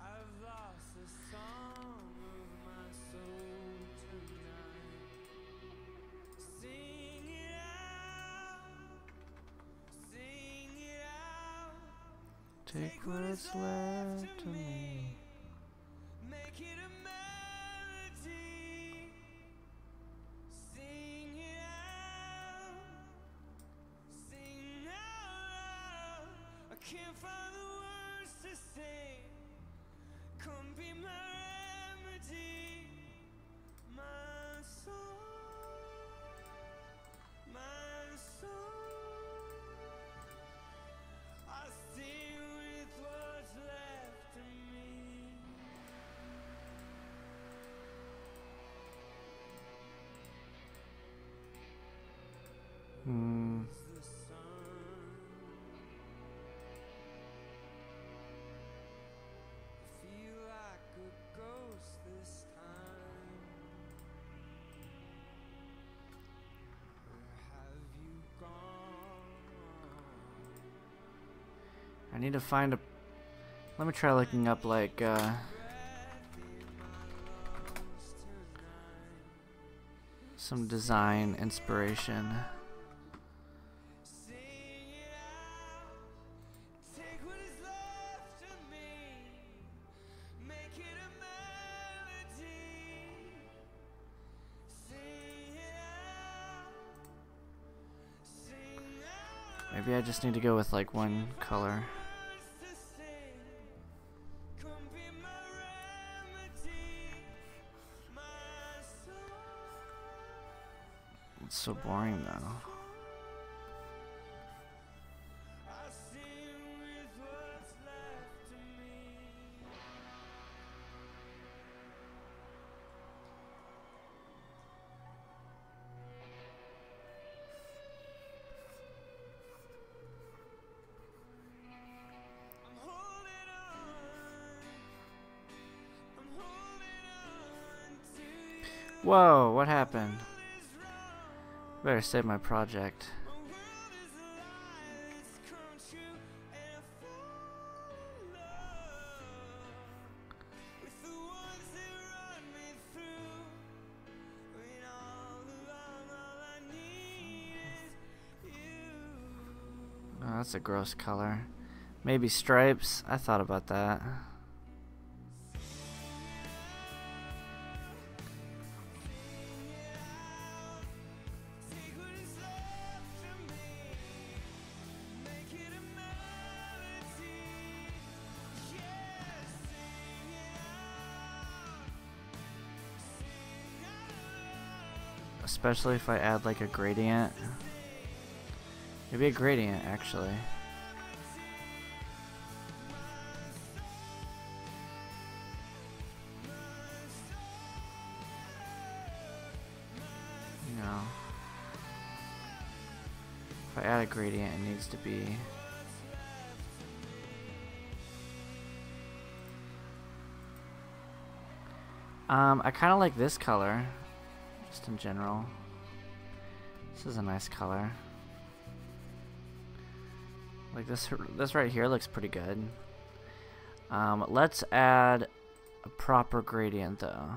I've lost the song of my soul tonight. Sing it out. Sing it out. Take what's left of me. Make it a melody. Sing it out. Sing out loud. I can't find the words to say. Come be my remedy. My soul. My soul. I sing with what's left of me. The sun. I feel like a ghost this time. Where have you gone? I need to find a. Let me try looking up like some design inspiration. Sing it out. Take what is left of me. Make it a melody. Sing it out. Sing out. Maybe I just need to go with like one color. Words to say. Come be my remedy. My soul. It's so boring though. I sing with what's left of me. I'm holding on. I'm holding on to you. Whoa, what happened? Is wrong. Better save my project. A world is a lie that's come true and fall in love with the ones that run me through. When all along all I need is you. Oh, that's a gross color. Maybe stripes. I thought about that. Take what is left of me, make it a melody. Yeah, sing it out, sing out loud. Especially if I add like a gradient. Maybe a gradient actually. You know, if I add a gradient, it needs to be. I kind of like this color, just in general. This is a nice color. Like this right here looks pretty good. Let's add a proper gradient though.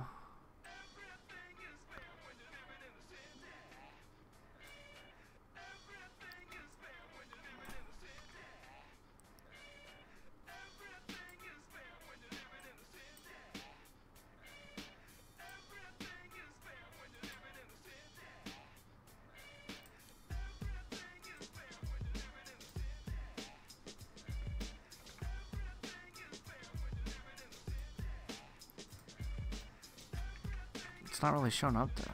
It's not really showing up though.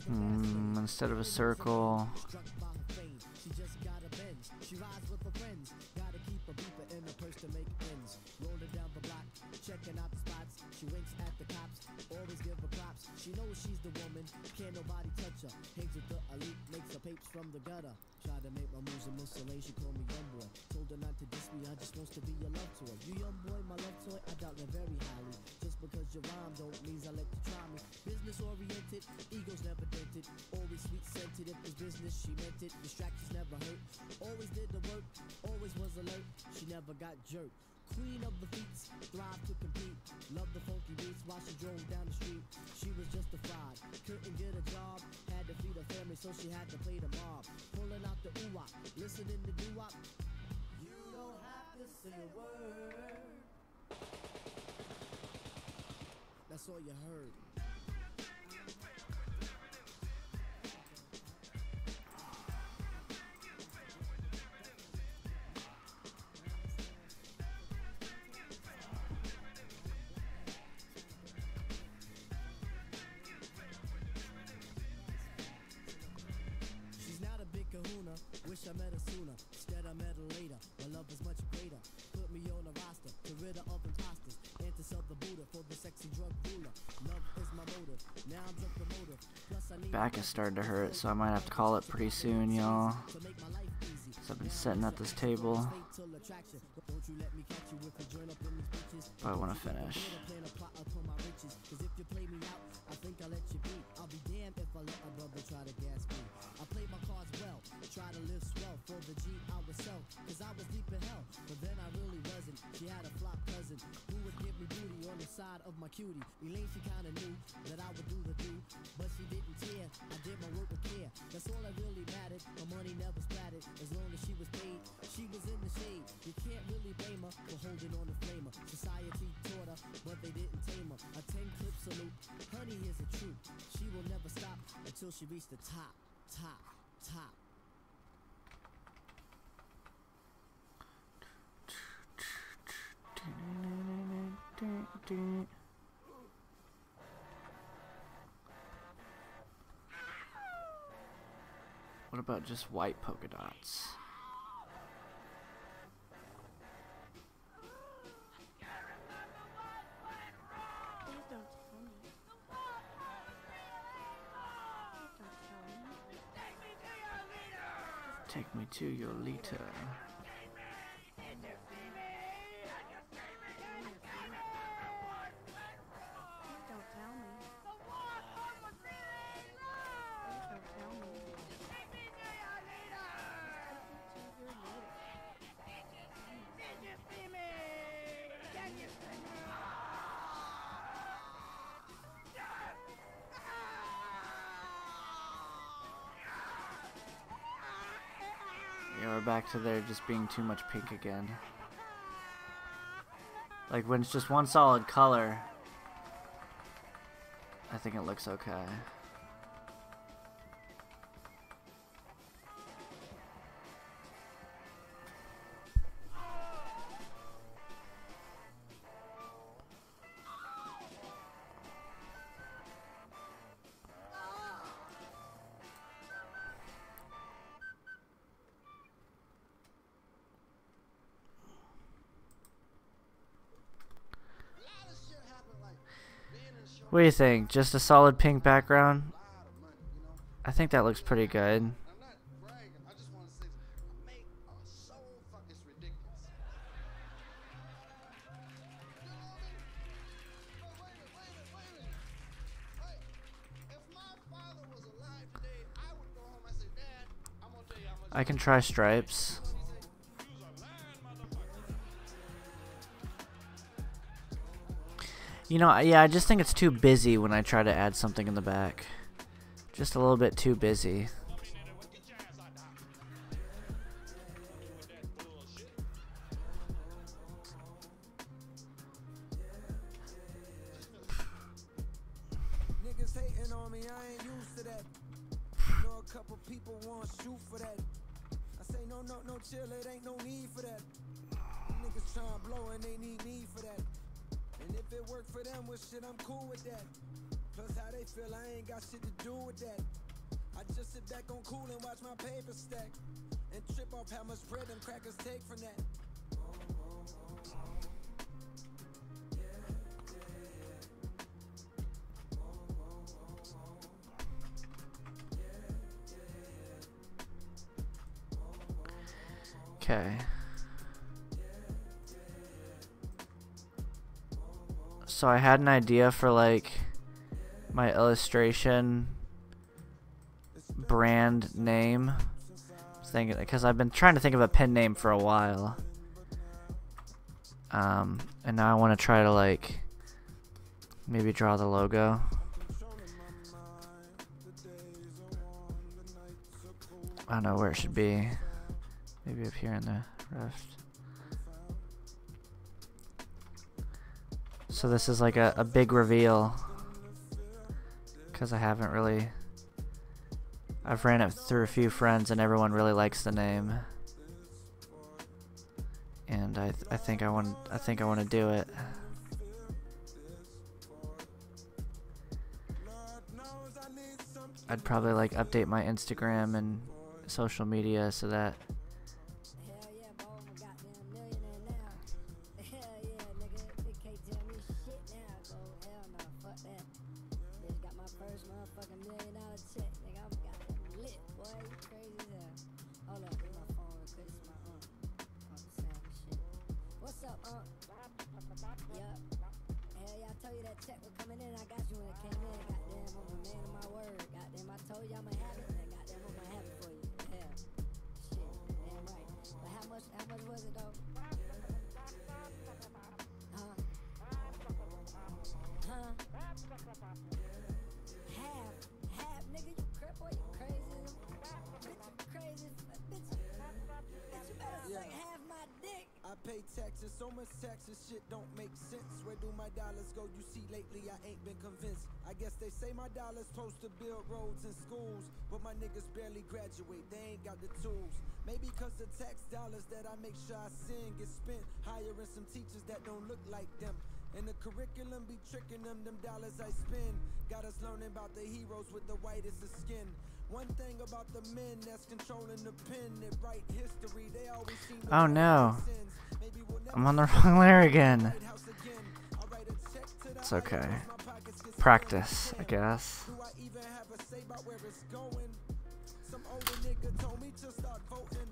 Instead of a circle. Struck by her fame, she just got a Benz. She rides with her friends. Gotta keep a beeper in her purse to make ends. Rolling down the block, checking out the spots. She winks at the cops, always give her props. She knows she's the woman, can't nobody touch her. Hangs with the elite, makes her papes from the gutter. Tried to make my moves in Miss Soleil, she called me young boy. Told her not to diss me, I just wants to be your love toy. You young boy, my love toy, I doubt that very highly. Just because you rhyme don't means I let you try me. Business oriented, egos never dented. Always sweet scented, if it's business she meant it. Distractions never hurt, always did the work, always was alert. She never got jerked. Queen of the feats, thrive to compete. Loved the funky beats while she drove down the street. She was justified, couldn't get a job. Had to feed her family, so she had to play the mob. Pulling out the ooh-wop, listening to doo-wop. You don't have to say a word. That's all you heard. Wish I met her sooner, instead I met her later. My love is much greater. Put me on a roster, to rid her of imposters, and to sell the Buddha for the sexy drug ruler. Love is my motive, now I'm drug promoter. Plus I need Back is starting to hurt, so I might have to call it pretty soon, y'all. So I've been sitting at this table, but I want to finish. Cause if you play me out, I think I'll let you be. I'll be damned if I let a brother try to gas me. I play my cards well, try to live swell for the G I was sell. Cause I was deep in hell, but then I really wasn't. She had a flop cousin who would give me booty on the side of my cutie. Elaine, she kinda knew that I would do the do, but she didn't care. I did my work with care, that's all that really mattered. My money never splattered, as long as she was paid. She was in the shade, you can't really blame her for holding on the flamer. Society taught her, but they didn't tame her. A 10-clip salute, honey, here's the truth. She will never stop until she reached the top, top, top. What about just white polka dots? Take me to your leader. Yeah, we're back to there just being too much pink again. Like when it's just one solid color, I think it looks okay. What do you think? Just a solid pink background? I think that looks pretty good. I can try stripes. You know, yeah, I just think it's too busy when I try to add something in the back. Just a little bit too busy. Niggas hating on me, I ain't used to that. Know a couple people want shoot for that. I say no, chill, it ain't no need for that. Niggas tryna blow and they need me for that. And if it work for them, well shit, I'm cool with that. Plus how they feel, I ain't got shit to do with that. I just sit back on cool and watch my paper stack. And trip off how much bread them crackers take from that. Okay. So I had an idea for like my illustration brand name. Thinking because I've been trying to think of a pen name for a while. And now I want to try to like maybe draw the logo. I don't know where it should be. Maybe up here in the Rift. So this is like a big reveal. Because I haven't really... I've ran it through a few friends and everyone really likes the name. And I think I want to do it. I'd probably like update my Instagram and social media so that pay taxes, so much taxes, shit don't make sense. Where do my dollars go? You see lately I ain't been convinced. I guess they say my dollars supposed to build roads and schools, but my niggas barely graduate, they ain't got the tools. Maybe cause the tax dollars that I make sure I send get spent hiring some teachers that don't look like them. And the curriculum be tricking them dollars I spend got us learning about the heroes with the whitest of skin. One thing about the men that's controlling the pen that write history, they always seem to oh no, I'm on the wrong layer again. It's okay. Practice, I guess. Do I even have a say about where it's going? Some older nigga told me to start voting.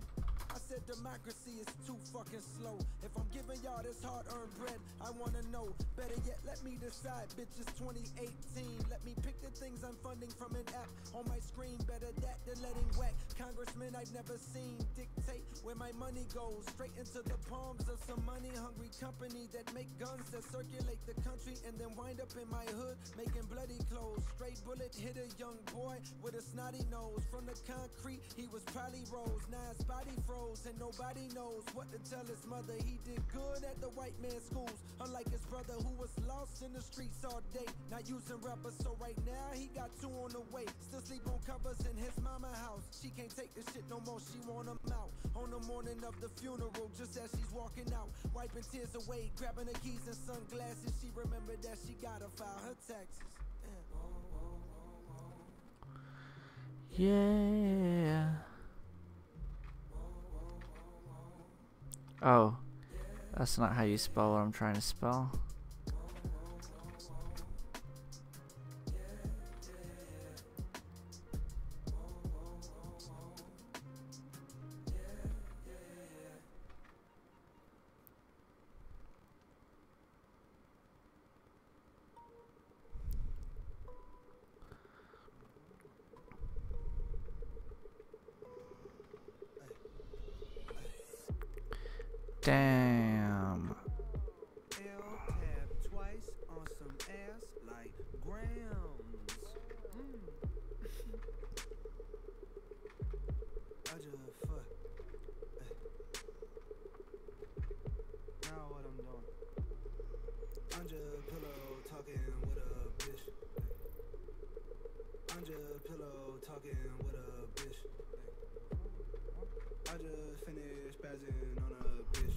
I said democracy is too fucking slow. If I'm giving y'all this hard-earned bread, I wanna know. Better yet, let me decide. Bitch, it's 2018. Let me pick the things I'm funding from an app on my screen. Better that than letting whack congressmen I've never seen dictate where my money goes. Straight into the palms of some money-hungry company that make guns that circulate the country and then wind up in my hood making bloody clothes. Straight bullet hit a young boy with a snotty nose. From the concrete, he was probably rose. Now his body froze and nobody knows what to tell his mother. He did good at the white man's schools, unlike his brother who was lost in the streets all day, not using rubber. So right now he got 2 on the way, still sleep on covers in his mama house. She can't take this shit no more, she want him out. On the morning of the funeral, just as she's walking out, wiping tears away, grabbing her keys and sunglasses, she remembered that she gotta file her taxes. Yeah. Oh, that's not how you spell what I'm trying to spell. Damn. L-tap twice on some ass like grams. I just fuck. Now what I'm doing? I'm just pillow talking with a bitch. I'm just pillow talking with a bitch. I just finished spazzing on a bitch.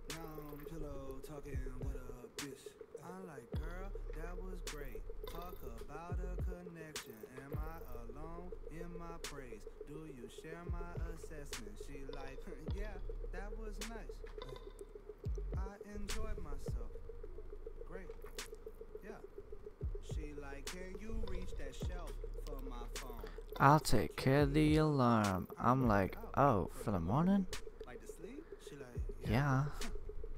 Now I'm pillow talking with a bitch. I'm like, girl, that was great. Talk about a connection. Am I alone in my praise? Do you share my assessment? She like, yeah, that was nice. I enjoyed myself. Great. Yeah. She like, can you reach that shelf for my phone? I'll take care of the alarm. I'm like, oh, for the morning? Like to sleep? She like, Yeah.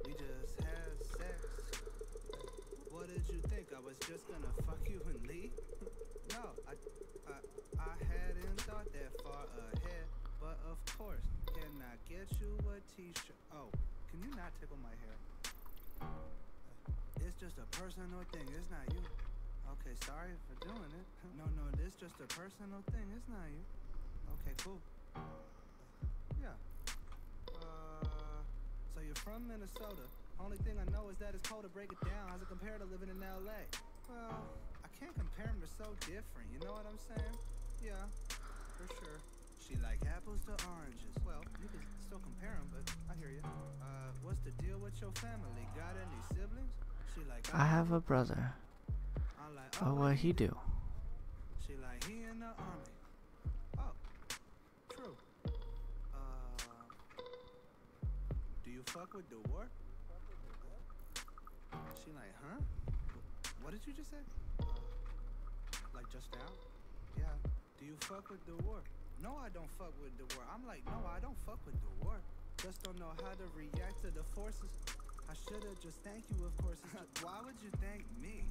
we just had sex. What did you think? I was just gonna fuck you and leave? No, I hadn't thought that far ahead. But of course, can I get you a t-shirt? Oh, can you not tickle my hair? It's just a personal thing, it's not you. Okay, sorry for doing it. No, this just a personal thing, it's not you. Okay, cool. Yeah. So you're from Minnesota. Only thing I know is that it's cold to break it down. How's it compare to living in LA? Well, I can't compare them, they're so different, you know what I'm saying? Yeah, for sure. She like apples to oranges. Well, you can still compare them, but I hear you. What's the deal with your family? Got any siblings? She like, I have a brother. I'm like, Oh, what he do? She like, he in the army. Oh, true. Do you fuck with the war? She like, huh? What did you just say? Like just now? Yeah. Do you fuck with the war? No, I don't fuck with the war. I'm like, no, I don't fuck with the war. Just don't know how to react to the forces. I should've just thanked you, of course. Why would you thank me?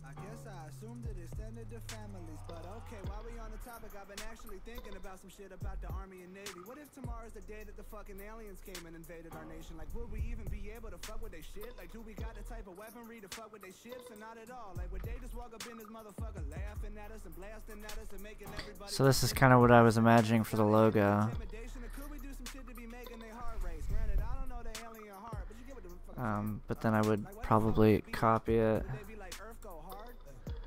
I guess I assumed it extended to families. But okay, while we on the topic, I've been actually thinking about some shit about the Army and Navy. What if tomorrow's the day that the fucking aliens came and invaded our nation? Like, would we even be able to fuck with they shit? Like, do we got the type of weaponry to fuck with they ships? Or not at all? Like, would they just walk up in this motherfucker laughing at us and blasting at us and making everybody... So this is kind of what I was imagining for the logo. Intimidation, or could we do some shit to be making their heart race? Granted, I don't know the alien heart, but you get what the fuck I'm saying. But then I would probably copy it. Would they be like Earth go hard?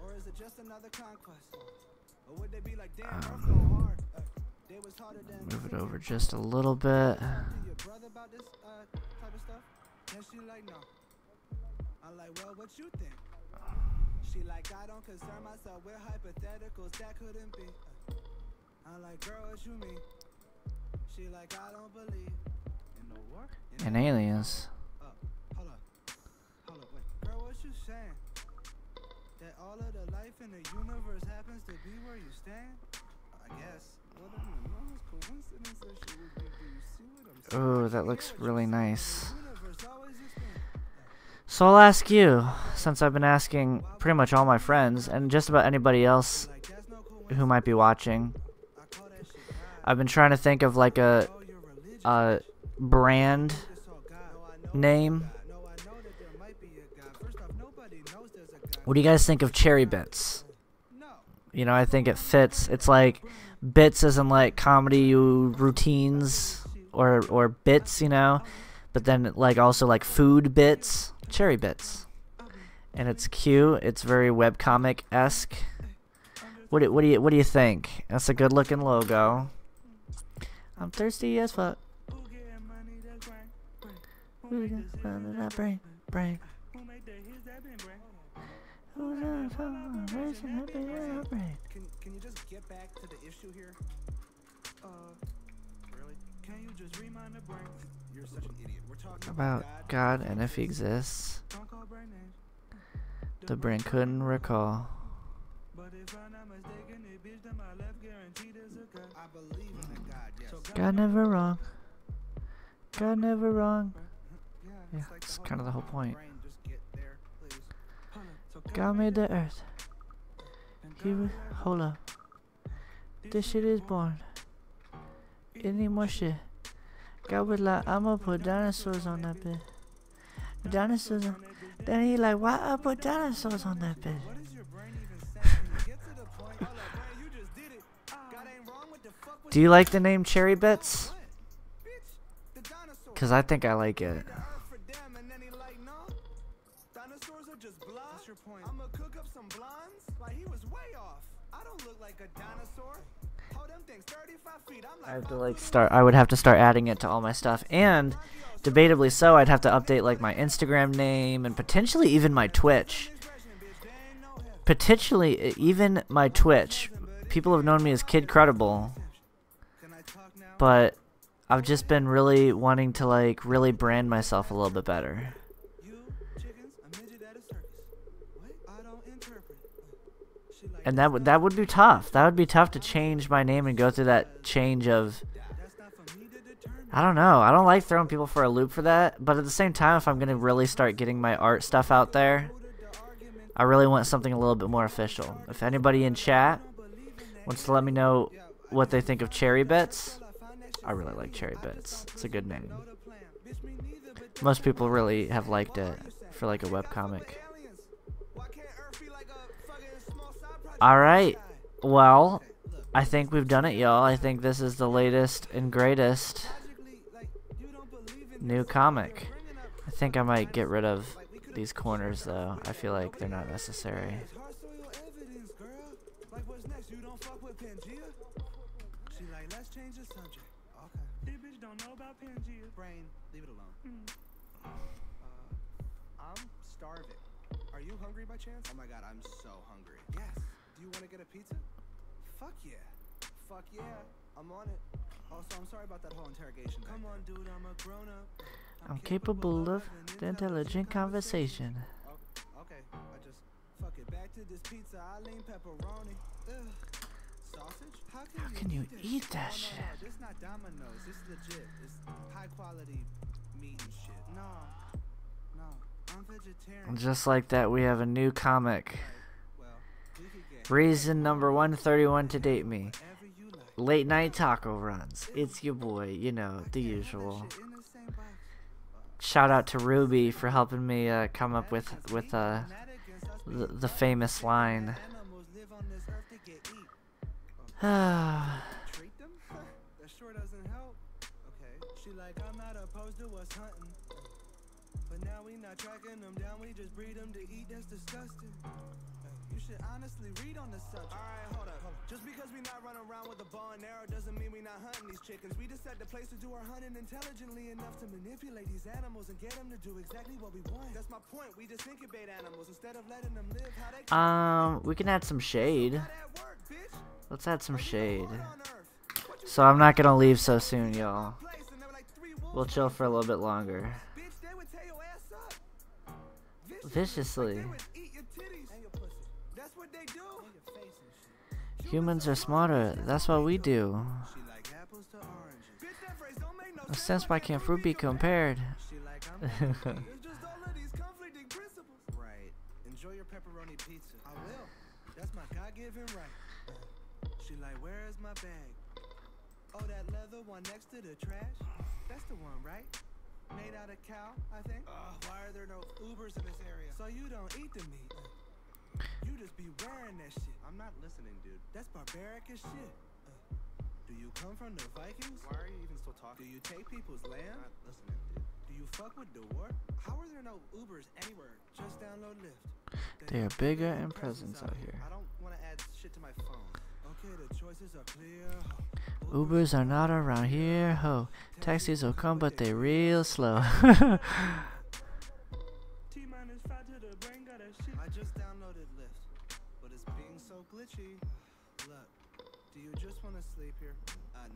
Or is it just another conquest? Or would they be like, damn, Earth go hard? They was harder than... Move it over just a little bit. To your brother about this type of stuff? And she like, no. I'm like, well, what you think? She like, I don't concern myself with hypotheticals, that couldn't be. I'm like, girl, what you mean? She like, I don't believe in the war. And aliens. Hold up, wait. Girl, what you saying? That all of the life in the universe happens to be where you stand? I guess. What an enormous coincidence that she would be. Do you see what I'm saying? Oh, that looks really nice. The universe always expands. So I'll ask you, since I've been asking pretty much all my friends and just about anybody else who might be watching. I've been trying to think of like a brand name. What do you guys think of Cherry Bits? You know, I think it fits. It's like bits as in like comedy routines or bits, you know, but then like also like food bits, Cherry Bits. And it's cute. It's very webcomic-esque. What do you think? That's a good looking logo. I'm thirsty as fuck. Who got that brain? Brain. Can you just get back to the issue here? Really? Can you just remind the brain? You're such an idiot. We're talking About God and if he exists. Don't call brain names. The brain couldn't recall. But if I'm not mistaken, it bitch to my left guaranteed is a God. I believe in a God, yes. So God never wrong. God never wrong. Yeah, like it's kind of the whole point. brain, just get there, please. So God made the earth. He was, hold up. This shit is born. Any more shit? God was like, I'ma put dinosaurs on that bitch. Dinosaurs on. Then he like, why I put dinosaurs on that bitch? what is your brain even saying? Can you get to the point? Hold up, brain, you just did it. God ain't wrong. What the fuck was Do you like the name Cherry Bits? what? Bitch, the dinosaur. Cause I think I like it. The earth for them, and then he like, no. Dinosaurs are just blonde. What's your point? I'ma cook up some blondes? Like, he was way off. I don't look like a dinosaur. Oh, them things 35 feet. I'm like, I have to like start. I would have to start adding it to all my stuff, and debatably so, I'd have to update like my Instagram name and potentially even my Twitch, potentially even my Twitch. People have known me as Kid Credible, but I've just been really wanting to like really brand myself a little bit better. And that would be tough. That would be tough to change my name and go through that change of. I don't know. I don't like throwing people for a loop for that. But at the same time, if I'm gonna really start getting my art stuff out there, I really want something a little bit more official. If anybody in chat wants to let me know what they think of Cherry Bits, I really like Cherry Bits. It's a good name. Most people really have liked it for like a webcomic. Alright, well, I think we've done it, y'all. I think this is the latest and greatest new comic. I think I might get rid of these corners, though. I feel like they're not necessary. I'm starving. Are you hungry by chance? Oh my god, I'm so hungry. Yes. Do you want to get a pizza? Fuck yeah. Fuck yeah. I'm on it. Also, I'm sorry about that whole interrogation. Come on, dude. I'm a grown up. I'm capable of the intelligent conversation. Okay. I just fuck it. Back to this pizza. I lean pepperoni. Sausage? How can you eat that shit? No, this is not Domino's. This is legit. It's high quality meat and shit. No. I'm vegetarian. Just like that, we have a new comic. Reason number 131 to date me. Late night taco runs. It's your boy, you know, the usual. Shout out to Ruby for helping me come up with the famous line. Treat them? That sure doesn't help. Okay. She like, I'm not opposed to us hunting. But now we not tracking them down, we just breed them to eat, that's disgusting. You should honestly read on the subject. Alright, hold up. Just because we not running around with a bow and arrow doesn't mean we not hunting these chickens. We just set the place to do our hunting intelligently enough to manipulate these animals and get them to do exactly what we want. That's my point, we just incubate animals instead of letting them live how they We can add some shade. Let's add some shade. So I'm not gonna leave so soon, y'all. We'll chill for a little bit longer. Viciously. Humans are smarter. That's what we do. No sense why can't fruit be compared? Right. Enjoy your pepperoni pizza. I will. That's my God-given right. She like, where is my bag? Oh, that leather one next to the trash? That's the one, right? Made out of cow, I think. Why are there no Ubers in this area? So you don't eat the meat. You just be wearing that shit. I'm not listening, dude. That's barbaric as shit. Do you come from the Vikings? Why are you even still talking? Do you take people's land? I'm not listening, dude. Do you fuck with the war? How are there no Ubers anywhere? Just download Lyft. They are bigger in presence out here. I don't want to add shit to my phone. Okay, the choices are clear. Ubers are not around here, ho. Taxis will come, but they real slow. I just downloaded Lyft, but it's being so glitchy. Look, do you just want to sleep here?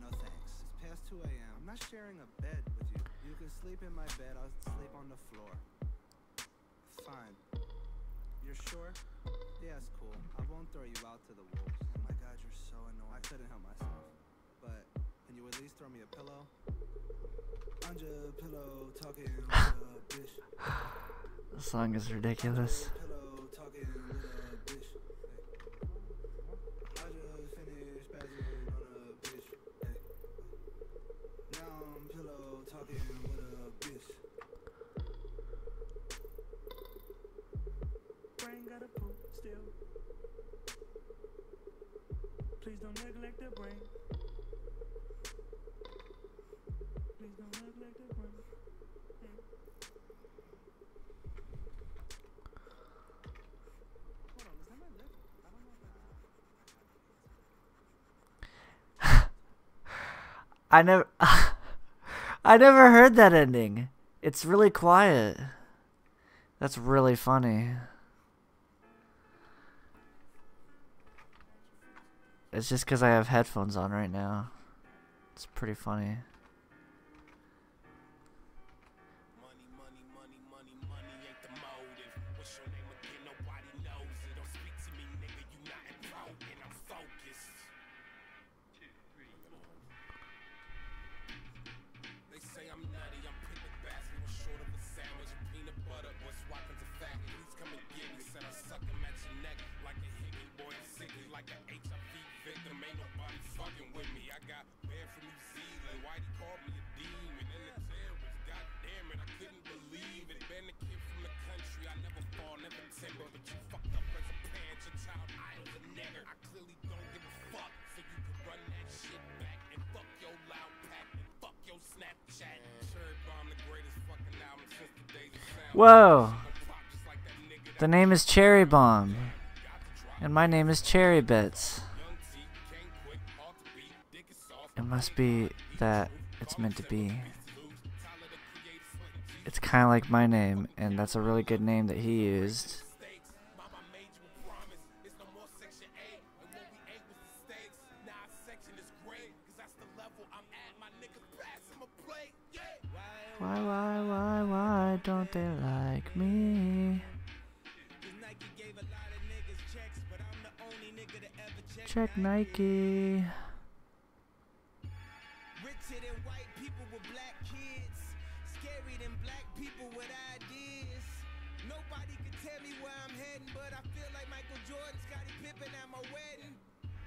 No thanks. It's past 2 a.m. I'm not sharing a bed with you. You can sleep in my bed, I'll sleep on the floor. Fine. You're sure? Yeah, it's cool. I won't throw you out to the wolves. Oh my god, you're so annoying. I couldn't help myself. But, can you at least throw me a pillow? I'm just pillow talking with a bitch. The song is ridiculous. Pillow talking with a bitch. I just finished passing on a bitch. Now I'm pillow talking with a bitch. Brain got a poop still. Please don't neglect the brain. Please don't neglect the brain. Hold on, is that my lip? I don't know if I never heard that ending. It's really quiet. That's really funny. It's just because I have headphones on right now. It's pretty funny. Whoa! The name is Cherry Bomb. And my name is Cherry Bits. It must be that it's meant to be. It's kind of like my name, and that's a really good name that he used. Why don't they like me? Check Nike. Richer than white people with black kids, scary than black people with ideas. Nobody can tell me where I'm heading, but I feel like Michael Jordan, Scottie Pippen at my wedding.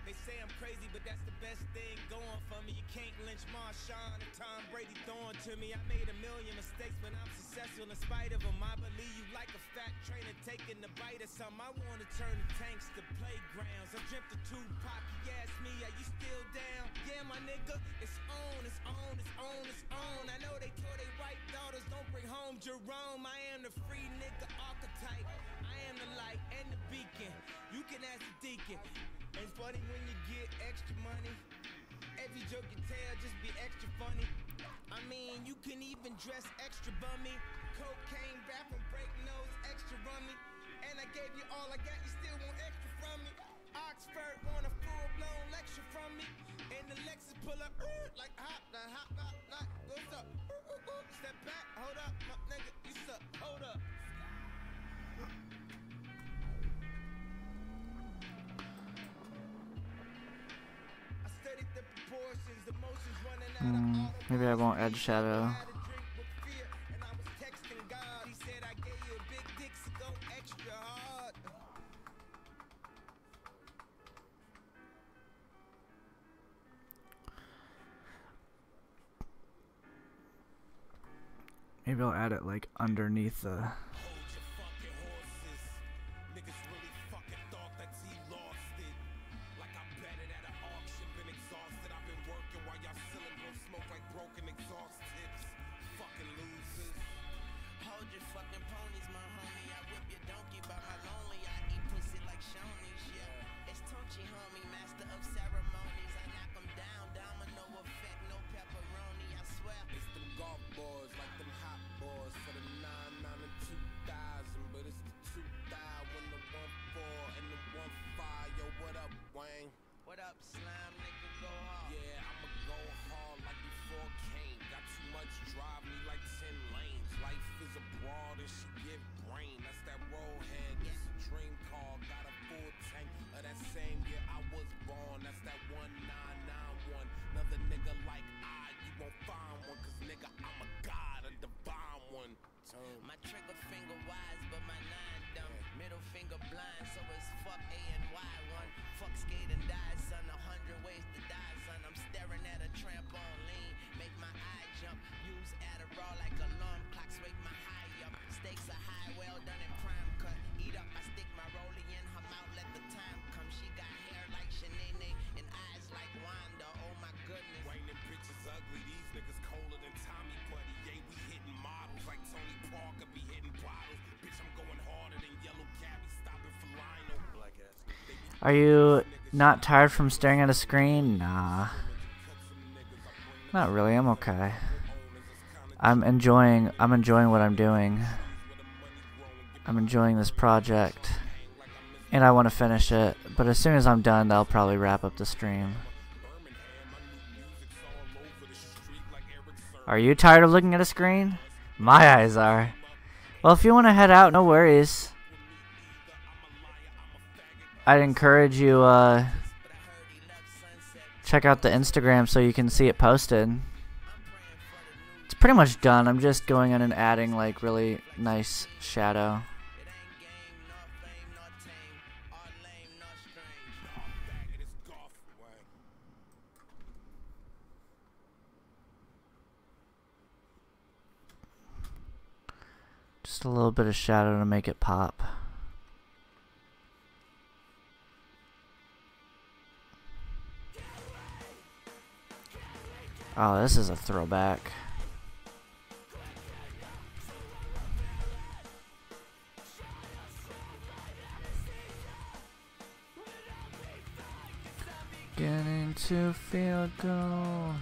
They say I'm crazy, but that's the best thing going for me. You can't lynch Marshawn and Tom Brady throwing to me. I made a million mistakes, but I'm successful in spite of them. I believe you like a fat trainer taking the bite of something. I want to turn the tanks to playgrounds. I dreamt of Tupac. He asked me, are you still down? Yeah, my nigga, it's on, it's on, it's on, it's on. I know they told they white daughters don't bring home Jerome. I am the free nigga archetype. I am the light and the beacon. You can ask the deacon. It's funny when you get extra money. Every joke you tell just be extra funny. I mean, you can even dress extra bummy. Cocaine, rap, and break nose, extra rummy. And I gave you all I got, you still want extra from me. Oxford want a full-blown lecture from me. And the Lexus pull up, like hop, what's up? Step back, hold up, my nigga, you suck, hold up. Maybe I won't add shadow. Maybe I'll add it like underneath the. What up, slime nigga, go hard. Yeah, I'ma go hard like before Kane. Got too much drive, me like 10 lanes. Life is a broad and she give brain. That's that roll head, that's a dream car. Got a full tank of that same year I was born. That's that 1991. Another nigga like you won't find one. Cause nigga, I'm a god, a divine one. My trigger finger wise, but my 9 dumb. Middle finger blind, so it's fuck A and Y one. Fuck skate and die, son. 100 ways to die, son. I'm staring at a trampoline, make my eye jump. Use Adderall like alarm clocks, wake my high up. Stakes are high, well done in prime cut. Eat up, I stick my rollie in her mouth, let the time come. She got hair like Shanae and eyes like Wanda. Oh my goodness. Wayne them bitches ugly. These niggas colder than Tommy Buddy. Yeah, we hitting models like Tony Parker be hitting bottles. Bitch, I'm going harder than Yellow Cabby, stopping for Lionel. Black ass. Are you not tired from staring at a screen? Nah. Not really, I'm okay. I'm enjoying what I'm doing. I'm enjoying this project. and I want to finish it, but as soon as I'm done, I'll probably wrap up the stream. Are you tired of looking at a screen? My eyes are. Well, if you want to head out, no worries. I'd encourage you, check out the Instagram so you can see it posted. It's pretty much done. I'm just going in and adding, like, really nice shadow. Just a little bit of shadow to make it pop. Oh, this is a throwback. Getting to feel gold.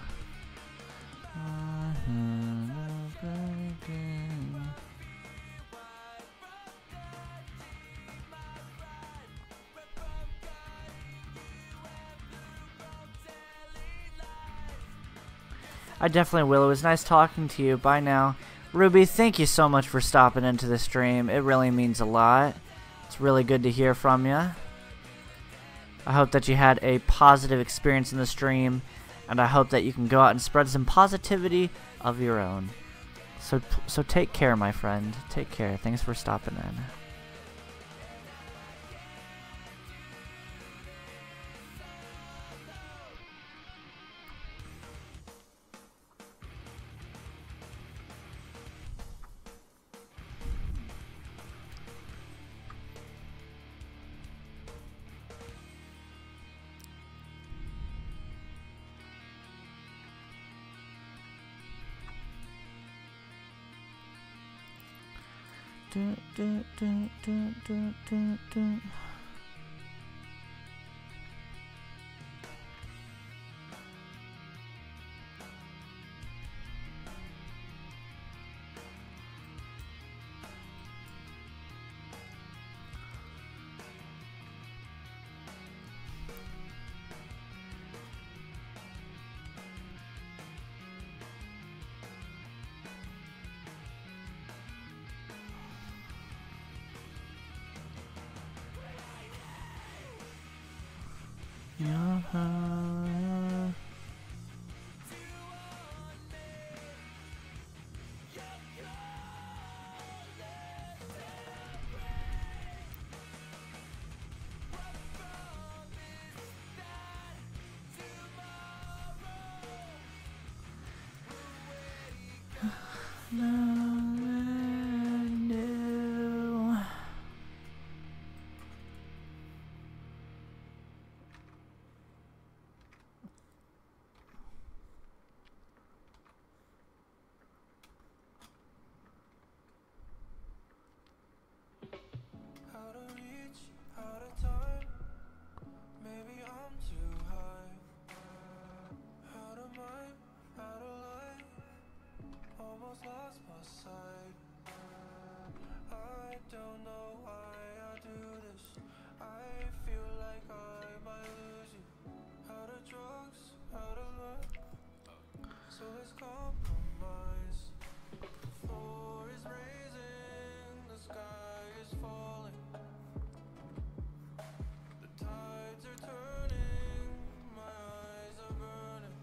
I definitely will. It was nice talking to you. Bye now. Ruby, thank you so much for stopping into the stream. It really means a lot. It's really good to hear from you. I hope that you had a positive experience in the stream, and I hope that you can go out and spread some positivity of your own. So take care, my friend. Take care. Thanks for stopping in. Out of reach, out of time. Maybe I'm too high. Out of mind, out of light. Almost lost my sight. I don't know why I do this. I feel like I might lose you. Out of drugs, out of luck. So let's compromise. The floor is raising, the sky is falling. The tides are turning, my eyes are burning.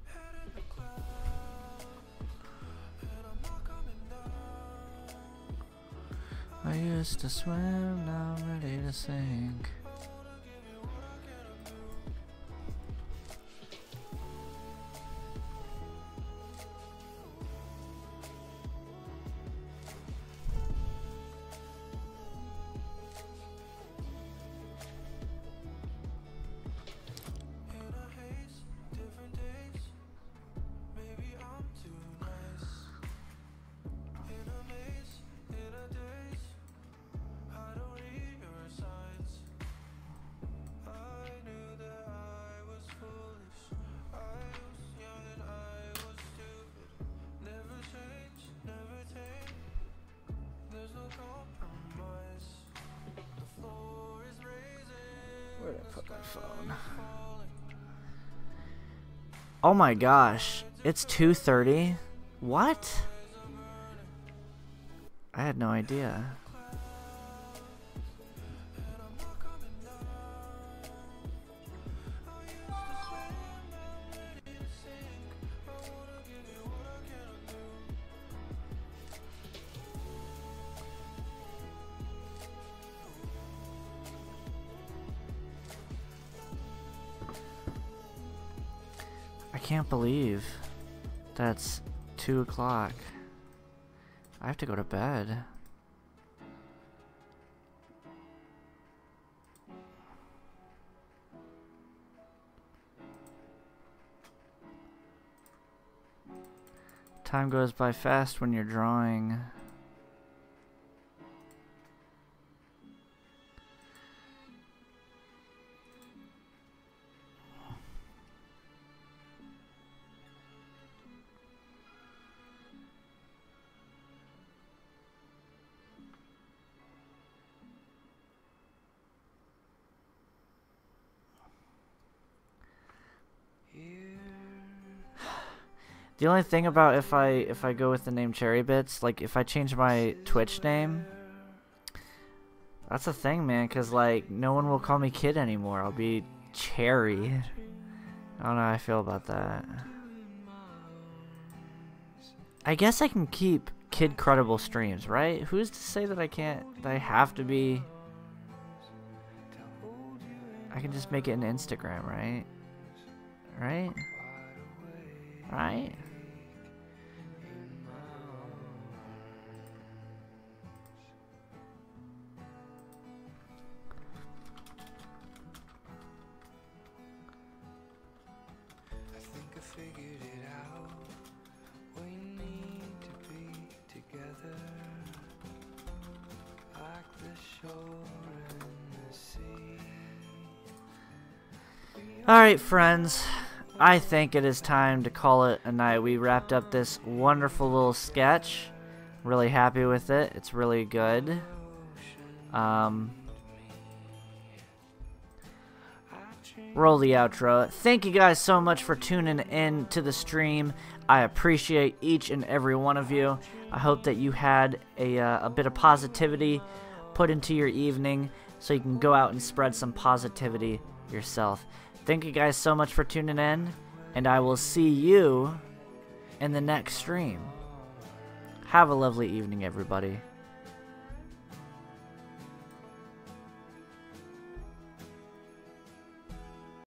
Head in the clouds, and I'm not coming down. I used to swim, now I'm ready to sink. In a haze, different days. Maybe I'm too nice. In a maze, in a daze. I don't read your signs. Put my phone. Oh my gosh, it's 2:30. What? I had no idea. I can't believe that's 2 o'clock. I have to go to bed. Time goes by fast when you're drawing. The only thing about if I go with the name Cherry Bits, like if I change my Twitch name, that's the thing, man, cause like no one will call me Kid anymore. I'll be Cherry. I don't know how I feel about that. I guess I can keep Kid Credible Streams, right? Who's to say that I can't? That I have to be? I can just make it an Instagram, right? Right? Right? Figured it out. We need to be together, like the shore and the sea. Alright, friends. I think it is time to call it a night. We wrapped up this wonderful little sketch. Really happy with it. It's really good. Roll the outro. Thank you guys so much for tuning in to the stream. I appreciate each and every one of you. I hope that you had a bit of positivity put into your evening so you can go out and spread some positivity yourself. Thank you guys so much for tuning in, and I will see you in the next stream. Have a lovely evening, everybody.